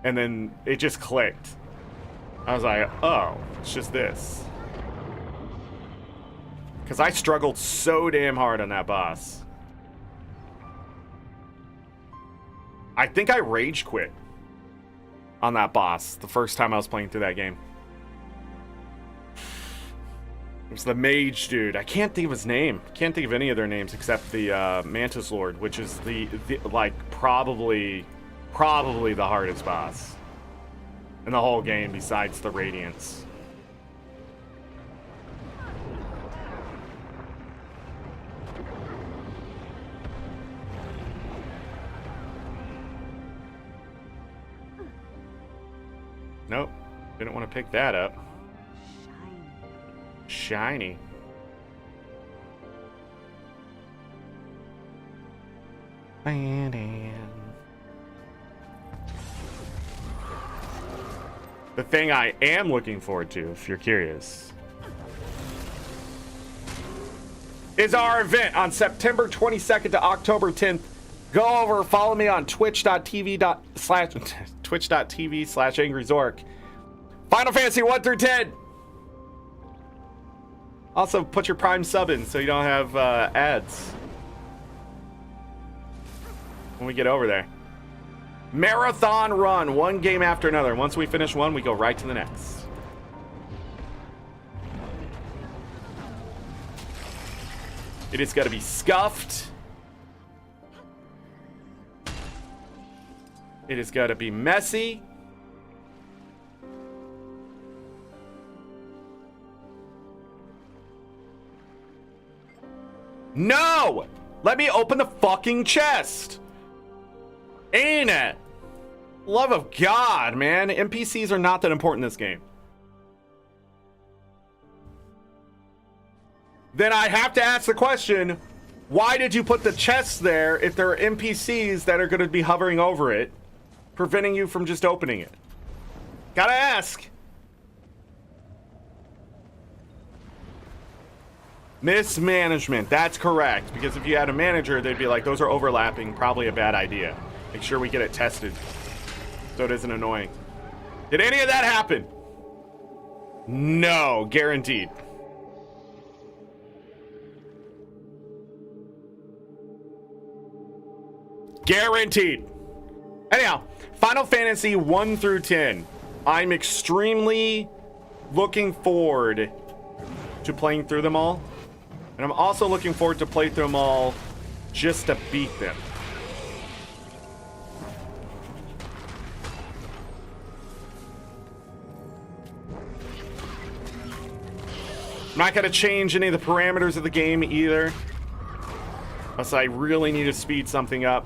And then it just clicked. I was like, oh, it's just this. Because I struggled so damn hard on that boss. I think I rage quit on that boss the first time I was playing through that game. It was the mage dude. I can't think of his name. Can't think of any of their names except the Mantis Lord, which is the like probably the hardest boss in the whole game besides the Radiance. Nope. Didn't want to pick that up. Shiny. The thing I am looking forward to, if you're curious, is our event on September 22nd to October 10th. Go over, follow me on twitch.tv/AngryZorric. Final Fantasy 1 through 10. Also, put your Prime sub in so you don't have ads when we get over there. Marathon run, one game after another. Once we finish one, we go right to the next. It is going to be scuffed. It is going to be messy. No! Let me open the fucking chest! Ain't it? Love of God, man. NPCs are not that important in this game. Then I have to ask the question, why did you put the chest there if there are NPCs that are going to be hovering over it, preventing you from just opening it? Gotta ask. Mismanagement. That's correct. Because if you had a manager, they'd be like, those are overlapping. Probably a bad idea. Make sure we get it tested so it isn't annoying. Did any of that happen? No. Guaranteed. Guaranteed. Anyhow, Final Fantasy 1 through 10. I'm extremely looking forward to playing through them all. And I'm also looking forward to play through them all just to beat them. I'm not going to change any of the parameters of the game either. Unless I really need to speed something up.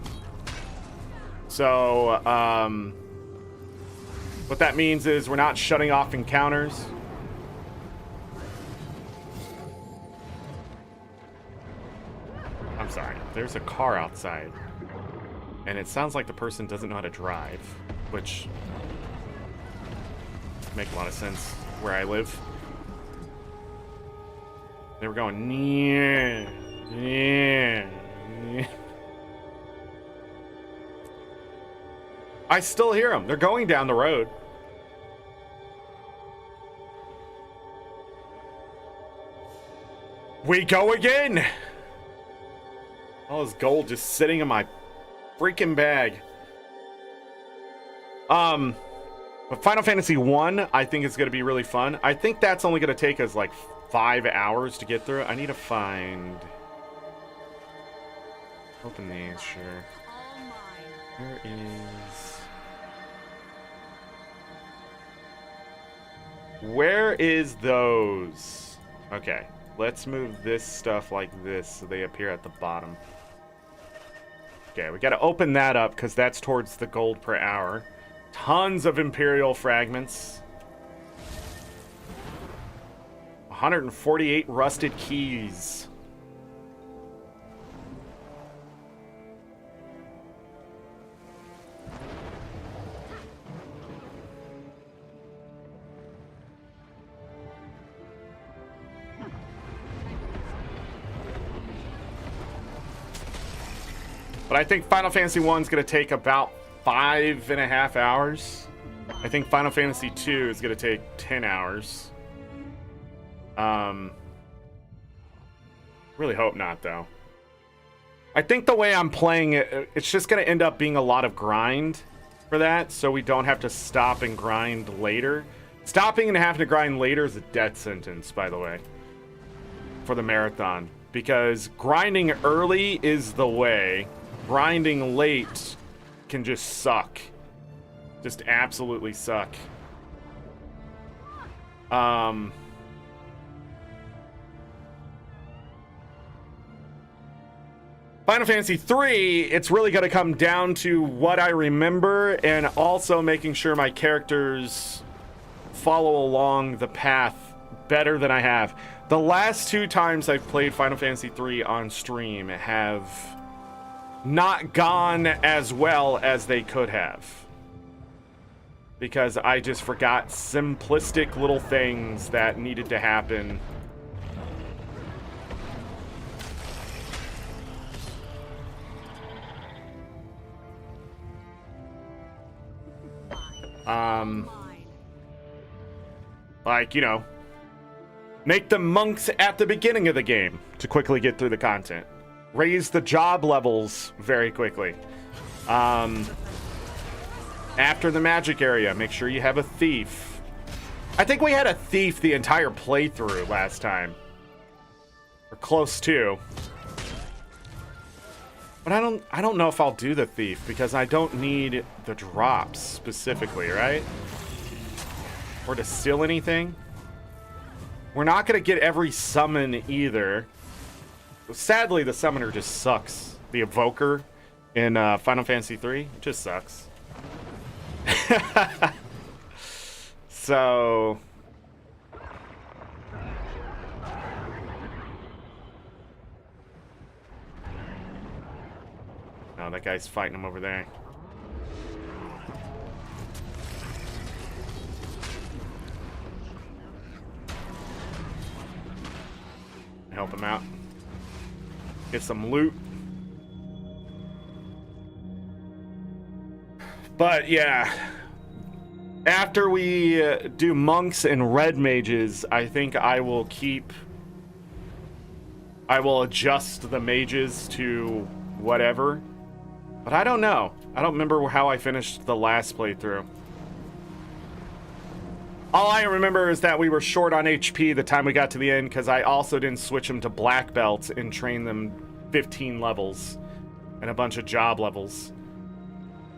So, what that means is we're not shutting off encounters. I'm sorry, there's a car outside. And it sounds like the person doesn't know how to drive, which makes a lot of sense where I live. They were going, yeah, yeah, yeah. I still hear them. They're going down the road. We go again. All this gold just sitting in my freaking bag. But Final Fantasy 1, I think is going to be really fun. I think that's only going to take us like 5 hours to get through. I need to find... Open these, sure. Where is... Where is those? Okay, let's move this stuff like this so they appear at the bottom. Okay, we got to open that up because that's towards the gold per hour. Tons of Imperial fragments. 148 rusted keys. But I think Final Fantasy 1 is going to take about 5.5 hours. I think Final Fantasy 2 is going to take 10 hours. Really hope not, though. I think the way I'm playing it, it's just going to end up being a lot of grind for that, so we don't have to stop and grind later. Stopping and having to grind later is a death sentence, by the way, for the marathon. Because grinding early is the way. Grinding late can just suck. Just absolutely suck. Final Fantasy 3, it's really going to come down to what I remember and also making sure my characters follow along the path better than I have. The last 2 times I've played Final Fantasy 3 on stream have not gone as well as they could have. Because I just forgot simplistic little things that needed to happen. Like, you know, make them monks at the beginning of the game to quickly get through the content. Raise the job levels very quickly. After the magic area, make sure you have a thief. I think we had a thief the entire playthrough last time. Or close to. But I don't know if I'll do the thief because I don't need the drops specifically, right? Or to steal anything. We're not going to get every summon either. Sadly, the summoner just sucks. The evoker in Final Fantasy 3 just sucks. So... Oh, that guy's fighting him over there. Help him out. Get some loot. But yeah, after we do monks and red mages, I think I will adjust the mages to whatever. But I don't know. I don't remember how I finished the last playthrough. All I remember is that we were short on HP the time we got to the end because I also didn't switch them to black belts and train them 15 levels and a bunch of job levels.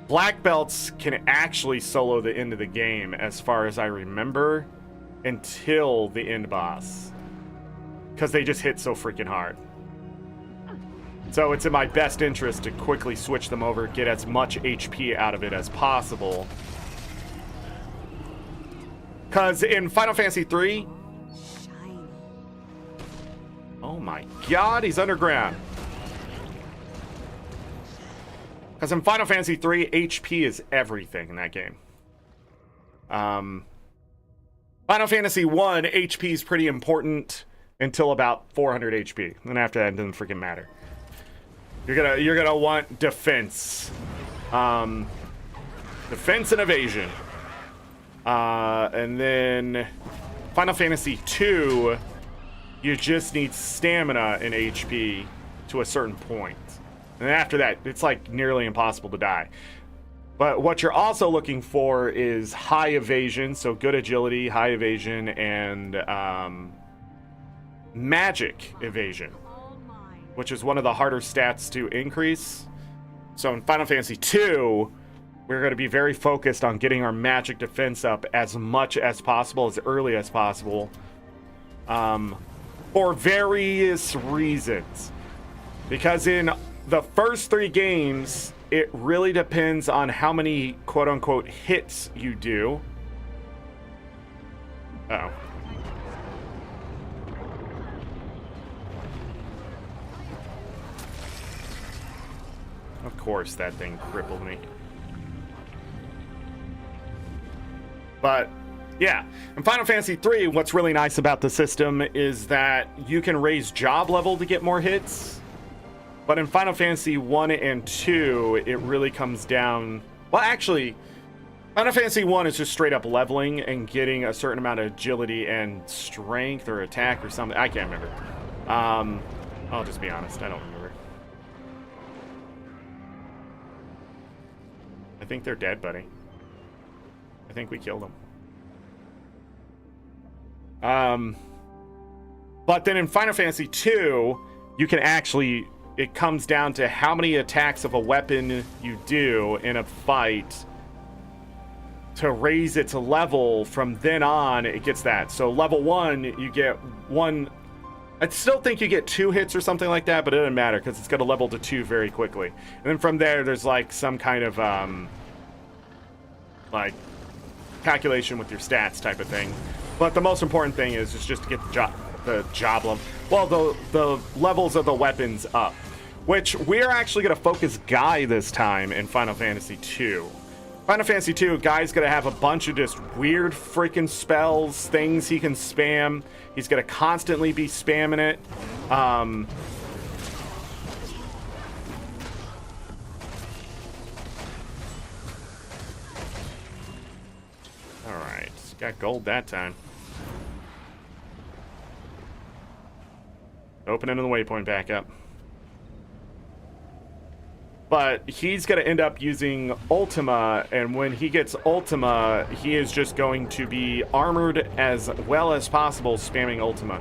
Black belts can actually solo the end of the game as far as I remember until the end boss because they just hit so freaking hard. So it's in my best interest to quickly switch them over, get as much HP out of it as possible. Because in Final Fantasy 3... Oh my god, he's underground. Because in Final Fantasy 3, HP is everything in that game. Final Fantasy 1, HP is pretty important until about 400 HP. Then after that, it doesn't freaking matter. You're gonna want defense. defense and evasion. And then Final Fantasy 2, you just need stamina and HP to a certain point. And after that, it's like nearly impossible to die. But what you're also looking for is high evasion, so good agility, high evasion, and magic evasion, which is one of the harder stats to increase. So in Final Fantasy 2, we're going to be very focused on getting our magic defense up as much as possible, as early as possible, for various reasons. Because in the first 3 games, it really depends on how many quote-unquote hits you do. Uh-oh. Of course, that thing crippled me. But yeah, in Final Fantasy 3, what's really nice about the system is that you can raise job level to get more hits. But in Final Fantasy 1 and 2, it really comes down... Well, actually, Final Fantasy 1 is just straight up leveling and getting a certain amount of agility and strength or attack or something. I can't remember. I'll just be honest, I don't remember. I think they're dead, buddy. I think we killed them. But then in Final Fantasy 2, you can actually... It comes down to how many attacks of a weapon you do in a fight to raise its level. From then on, it gets that. So level 1, you get 1... I still think you get 2 hits or something like that, but it doesn't matter because it's going to level to 2 very quickly. And then from there, there's like some kind of... like calculation with your stats type of thing. But the most important thing is just to get the job level, well, the levels of the weapons up, which we're actually going to focus Guy this time in Final Fantasy 2. Final Fantasy 2, Guy's going to have a bunch of just weird freaking spells, things he can spam. He's going to constantly be spamming it. Alright, got gold that time. Opening the waypoint back up. But he's going to end up using Ultima, and when he gets Ultima, he is just going to be armored as well as possible, spamming Ultima.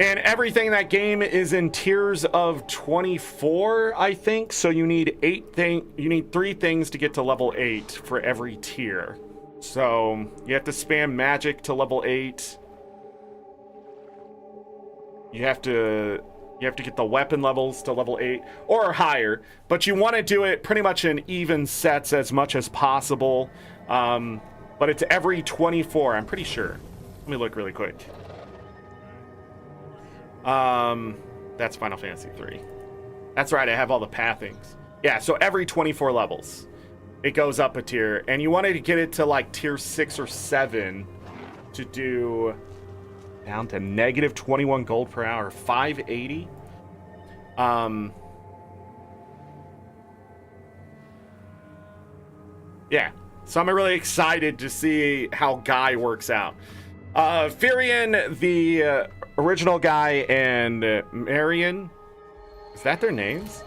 And everything in that game is in tiers of 24, I think. So you need 3 things to get to level 8 for every tier. So you have to spam magic to level 8. You have to get the weapon levels to level 8 or higher, but you want to do it pretty much in even sets as much as possible. But it's every 24, I'm pretty sure. Let me look really quick. That's Final Fantasy 3. That's right, I have all the pathings. Yeah, so every 24 levels, it goes up a tier, and you wanted to get it to like tier 6 or 7 to do... down to negative 21 gold per hour, 580. Yeah, so I'm really excited to see how Guy works out. Firion, the original Guy, and Marion, is that their names?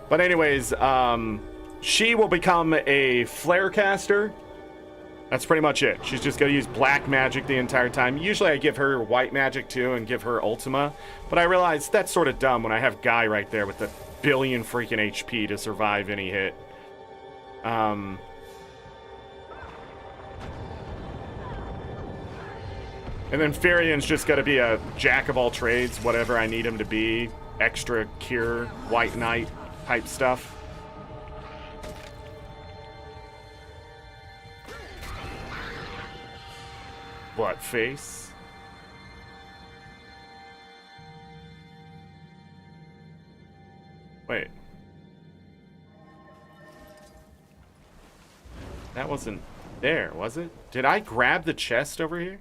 But anyways, she will become a flare caster. That's pretty much it. She's just going to use black magic the entire time. Usually I give her white magic too and give her Ultima. But I realized that's sort of dumb when I have Guy right there with a billion freaking HP to survive any hit. And then Firion's just going to be a jack of all trades, whatever I need him to be. Extra cure, white knight type stuff. What face? Wait. That wasn't there, was it? Did I grab the chest over here?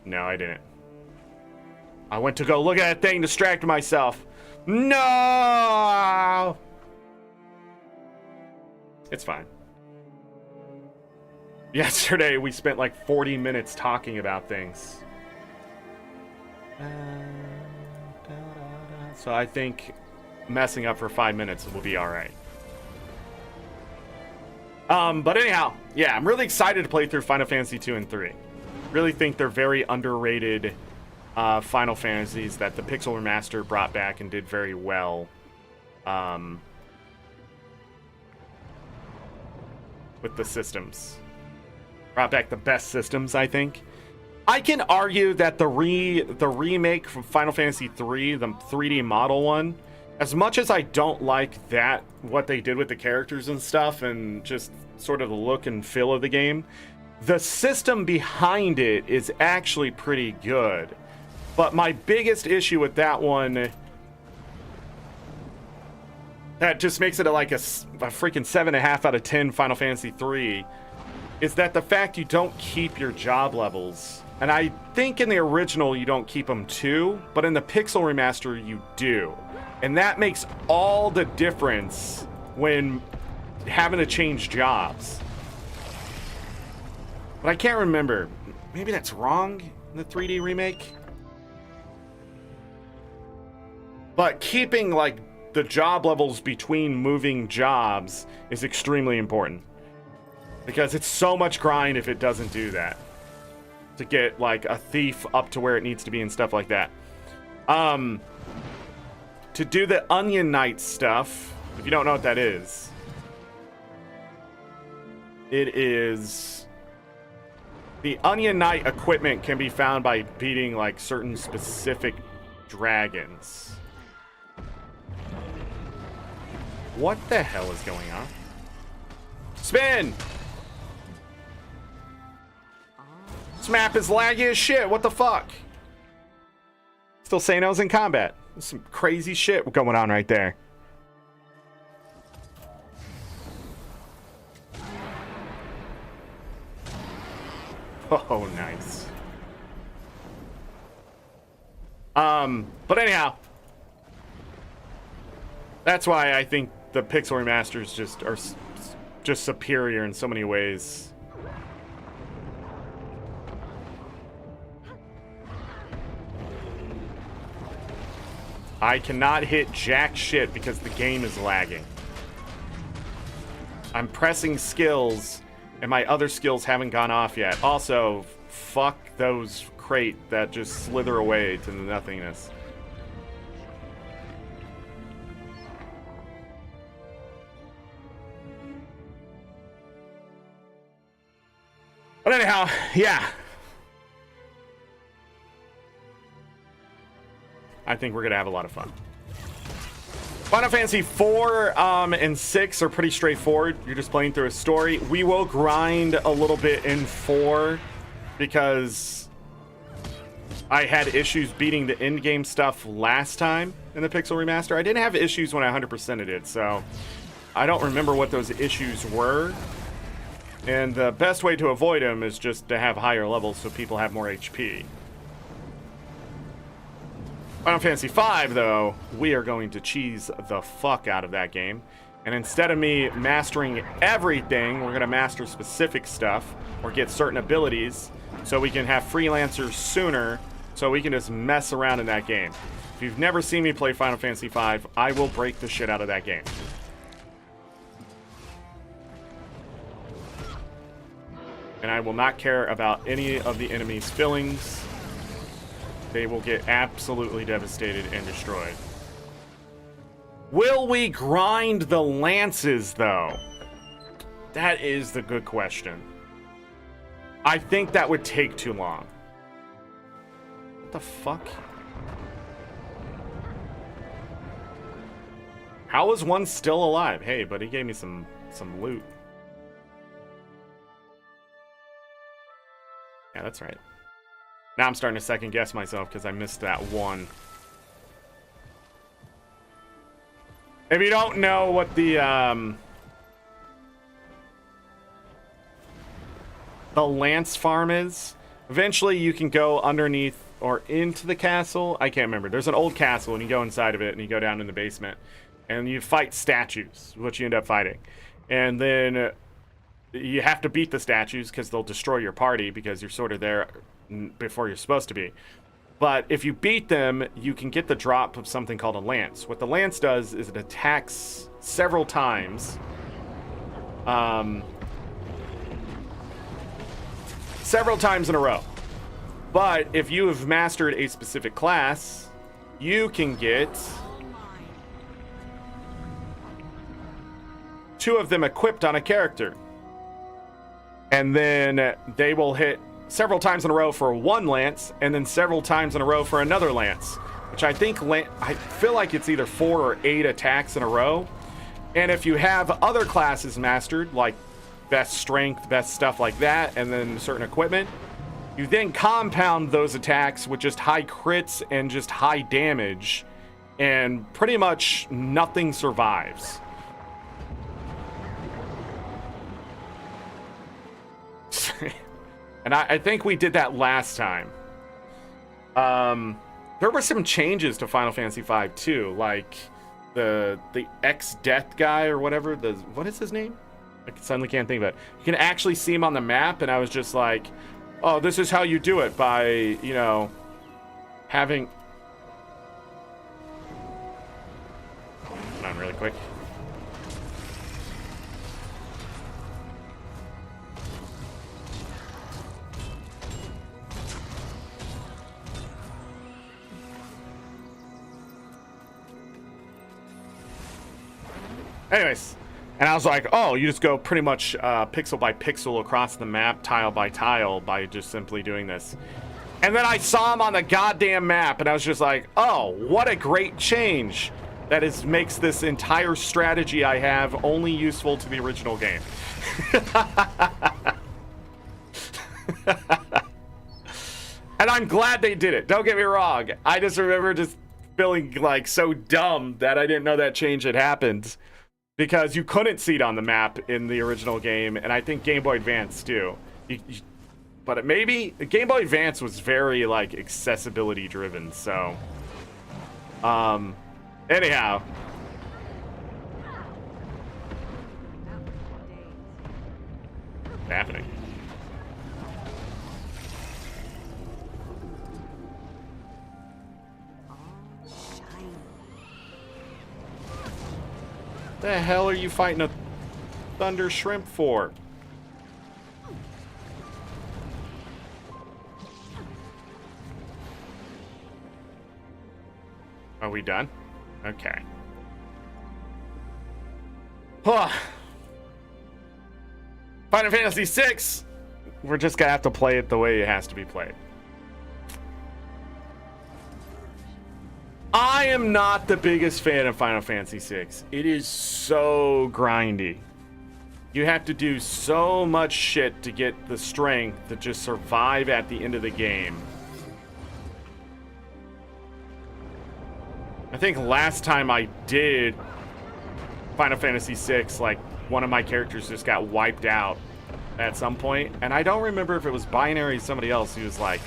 No, I didn't. I went to go look at that thing, distracted myself. No! It's fine. Yesterday, we spent like 40 minutes talking about things. So I think messing up for 5 minutes will be alright. But anyhow, yeah, I'm really excited to play through Final Fantasy 2 and 3. Really think they're very underrated Final Fantasies that the Pixel Remaster brought back and did very well. With the systems. Brought back the best systems, I think. I can argue that the remake from Final Fantasy 3, the 3D model one, as much as I don't like that, what they did with the characters and stuff, and just sort of the look and feel of the game, the system behind it is actually pretty good. But my biggest issue with that one, that just makes it like a freaking 7.5 out of 10 Final Fantasy 3, is that the fact you don't keep your job levels. And I think in the original you don't keep them too, but in the Pixel Remaster you do. And that makes all the difference when having to change jobs. But I can't remember. Maybe that's wrong in the 3D remake? But keeping like the job levels between moving jobs is extremely important. Because it's so much grind if it doesn't do that. To get like a thief up to where it needs to be and stuff like that. To do the Onion Knight stuff, if you don't know what that is, it is the Onion Knight equipment can be found by beating like certain specific dragons. What the hell is going on? Spin! This map is laggy as shit. What the fuck? Still saying I was in combat. There's some crazy shit going on right there. Oh, nice. But anyhow, that's why I think the Pixel Remasters are just superior in so many ways. I cannot hit jack shit because the game is lagging. I'm pressing skills, and my other skills haven't gone off yet. Also, fuck those crate that just slither away to nothingness. But anyhow, yeah. I think we're going to have a lot of fun. Final Fantasy 4 and 6 are pretty straightforward. You're just playing through a story. We will grind a little bit in 4 because I had issues beating the in-game stuff last time in the Pixel Remaster. I didn't have issues when I 100%ed it, so I don't remember what those issues were. And the best way to avoid them is just to have higher levels so people have more HP. Final Fantasy V, though, we are going to cheese the fuck out of that game. And instead of me mastering everything, we're going to master specific stuff or get certain abilities so we can have freelancers sooner so we can just mess around in that game. If you've never seen me play Final Fantasy V, I will break the shit out of that game. And I will not care about any of the enemy's feelings. They will get absolutely devastated and destroyed. Will we grind the lances, though? That is the good question. I think that would take too long. What the fuck? How is one still alive? Hey, but he gave me some loot. Yeah, that's right. Now I'm starting to second guess myself because I missed that one. If you don't know what the lance farm is, eventually you can go underneath or into the castle. I can't remember. There's an old castle, and you go inside of it, and you go down in the basement, and you fight statues, which you end up fighting. And then you have to beat the statues because they'll destroy your party because you're sort of there before you're supposed to be. But if you beat them, you can get the drop of something called a lance. What the lance does is it attacks several times. Several times in a row. But if you have mastered a specific class, you can get 2 of them equipped on a character. And then they will hit several times in a row for 1 lance, and then several times in a row for another lance. Which I think, I feel like it's either 4 or 8 attacks in a row. And if you have other classes mastered, like best strength, best stuff like that, and then certain equipment, you then compound those attacks with just high crits and just high damage, and pretty much nothing survives. And I think we did that last time. There were some changes to Final Fantasy V too, like the ex-death guy or whatever. What is his name? I suddenly can't think of it. You can actually see him on the map, and I was just like, oh, this is how you do it by, you know, having... Hold on really quick. Anyways, and I was like, oh, you just go pretty much pixel by pixel across the map, tile by tile, by just simply doing this. And then I saw him on the goddamn map, and I was just like, oh, what a great change. That makes this entire strategy I have only useful to the original game. And I'm glad they did it. Don't get me wrong. I just remember just feeling like so dumb that I didn't know that change had happened. Because you couldn't see it on the map in the original game, and I think Game Boy Advance too. But maybe Game Boy Advance was very like accessibility driven. So, anyhow, what's happening? The hell are you fighting a thunder shrimp for? Are we done? Okay. Final Fantasy VI. We're just gonna have to play it the way it has to be played. I am not the biggest fan of Final Fantasy VI. It is so grindy. You have to do so much shit to get the strength to just survive at the end of the game. I think last time I did Final Fantasy VI, like, one of my characters just got wiped out at some point. And I don't remember if it was Binary or somebody else who was like,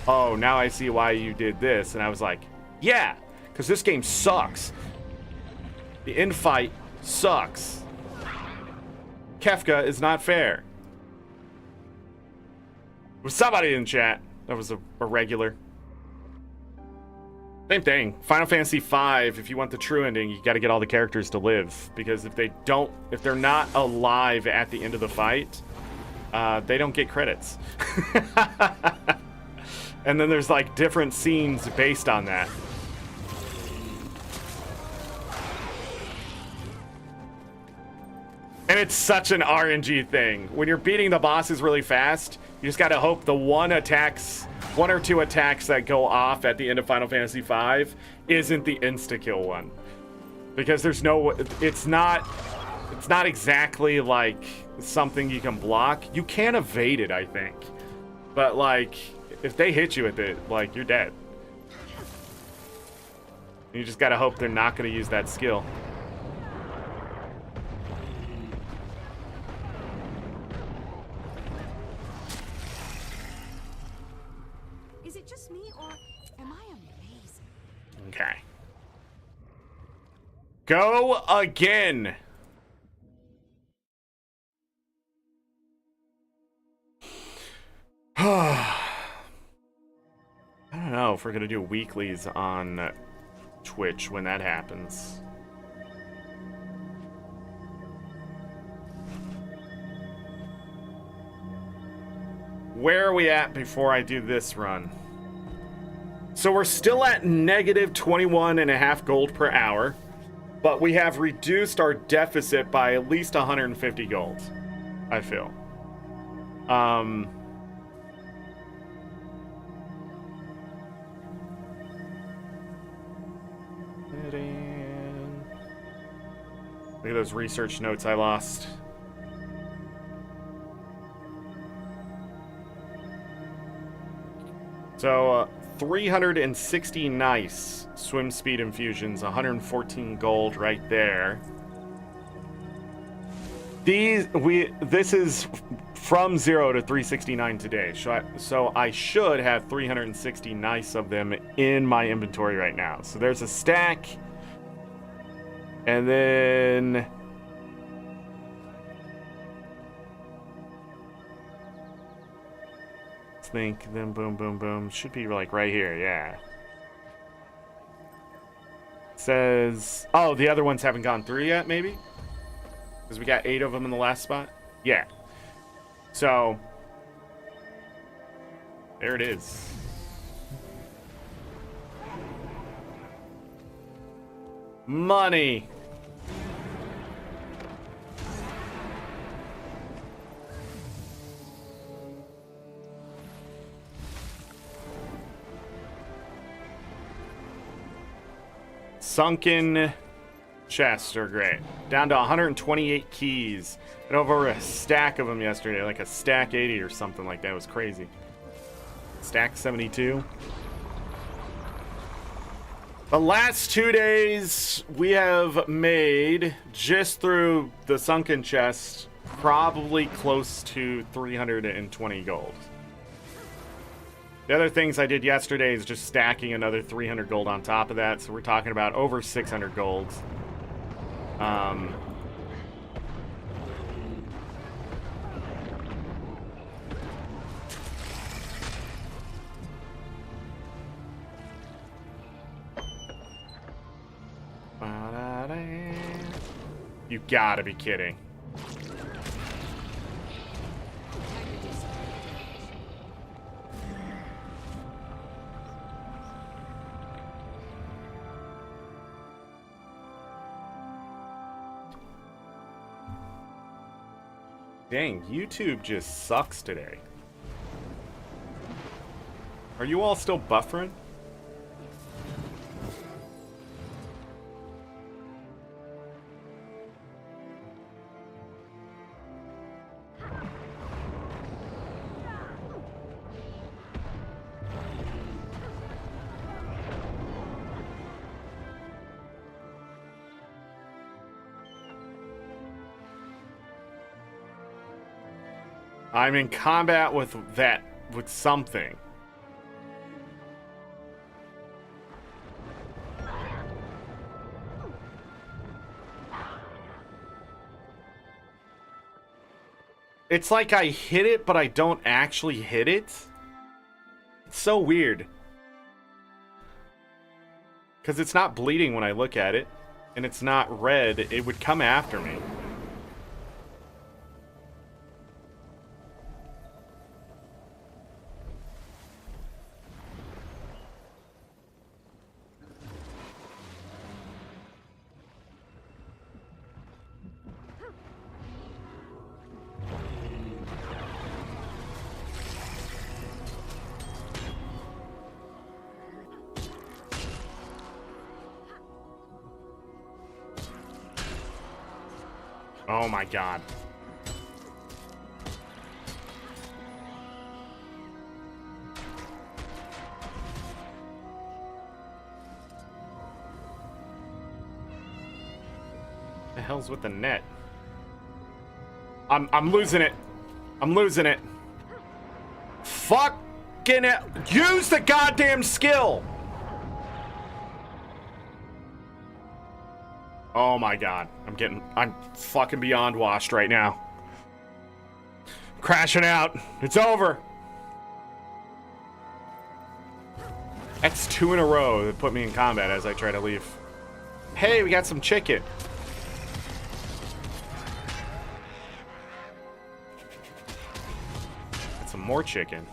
oh, now I see why you did this. And I was like, yeah. Because this game sucks. The end fight sucks. Kefka is not fair. There was somebody in chat that was a regular. Same thing. Final Fantasy V, if you want the true ending, you got to get all the characters to live. Because if they're not alive at the end of the fight, they don't get credits. And then there's like different scenes based on that. And it's such an RNG thing. When you're beating the bosses really fast, you just gotta hope the one or two attacks that go off at the end of Final Fantasy V isn't the insta-kill one. Because it's not exactly like something you can block. You can evade it, I think. But like, if they hit you with it, like, you're dead. You just gotta hope they're not gonna use that skill. Is it just me, or Go again. I don't know if we're gonna do weeklies on Twitch when that happens. Where are we at before I do this run? So we're still at negative 21.5 gold per hour, but we have reduced our deficit by at least 150 gold, I feel. Look at those research notes I lost. So, 360 nice swim speed infusions, 114 gold right there. This is from 0 to 369 today. So I should have 360 nice of them in my inventory right now. So there's a stack. And then think, then boom, boom, boom. Should be like right here, yeah. Says, oh, the other ones haven't gone through yet, maybe? Because we got 8 of them in the last spot? Yeah. So, there it is. Money. Sunken chests are great. Down to 128 keys. And over a stack of them yesterday, like a stack 80 or something like that. It was crazy. Stack 72. The last 2 days we have made, just through the sunken chest, probably close to 320 gold. The other things I did yesterday is just stacking another 300 gold on top of that, so we're talking about over 600 gold. You gotta be kidding. Dang, YouTube just sucks today. Are you all still buffering? I'm in combat with something. It's like I hit it, but I don't actually hit it. It's so weird. Because it's not bleeding when I look at it, and it's not red. It would come after me. Oh my god. The hell's with the net? I'm losing it. I'm losing it. Fucking it. Use the goddamn skill. Oh my god. I'm fucking beyond washed right now. Crashing out. It's over. That's 2 in a row that put me in combat as I try to leave. Hey, we got some chicken. Got some more chicken.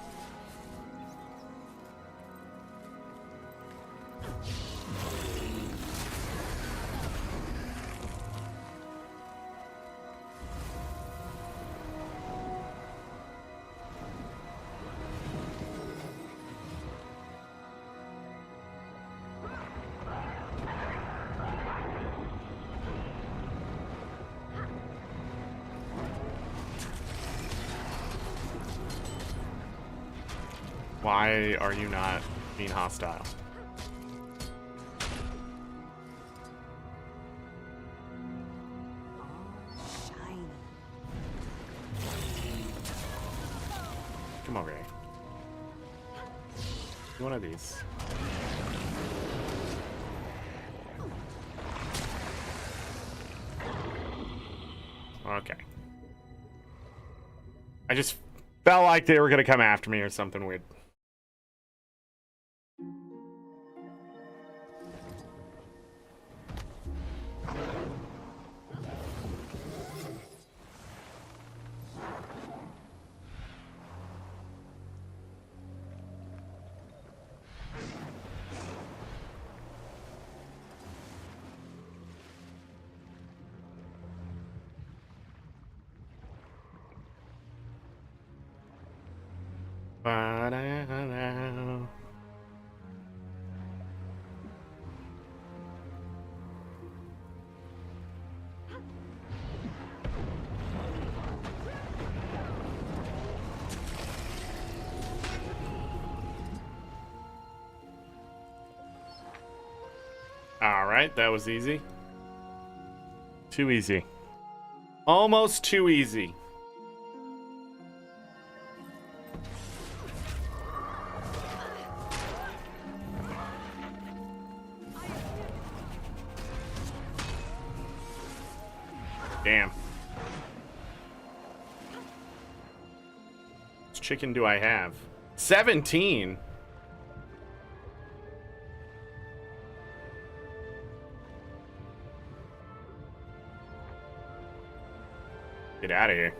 Why are you not being hostile? Shiny. Come over here. One of these. Okay. I just felt like they were gonna come after me or something weird. Ba-da-da. All right, that was easy. Too easy. Almost too easy. Damn. How much chicken do I have? 17? Get out of here.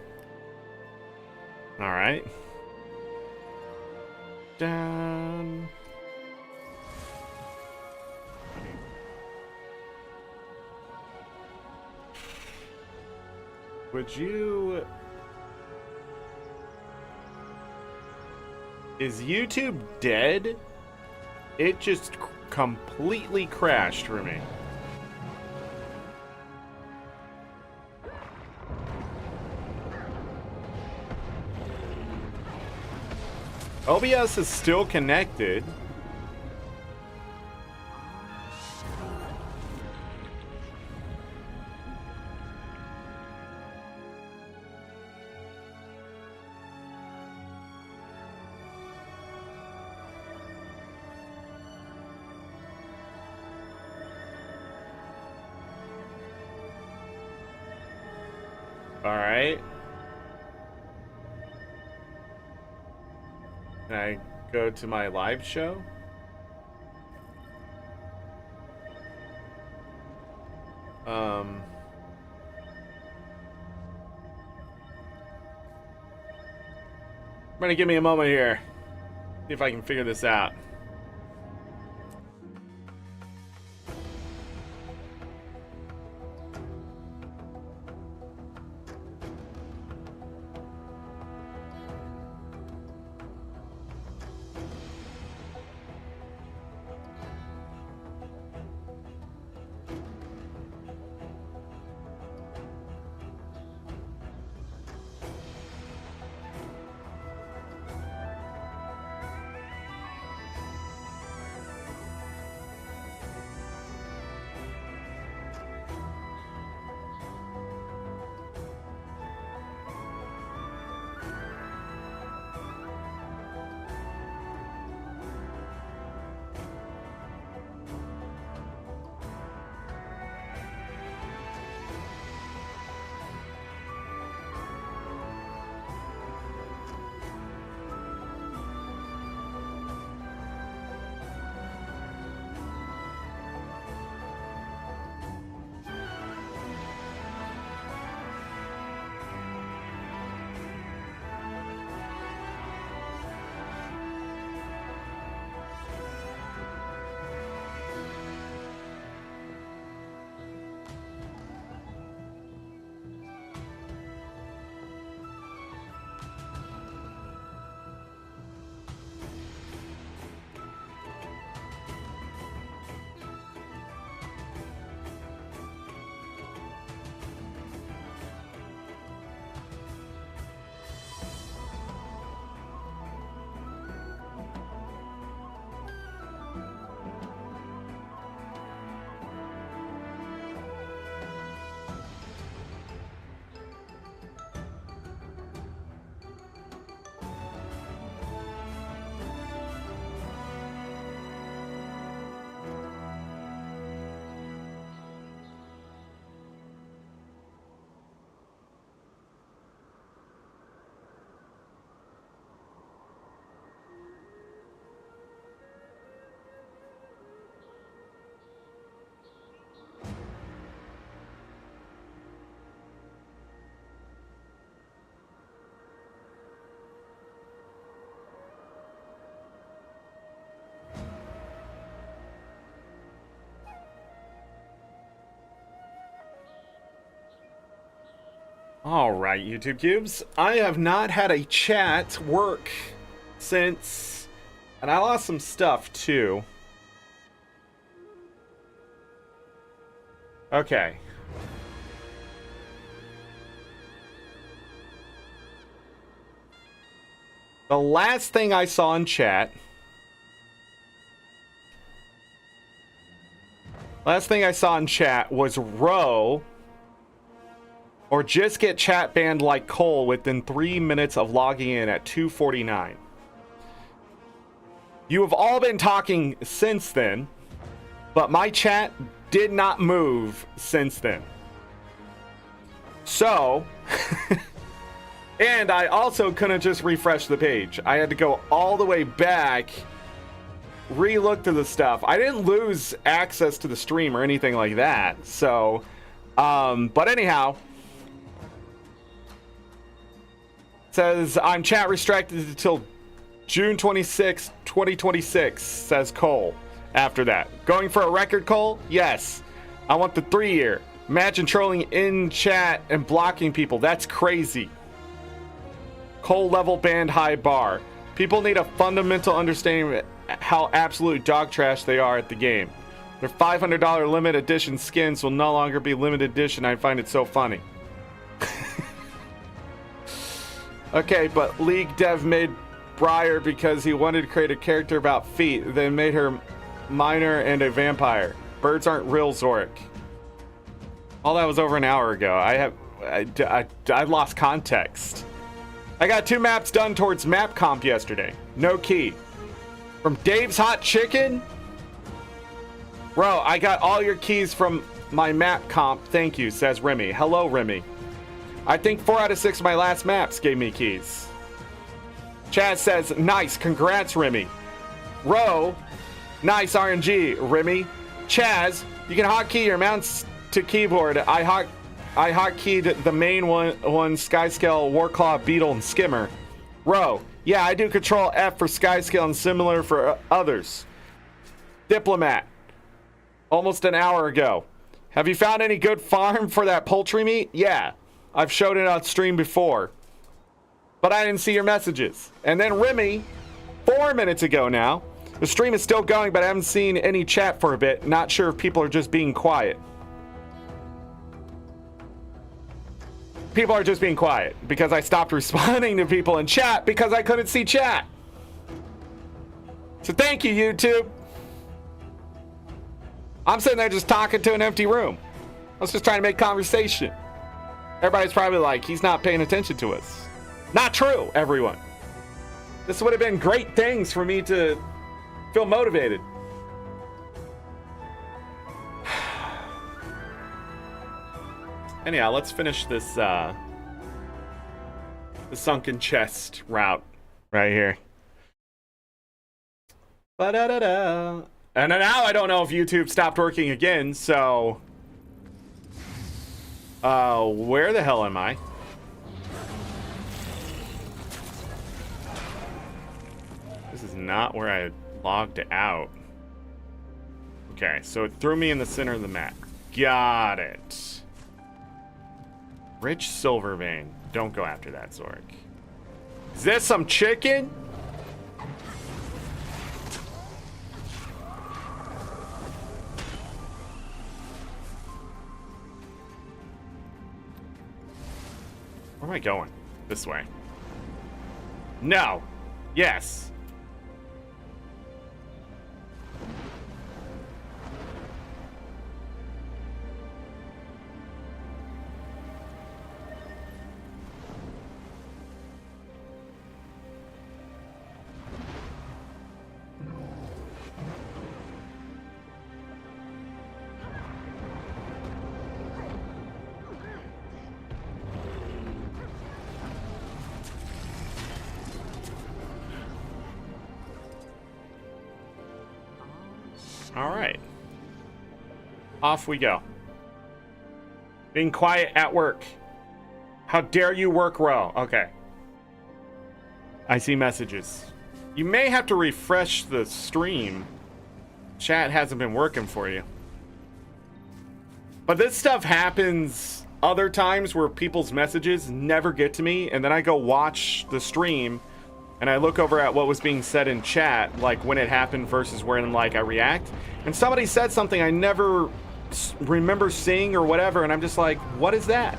All right. Down. Would you... Is YouTube dead? It just completely crashed for me. OBS is still connected. All right. Can I go to my live show? Gonna give me a moment here. See if I can figure this out. All right, YouTube cubes. I have not had a chat work since, and I lost some stuff too. Okay. The last thing I saw in chat. Last thing I saw in chat was row or just get chat banned like Cole within 3 minutes of logging in at 2:49. You have all been talking since then, but my chat did not move since then. So, and I also couldn't just refresh the page. I had to go all the way back, re-look through the stuff. I didn't lose access to the stream or anything like that. So, but anyhow, says I'm chat restricted until June 26, 2026, says Cole. After that, going for a record, Cole? Yes. I want the 3-year. Imagine trolling in chat and blocking people. That's crazy. Cole level band high bar. People need a fundamental understanding of how absolute dog trash they are at the game. Their $500 limited edition skins will no longer be limited edition. I find it so funny. Okay, but League Dev made Briar because he wanted to create a character about feet, then made her minor and a vampire. Birds aren't real, Zorric. All that was over an hour ago. I lost context. I got 2 maps done towards map comp yesterday. No key. From Dave's Hot Chicken? Bro, I got all your keys from my map comp. Thank you, says Remy. Hello, Remy. I think 4 out of 6 of my last maps gave me keys. Chaz says, nice, congrats, Remy. Ro, nice RNG, Remy. Chaz, you can hotkey your mounts to keyboard. I hotkeyed the main one Skyscale, Warclaw, Beetle, and Skimmer. Ro, yeah, I do Control F for Skyscale and similar for others. Diplomat, almost an hour ago. Have you found any good farm for that poultry meat? Yeah, I've showed it on stream before. But I didn't see your messages. And then Remy, 4 minutes ago now. The stream is still going, but I haven't seen any chat for a bit. Not sure if people are just being quiet. People are just being quiet because I stopped responding to people in chat because I couldn't see chat. So thank you, YouTube. I'm sitting there just talking to an empty room. I was just trying to make conversation. Everybody's probably like, he's not paying attention to us. Not true, everyone. This would have been great things for me to feel motivated. Anyhow, let's finish this the sunken chest route right here. Ba-da-da-da. And now I don't know if YouTube stopped working again, so where the hell am I? This is not where I logged out. Okay, so it threw me in the center of the map. Got it. Rich silver vein. Don't go after that, Zorric. Is this some chicken? Where am I going? This way. No. Yes. All right. Off we go. Being quiet at work. How dare you work row? Okay. I see messages. You may have to refresh the stream. Chat hasn't been working for you. But this stuff happens other times where people's messages never get to me, and then I go watch the stream and I look over at what was being said in chat, like when it happened versus when like I react, and somebody said something I never remember seeing or whatever, and I'm just like, what is that?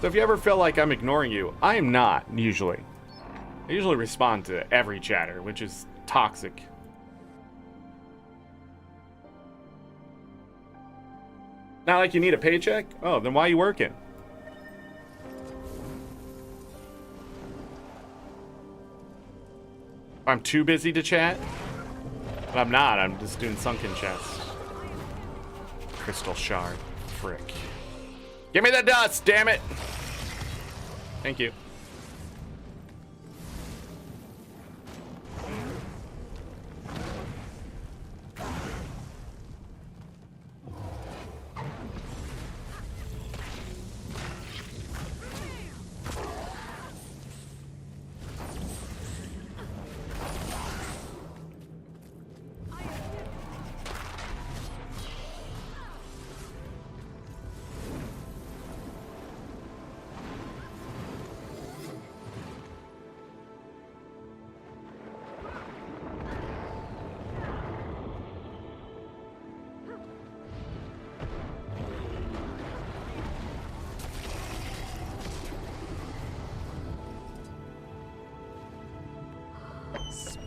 So if you ever feel like I'm ignoring you, I am not, usually. I usually respond to every chatter, which is toxic. Not like you need a paycheck? Oh, then why are you working? I'm too busy to chat? But I'm not, I'm just doing sunken chats. Crystal shard. Frick. Give me the dust, damn it! Thank you.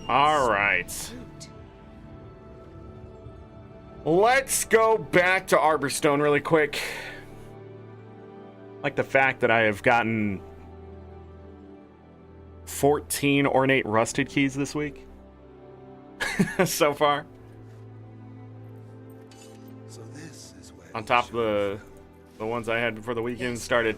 All right. Let's go back to Arborstone really quick. I like the fact that I have gotten 14 ornate rusted keys this week so far. So this is where On top of the ones I had before the weekend started.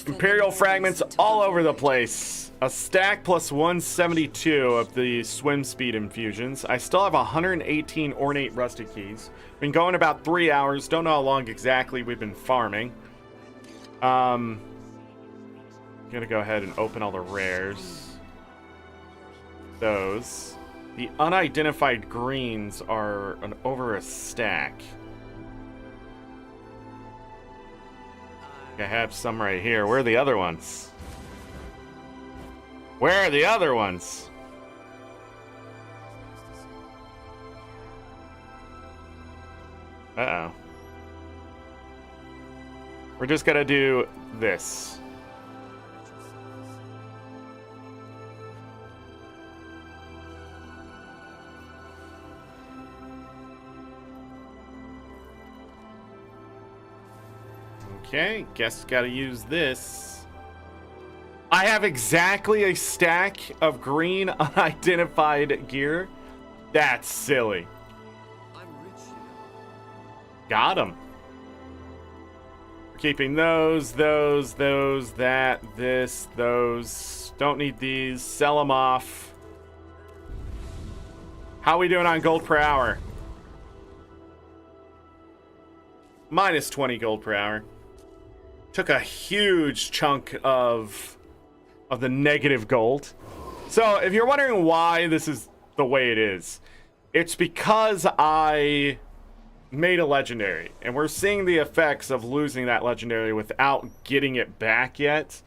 Imperial fragments all over the place. A stack plus 172 of the swim speed infusions. I still have 118 ornate rusted keys. Been going about 3 hours. Don't know how long exactly we've been farming. Gonna go ahead and open all the rares. Those. The unidentified greens are over a stack. I have some right here. Where are the other ones? Where are the other ones? Uh-oh. We're just gonna do this. Okay, guess gotta use this. I have exactly a stack of green unidentified gear. That's silly. Got him. Keeping those, that, this, those. Don't need these. Sell them off. How we doing on gold per hour? Minus 20 gold per hour. Took a huge chunk of the negative gold. So if you're wondering why this is the way it is, it's because I made a legendary, and we're seeing the effects of losing that legendary without getting it back yet.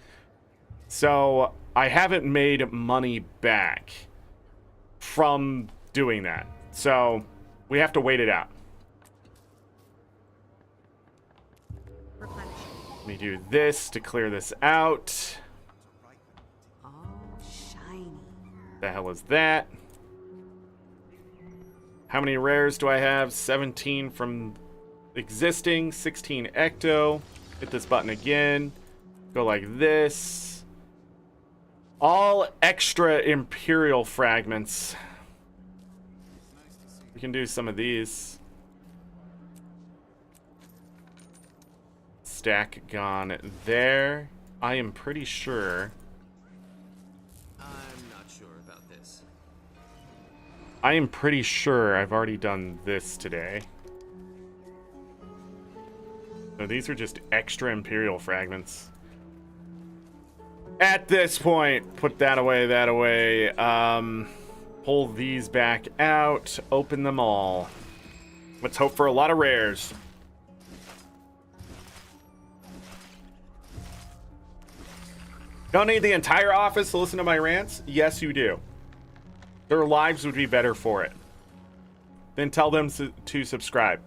So I haven't made money back from doing that. So we have to wait it out. Let me do this to clear this out. Oh, shiny. The hell is that? How many rares do I have? 17 from existing, 16 ecto. Hit this button again. Go like this. All extra Imperial fragments. We can do some of these. Stack gone there. I am pretty sure. I'm not sure about this. I am pretty sure I've already done this today. So these are just extra Imperial fragments. At this point, put that away, that away. Pull these back out. Open them all. Let's hope for a lot of rares. Don't need the entire office to listen to my rants? Yes, you do. Their lives would be better for it. Then tell them to subscribe.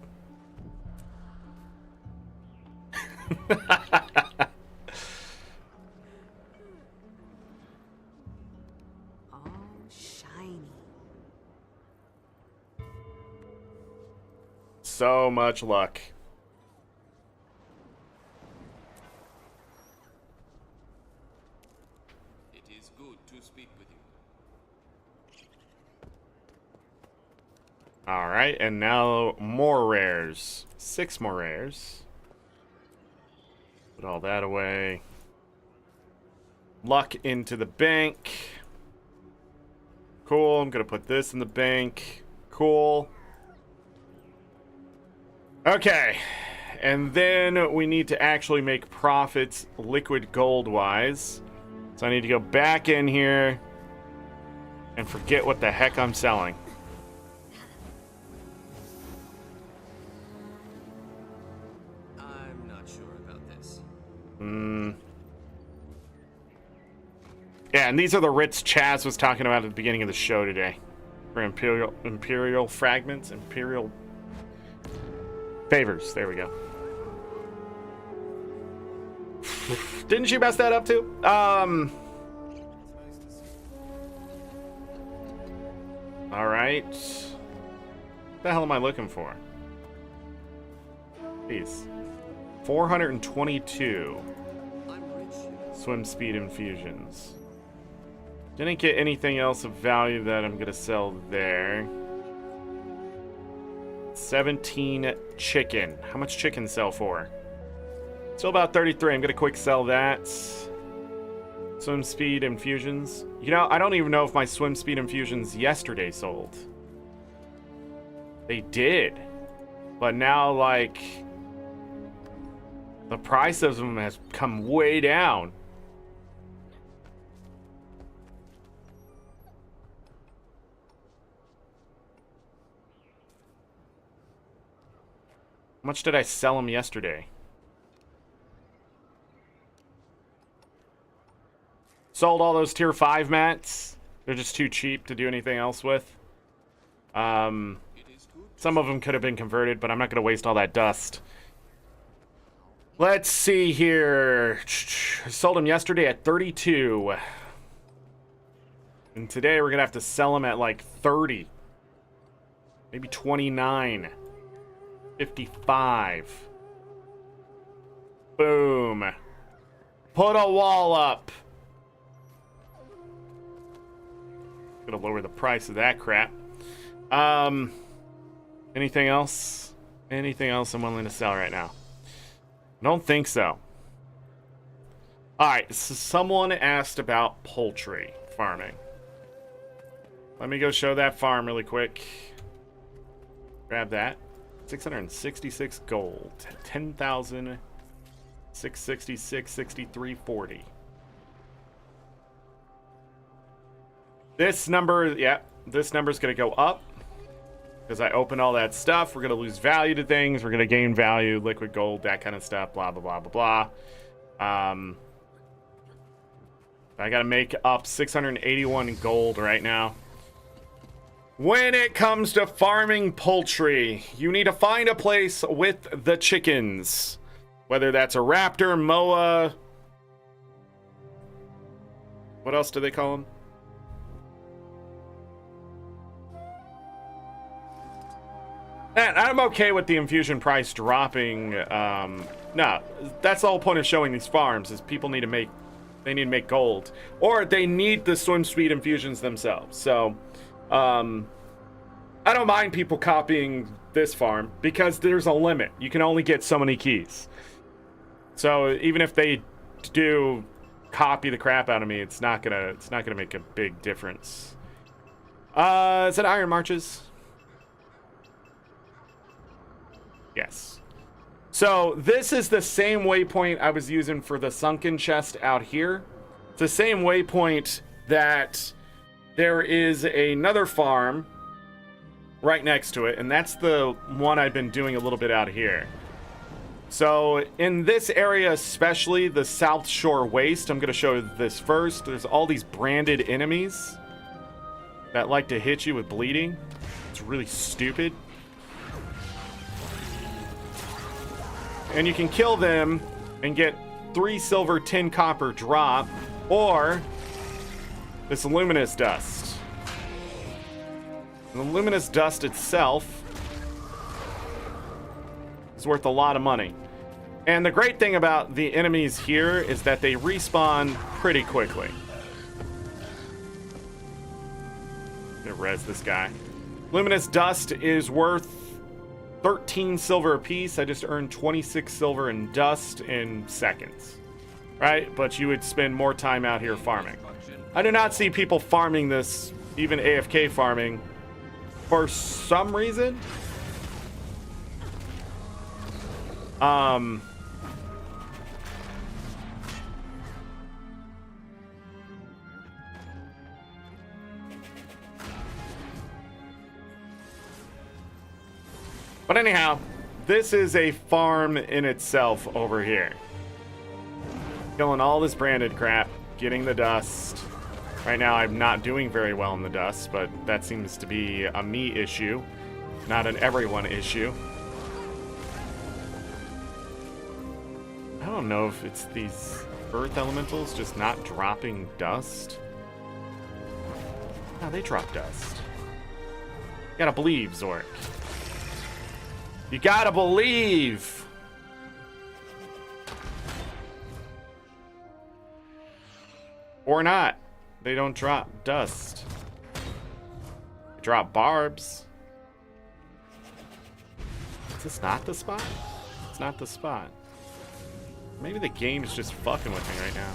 All shiny. So much luck. It is good to speak with you. Alright, and now more rares. 6 more rares. Put all that away. Luck into the bank. Cool, I'm gonna put this in the bank. Cool. Okay, and then we need to actually make profits liquid gold wise. So I need to go back in here and forget what the heck I'm selling. I'm not sure about this. Yeah, and these are the writs Chaz was talking about at the beginning of the show today. For Imperial fragments, Imperial favors. There we go. Didn't you mess that up too? Alright. What the hell am I looking for? These. 422 I'm rich. swim speed infusions. Didn't get anything else of value that I'm gonna sell there. 17 chicken. How much chicken sell for? Still about 33. I'm gonna quick sell that. Swim speed infusions. You know, I don't even know if my swim speed infusions yesterday sold. They did. But now, like, the price of them has come way down. How much did I sell them yesterday? Sold all those tier 5 mats. They're just too cheap to do anything else with. Some of them could have been converted, but I'm not going to waste all that dust. Let's see here. I sold them yesterday at 32. And today we're going to have to sell them at like 30. Maybe 29. 55. Boom. Put a wall up. Gonna lower the price of that crap. Anything else? Anything else I'm willing to sell right now? Don't think so. Alright, so someone asked about poultry farming. Let me go show that farm really quick. Grab that. 666 gold. 10,666, 63.40. This number, yeah, this number is going to go up because I opened all that stuff. We're going to lose value to things. We're going to gain value, liquid gold, that kind of stuff, blah, blah, blah, blah, blah. I got to make up 681 gold right now. When it comes to farming poultry, you need to find a place with the chickens. Whether that's a raptor, moa. What else do they call them? And I'm okay with the infusion price dropping. No, that's the whole point of showing these farms is people need to make, they need to make gold, or they need the swim speed infusions themselves. So, I don't mind people copying this farm because there's a limit. You can only get so many keys. So even if they do copy the crap out of me, it's not gonna make a big difference. Is it Iron Marches? Yes. So this is the same waypoint I was using for the sunken chest out here. It's the same waypoint that there is another farm right next to it, and that's the one I've been doing a little bit out here. So in this area, especially the South Shore Waste, I'm going to show this first. There's all these branded enemies that like to hit you with bleeding. It's really stupid. And you can kill them and get 3 silver, 10 copper drop, or this luminous dust. The luminous dust itself is worth a lot of money. And the great thing about the enemies here is that they respawn pretty quickly. I'm gonna res this guy. Luminous dust is worth 13 silver apiece. I just earned 26 silver in dust in seconds. Right? But you would spend more time out here farming. I do not see people farming this, even AFK farming, for some reason. But anyhow, this is a farm in itself over here. Killing all this branded crap, getting the dust. Right now I'm not doing very well in the dust, but that seems to be a me issue, not an everyone issue. I don't know if it's these earth elementals just not dropping dust. No, they drop dust. You gotta believe, Zorric. You gotta believe! Or not. They don't drop dust. They drop barbs. Is this not the spot? It's not the spot. Maybe the game's just fucking with me right now.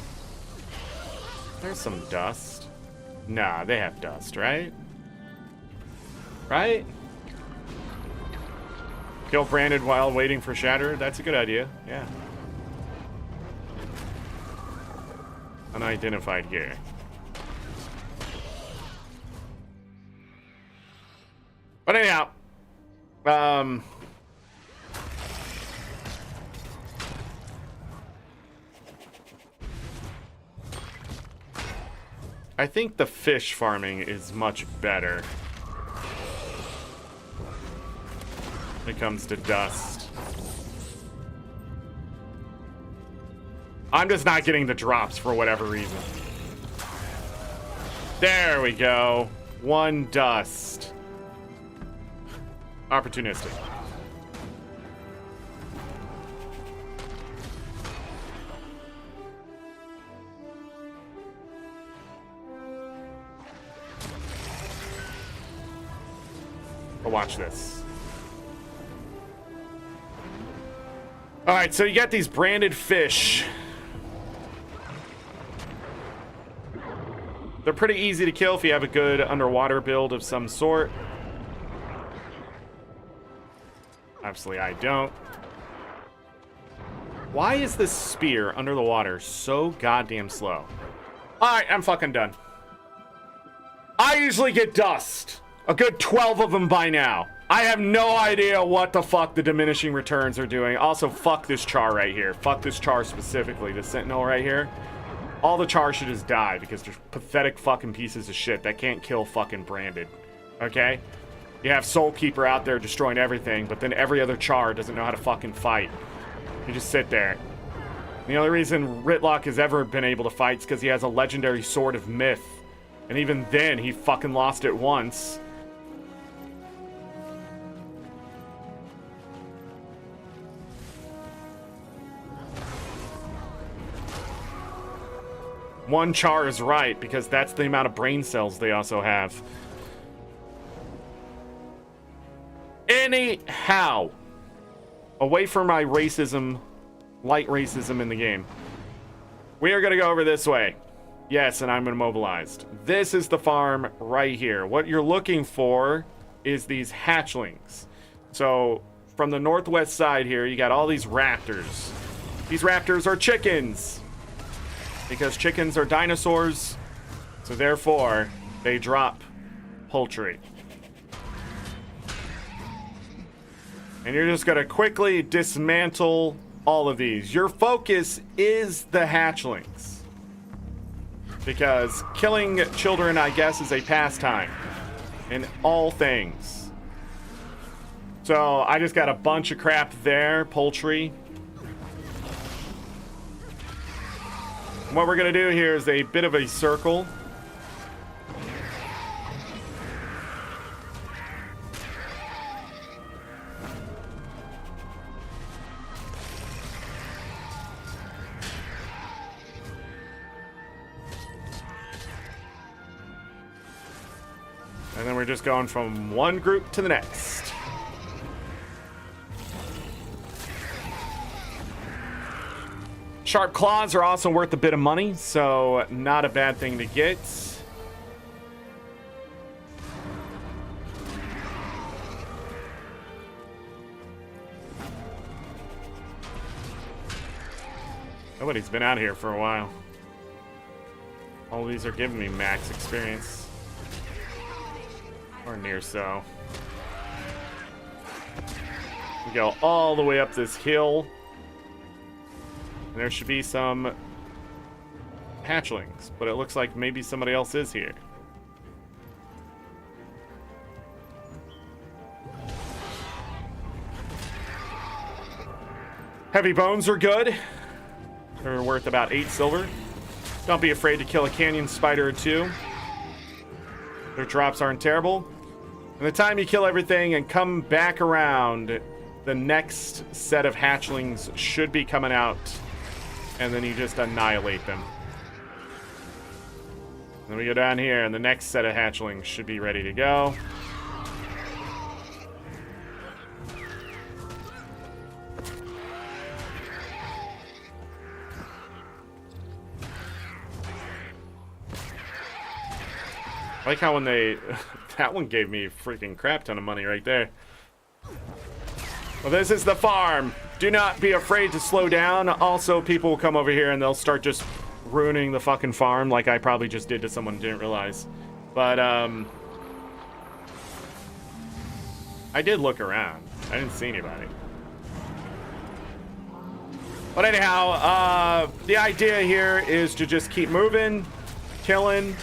There's some dust. Nah, they have dust, right? Right? Kill branded while waiting for shatter. That's a good idea. Yeah. Unidentified here. But anyhow, I think the fish farming is much better when it comes to dust. I'm just not getting the drops for whatever reason. There we go. 1 dust. Opportunistic. But watch this. Alright, so you got these branded fish. They're pretty easy to kill if you have a good underwater build of some sort. Obviously, I don't. Why is this spear under the water so goddamn slow? Alright, I'm fucking done. I usually get dust. A good 12 of them by now. I have no idea what the fuck the diminishing returns are doing. Also, fuck this char right here. Fuck this char specifically. The sentinel right here. All the char should just die because they're pathetic fucking pieces of shit that can't kill fucking branded. Okay? You have Soulkeeper out there destroying everything, but then every other char doesn't know how to fucking fight. You just sit there. The only reason Ritlock has ever been able to fight is because he has a legendary Sword of Myth. And even then, he fucking lost it once. One char is right, because that's the amount of brain cells they also have. Anyhow, away from my racism, light racism in the game, we are going to go over this way. Yes, and I'm immobilized. This is the farm right here. What you're looking for is these hatchlings. So from the northwest side here, you got all these raptors. These raptors are chickens, because chickens are dinosaurs, so therefore they drop poultry. And you're just gonna quickly dismantle all of these. Your focus is the hatchlings. Because killing children, I guess, is a pastime in all things. So I just got a bunch of crap there, poultry. What we're going to do here is a bit of a circle. And then we're just going from one group to the next. Sharp claws are also worth a bit of money, so not a bad thing to get. Nobody's been out here for a while. All these are giving me max experience. Or near so. We go all the way up this hill. And there should be some hatchlings, but it looks like maybe somebody else is here. Heavy bones are good. They're worth about 8 silver. Don't be afraid to kill a canyon spider or 2. Their drops aren't terrible. And the time you kill everything and come back around, the next set of hatchlings should be coming out. And then you just annihilate them. Then we go down here, and the next set of hatchlings should be ready to go. I like how when they... that one gave me a freaking crap ton of money right there. Well, this is the farm. Do not be afraid to slow down. Also, people will come over here and they'll start just ruining the fucking farm like I probably just did to someone who didn't realize. But, I did look around. I didn't see anybody. But anyhow, the idea here is to just keep moving, killing,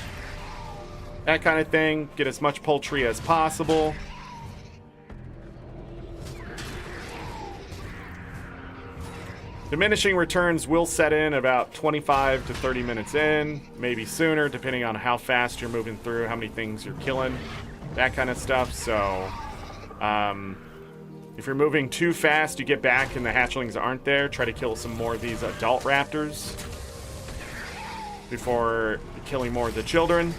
that kind of thing. Get as much poultry as possible. Diminishing returns will set in about 25 to 30 minutes in, maybe sooner, depending on how fast you're moving through, how many things you're killing, that kind of stuff. So, if you're moving too fast, you get back and the hatchlings aren't there. Try to kill some more of these adult raptors before killing more of the children.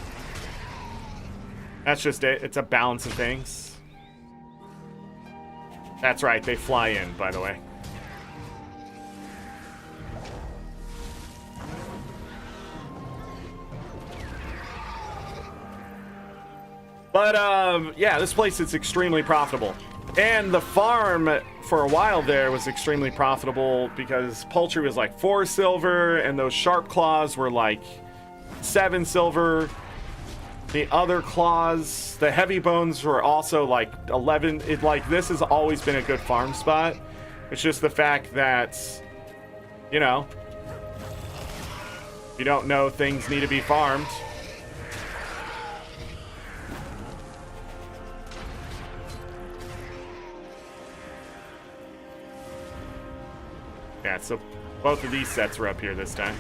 That's just it. It's a balance of things. That's right. They fly in, by the way. But, yeah, this place is extremely profitable. And the farm, for a while there, was extremely profitable because poultry was like 4 silver, and those sharp claws were like 7 silver. The other claws, the heavy bones were also like 11. This has always been a good farm spot. It's just the fact that, you know, you don't know things need to be farmed. Yeah, so both of these sets were up here this time.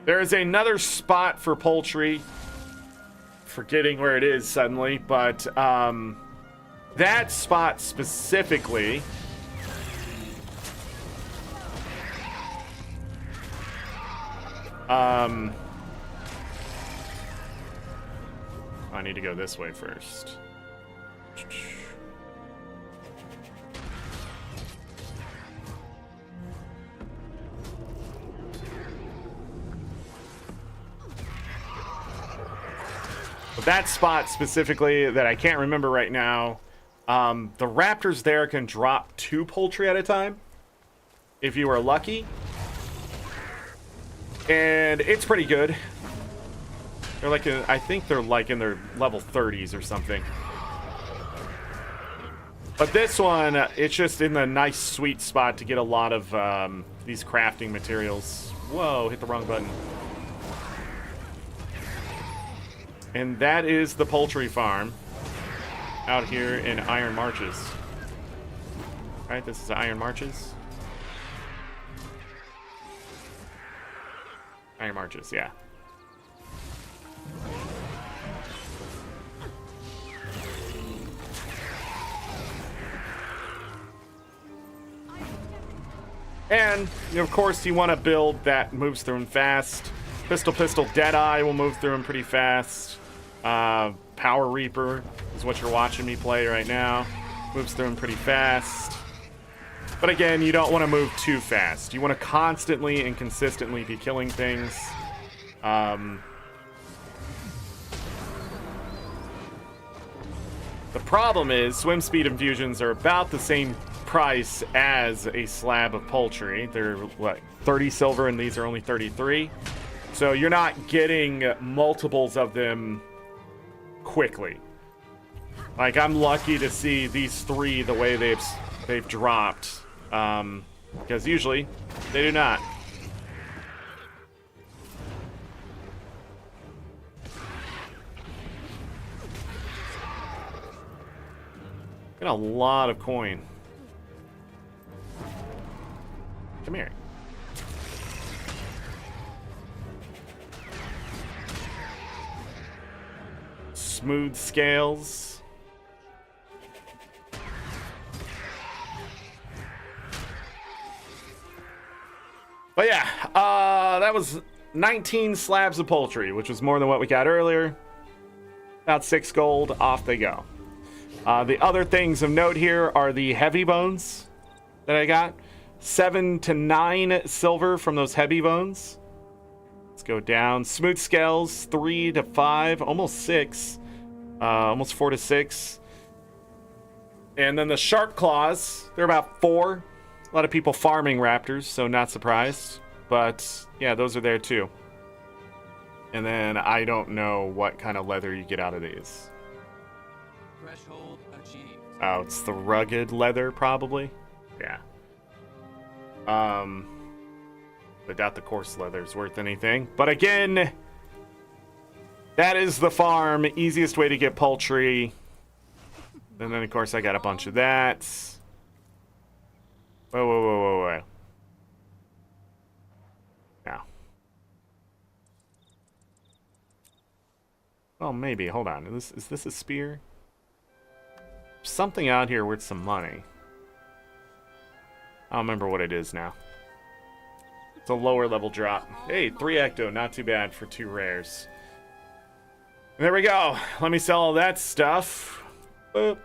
There is another spot for poultry. Forgetting where it is suddenly, but that spot specifically I need to go this way first. But that spot specifically that I can't remember right now, the raptors there can drop 2 poultry at a time if you are lucky. And it's pretty good. They're like, I think they're like in their level 30s or something. But this one, it's just in the nice sweet spot to get a lot of these crafting materials. Whoa, hit the wrong button. And that is the poultry farm out here in Iron Marches. Right, this is Iron Marches. Iron Marches, yeah. And, of course, you want to build that moves through them fast. Pistol, Deadeye will move through them pretty fast. Power Reaper is what you're watching me play right now. Moves through them pretty fast. But again, you don't want to move too fast. You want to constantly and consistently be killing things. The problem is swim speed infusions are about the same price as a slab of poultry. They're what, 30 silver, and these are only 33. So you're not getting multiples of them quickly. Like, I'm lucky to see these three the way they've dropped, because usually they do not. Got a lot of coin. Come here. Smooth scales. But yeah, that was 19 slabs of poultry, which was more than what we got earlier. About 6 gold, off they go. The other things of note here are the heavy bones that I got. 7 to 9 silver from those heavy bones. Let's go down. Smooth scales, 3 to 5, almost 6. Almost 4 to 6. And then the shark claws, they're about 4. A lot of people farming raptors, so not surprised. But yeah, those are there too. And then I don't know what kind of leather you get out of these. Threshold achieved. Oh, it's the rugged leather, probably. Yeah. I doubt the coarse leather's worth anything. But again, that is the farm. Easiest way to get poultry. And then, of course, I got a bunch of that. Whoa. Now. Oh, maybe. Hold on. Is this a spear? Something out here worth some money. I don't remember what it is now. It's a lower level drop. Hey, 3 ecto. Not too bad for 2 rares. There we go. Let me sell all that stuff. Boop.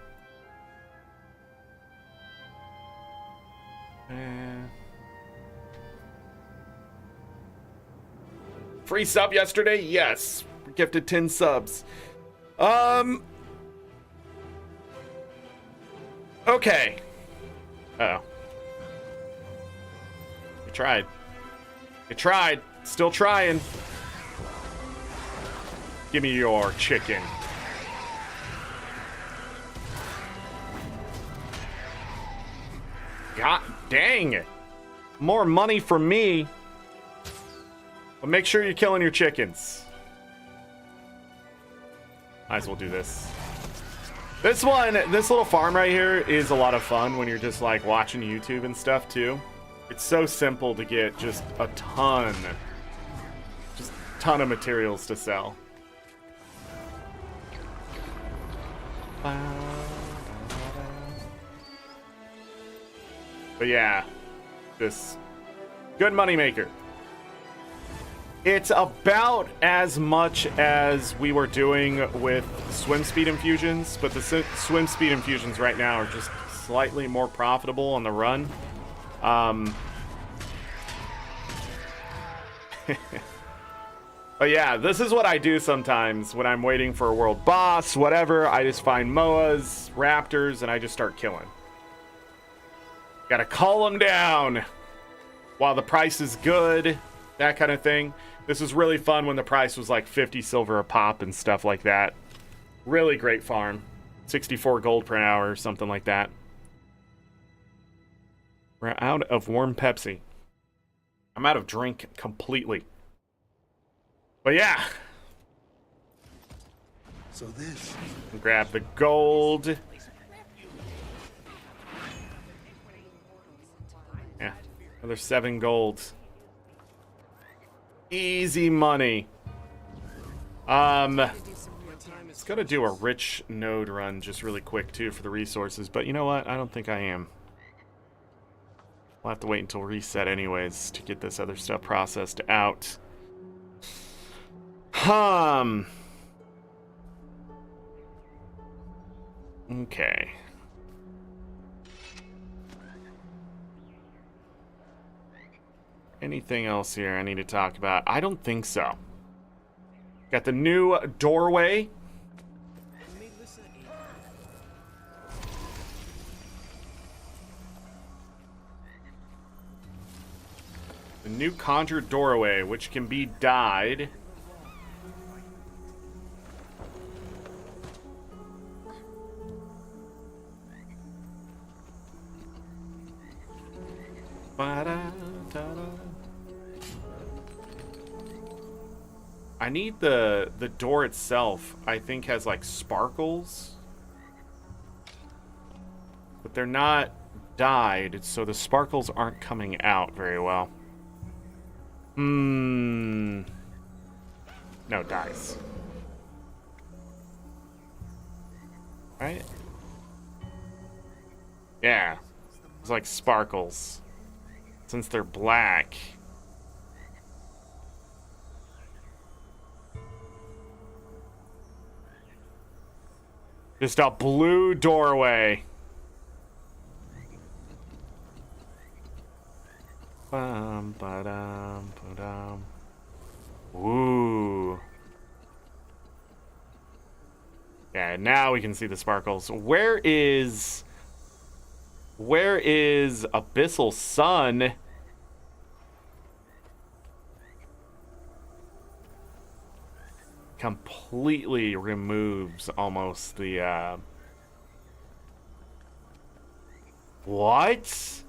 Free sub yesterday? Yes. Gifted 10 subs. Okay. Uh-oh. You tried. You tried. Still trying. Give me your chicken. God dang it. More money for me. But make sure you're killing your chickens. Might as well do this. This little farm right here is a lot of fun when you're just like watching YouTube and stuff too. It's so simple to get just a ton of materials to sell. But yeah, this good money maker. It's about as much as we were doing with swim speed infusions, but the swim speed infusions right now are just slightly more profitable on the run. But yeah, this is what I do sometimes when I'm waiting for a world boss, whatever. I just find moas, raptors, and I just start killing. Gotta cull them down while the price is good, that kind of thing. This was really fun when the price was like 50 silver a pop and stuff like that. Really great farm. 64 gold per hour, something like that. We're out of warm Pepsi. I'm out of drink completely. But yeah. So this. Grab the gold. Yeah. Another 7 gold. Easy money. It's gonna do a rich node run just really quick too for the resources, but you know what? I don't think I am. We'll have to wait until reset anyways to get this other stuff processed out. Okay. Anything else here I need to talk about? I don't think so. Got the new doorway. The new conjured doorway, which can be dyed. I need the door itself, I think, has like sparkles. But they're not dyed, so the sparkles aren't coming out very well. No, dyes. Right? Yeah. It's like sparkles. Since they're black. Just a blue doorway. Bum, ba-dum, ba-dum. Ooh. Yeah, now we can see the sparkles. Where is Abyssal Sun? Completely removes almost the what?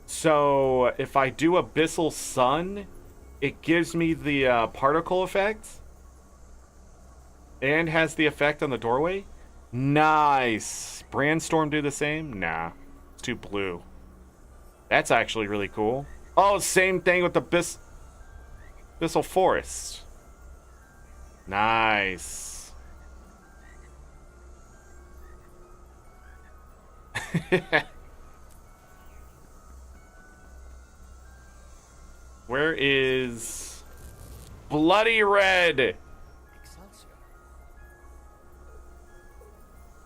So if I do Abyssal Sun, it gives me the particle effect and has the effect on the doorway. Nice. Brandstorm do the same? Nah, it's too blue. That's actually really cool. Oh, same thing with the Abyssal Forest. Nice. Where is Bloody Red?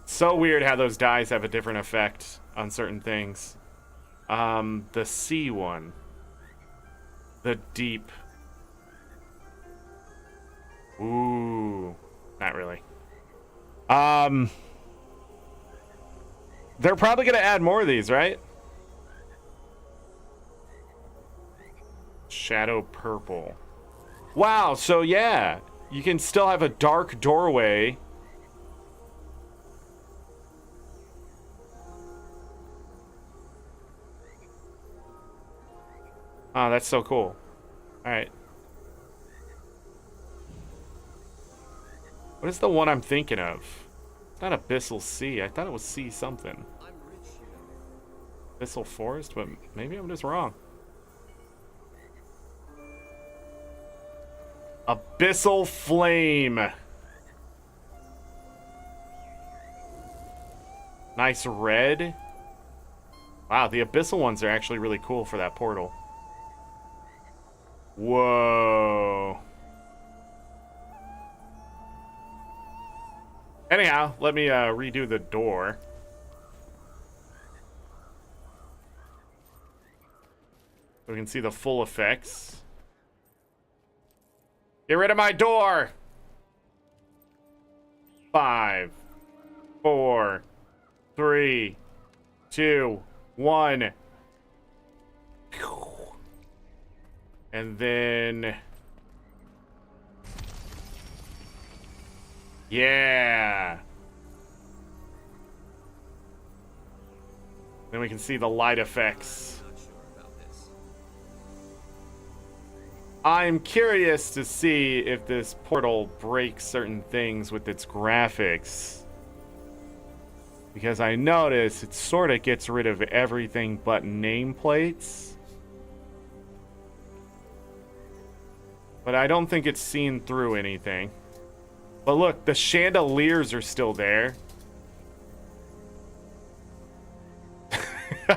So weird how those dyes have a different effect on certain things. The C one. The deep. Ooh, not really. They're probably gonna add more of these, right? Shadow purple. Wow, so yeah, you can still have a dark doorway. Oh, that's so cool. All right. What is the one I'm thinking of? It's not Abyssal Sea. I thought it was C something. Abyssal Forest, but maybe I'm just wrong. Abyssal Flame. Nice red. Wow, the Abyssal ones are actually really cool for that portal. Whoa. Anyhow, let me redo the door. So we can see the full effects. Get rid of my door! 5, 4, 3, 2, 1. And then... yeah. Then we can see the light effects. Not sure about this. I'm curious to see if this portal breaks certain things with its graphics. Because I notice it sort of gets rid of everything but nameplates. But I don't think it's seen through anything. But look, the chandeliers are still there. More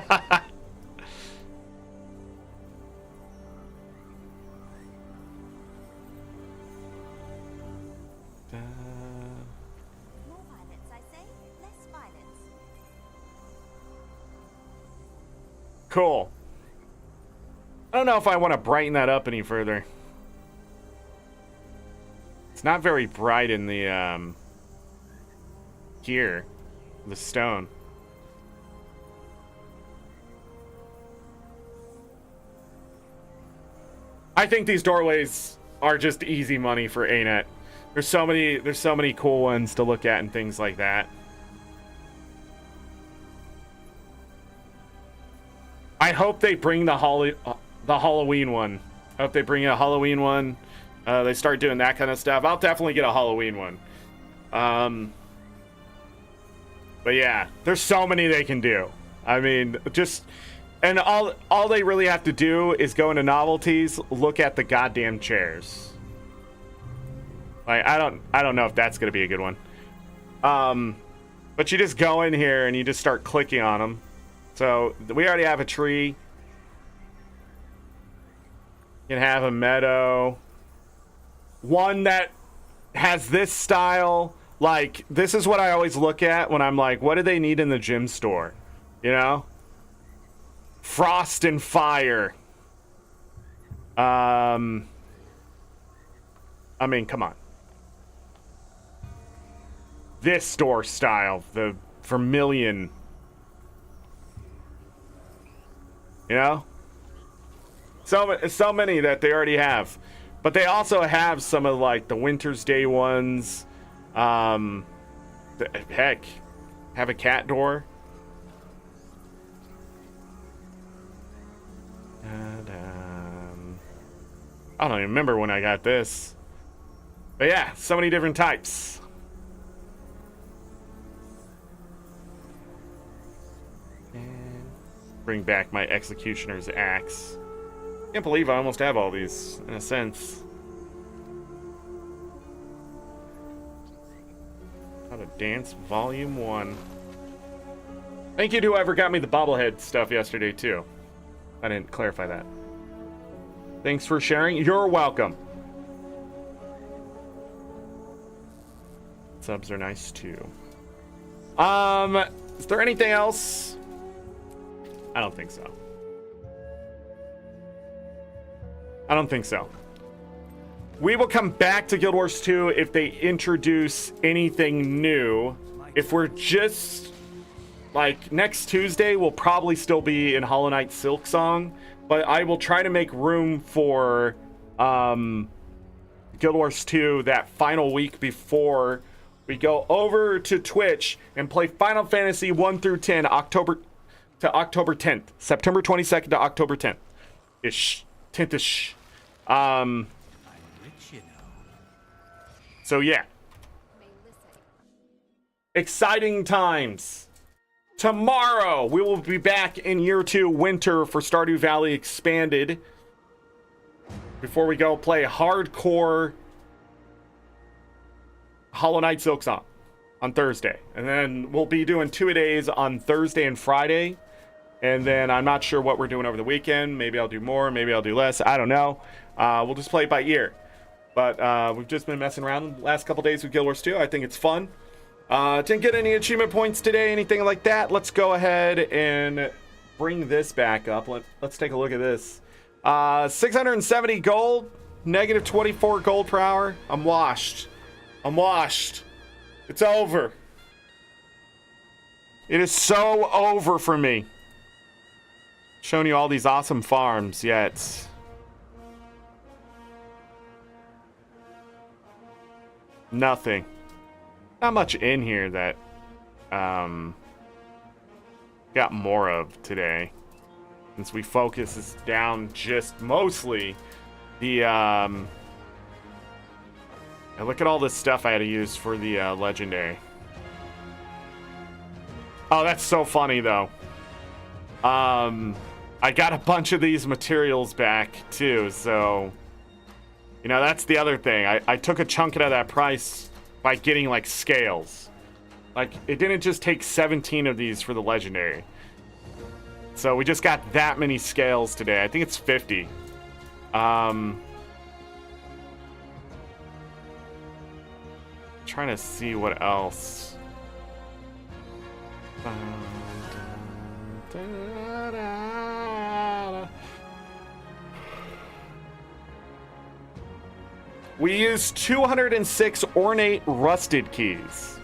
violence, I say. Less violence. Cool. I don't know if I want to brighten that up any further. It's not very bright in the, here. The stone. I think these doorways are just easy money for ArenaNet. There's so many cool ones to look at and things like that. I hope they bring the Halloween one. I hope they bring a Halloween one. They start doing that kind of stuff. I'll definitely get a Halloween one. But yeah, there's so many they can do. I mean, just, and all they really have to do is go into novelties, look at the goddamn chairs. Like, I don't know if that's gonna be a good one. But you just go in here and you just start clicking on them. So we already have a tree. You can have a meadow. One that has this style. Like, this is what I always look at when I'm like, what do they need in the gym store? You know? Frost and fire. I mean, come on. This store style, the vermilion. You know? So many that they already have. But they also have some of, like, the Winter's Day ones. Heck, have a cat door. And, I don't even remember when I got this. But yeah, so many different types. And bring back my executioner's axe. Can't believe I almost have all these, in a sense. How to Dance Volume 1. Thank you to whoever got me the bobblehead stuff yesterday, too. I didn't clarify that. Thanks for sharing. You're welcome. Subs are nice, too. Is there anything else? I don't think so. I don't think so. We will come back to Guild Wars 2 if they introduce anything new. If we're just, like, next Tuesday, we'll probably still be in Hollow Knight Silksong, but I will try to make room for Guild Wars 2 that final week before we go over to Twitch and play Final Fantasy 1 through 10 October 10th. September 22nd to October 10th. Ish. 10th-ish. So yeah, exciting times. Tomorrow we will be back in year 2 winter for Stardew Valley Expanded. Before we go play hardcore Hollow Knight Silksong on Thursday, and then we'll be doing 2-a-days on Thursday and Friday. And then I'm not sure what we're doing over the weekend. Maybe I'll do more, maybe I'll do less. I don't know. We'll just play it by ear. But we've just been messing around the last couple days with Guild Wars 2. I think it's fun. Didn't get any achievement points today, anything like that. Let's go ahead and bring this back up. Let's take a look at this. 670 gold, negative 24 gold per hour. I'm washed. I'm washed. It's over. It is so over for me. Showing you all these awesome farms, yet nothing. Not much in here that got more of today. Since we focus is down just mostly the and look at all this stuff I had to use for the legendary. Oh, that's so funny though. I got a bunch of these materials back too, so you know, that's the other thing. I took a chunk out of that price by getting like scales. Like, it didn't just take 17 of these for the legendary. So we just got that many scales today. I think it's 50. Trying to see what else. We used 206 ornate rusted keys,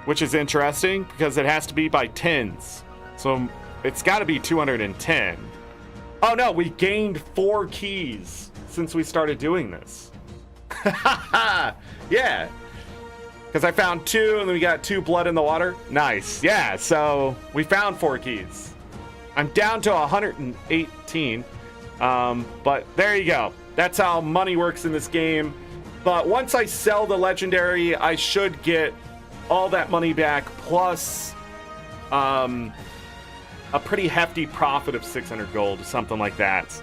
which is interesting because it has to be by tens. So it's got to be 210. Oh no, we gained 4 keys since we started doing this. Yeah. Because I found 2 and then we got 2 blood in the water. Nice. Yeah, so we found 4 keys. I'm down to 118. But there you go. That's how money works in this game. But once I sell the legendary, I should get all that money back plus a pretty hefty profit of 600 gold, something like that.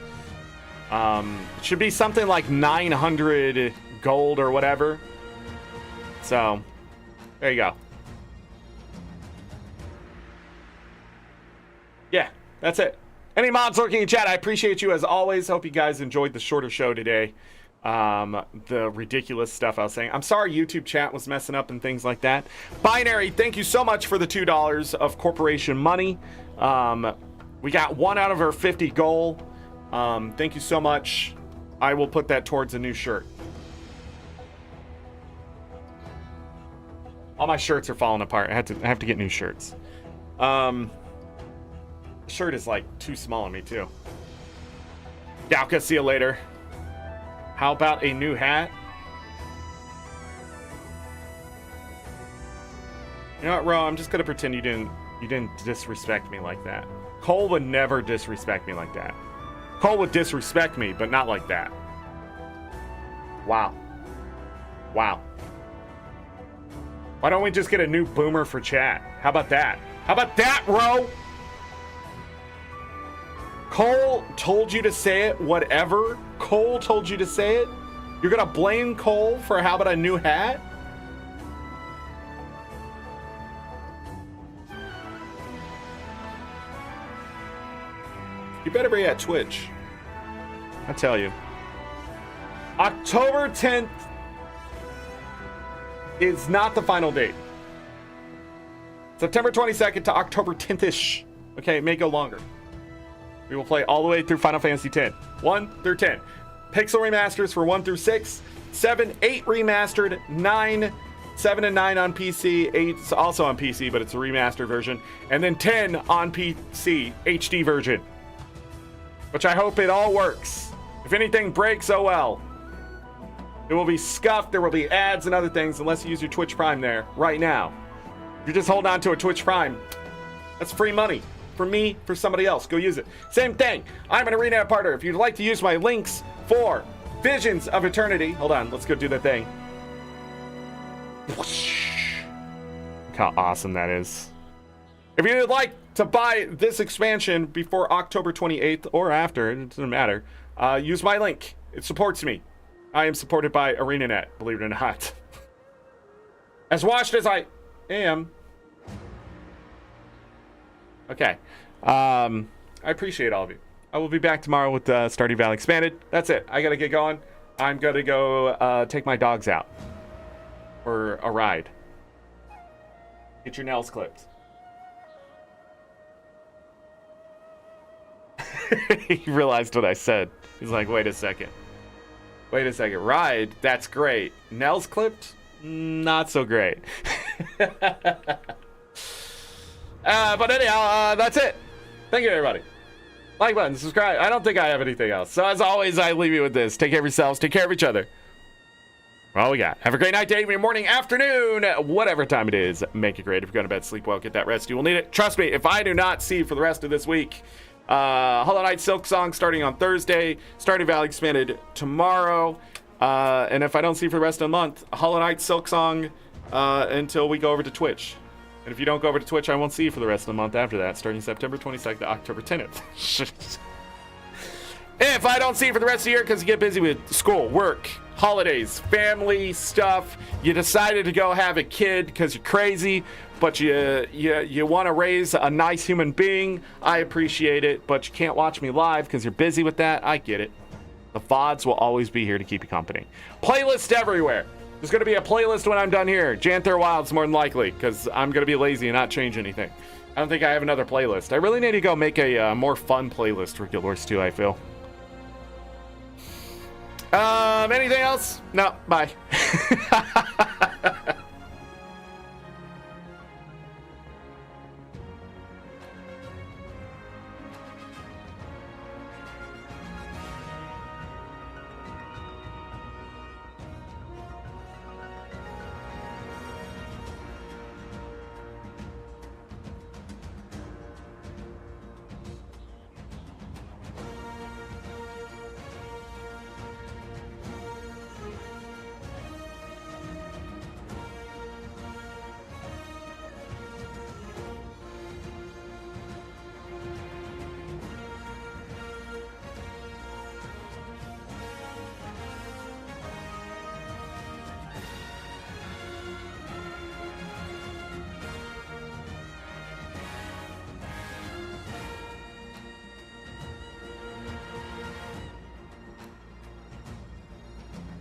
It should be something like 900 gold or whatever. So there you go. Yeah, that's it. Any mods lurking in chat, I appreciate you as always. Hope you guys enjoyed the shorter show today. The ridiculous stuff I was saying. I'm sorry YouTube chat was messing up and things like that. Binary, thank you so much for the $2 of corporation money. We got 1 out of our 50 goal. Thank you so much. I will put that towards a new shirt. All my shirts are falling apart. I have to get new shirts. Shirt is like too small on me too. Galka, see you later. How about a new hat? You know what, Ro? I'm just gonna pretend you didn't disrespect me like that. Cole would never disrespect me like that. Cole would disrespect me, but not like that. Wow. Wow. Why don't we just get a new boomer for chat? How about that? How about that, Ro? Cole told you to say it, whatever. Cole told you to say it. You're gonna blame Cole for how about a new hat? You better be at Twitch. I tell you. October 10th is not the final date. September 22nd to October 10th-ish. Okay, it may go longer. We will play all the way through Final Fantasy X. 1 through 10. Pixel remasters for 1 through 6. 7, 8 remastered. 9, 7 and 9 on PC. 8's also on PC, but it's a remastered version. And then 10 on PC, HD version. Which I hope it all works. If anything breaks, oh well. It will be scuffed. There will be ads and other things unless you use your Twitch Prime there right now. If you're just holding on to a Twitch Prime, that's free money. For me, for somebody else. Go use it. Same thing. I'm an ArenaNet partner. If you'd like to use my links for Visions of Eternity. Hold on. Let's go do that thing. Look how awesome that is. If you'd like to buy this expansion before October 28th or after, it doesn't matter, use my link. It supports me. I am supported by ArenaNet, believe it or not. As washed as I am. Okay. I appreciate all of you. I will be back tomorrow with Stardew Valley Expanded. That's it. I gotta get going. I'm gonna go take my dogs out for a ride. Get your nails clipped. He realized what I said. He's like, wait a second. Wait a second. Ride? That's great. Nails clipped? Not so great. But anyhow, that's it. Thank you, everybody. Like button, subscribe. I don't think I have anything else. So as always, I leave you with this. Take care of yourselves. Take care of each other. All we got. Have a great night, day, evening, morning, afternoon, whatever time it is. Make it great. If you're going to bed, sleep well, get that rest. You will need it. Trust me, if I do not see you for the rest of this week, Hollow Knight Silk Song starting on Thursday, Stardew Valley Expanded tomorrow, and if I don't see you for the rest of the month, Hollow Knight Silk Song until we go over to Twitch. And if you don't go over to Twitch, I won't see you for the rest of the month after that, starting September 22nd to October 10th. If I don't see you for the rest of the year because you get busy with school, work, holidays, family stuff, you decided to go have a kid because you're crazy, but you want to raise a nice human being, I appreciate it, but you can't watch me live because you're busy with that, I get it. The VODs will always be here to keep you company. Playlist everywhere. There's going to be a playlist when I'm done here. Janther Wild's more than likely because I'm going to be lazy and not change anything. I don't think I have another playlist. I really need to go make a more fun playlist for Guild Wars 2, I feel. Anything else? No, bye.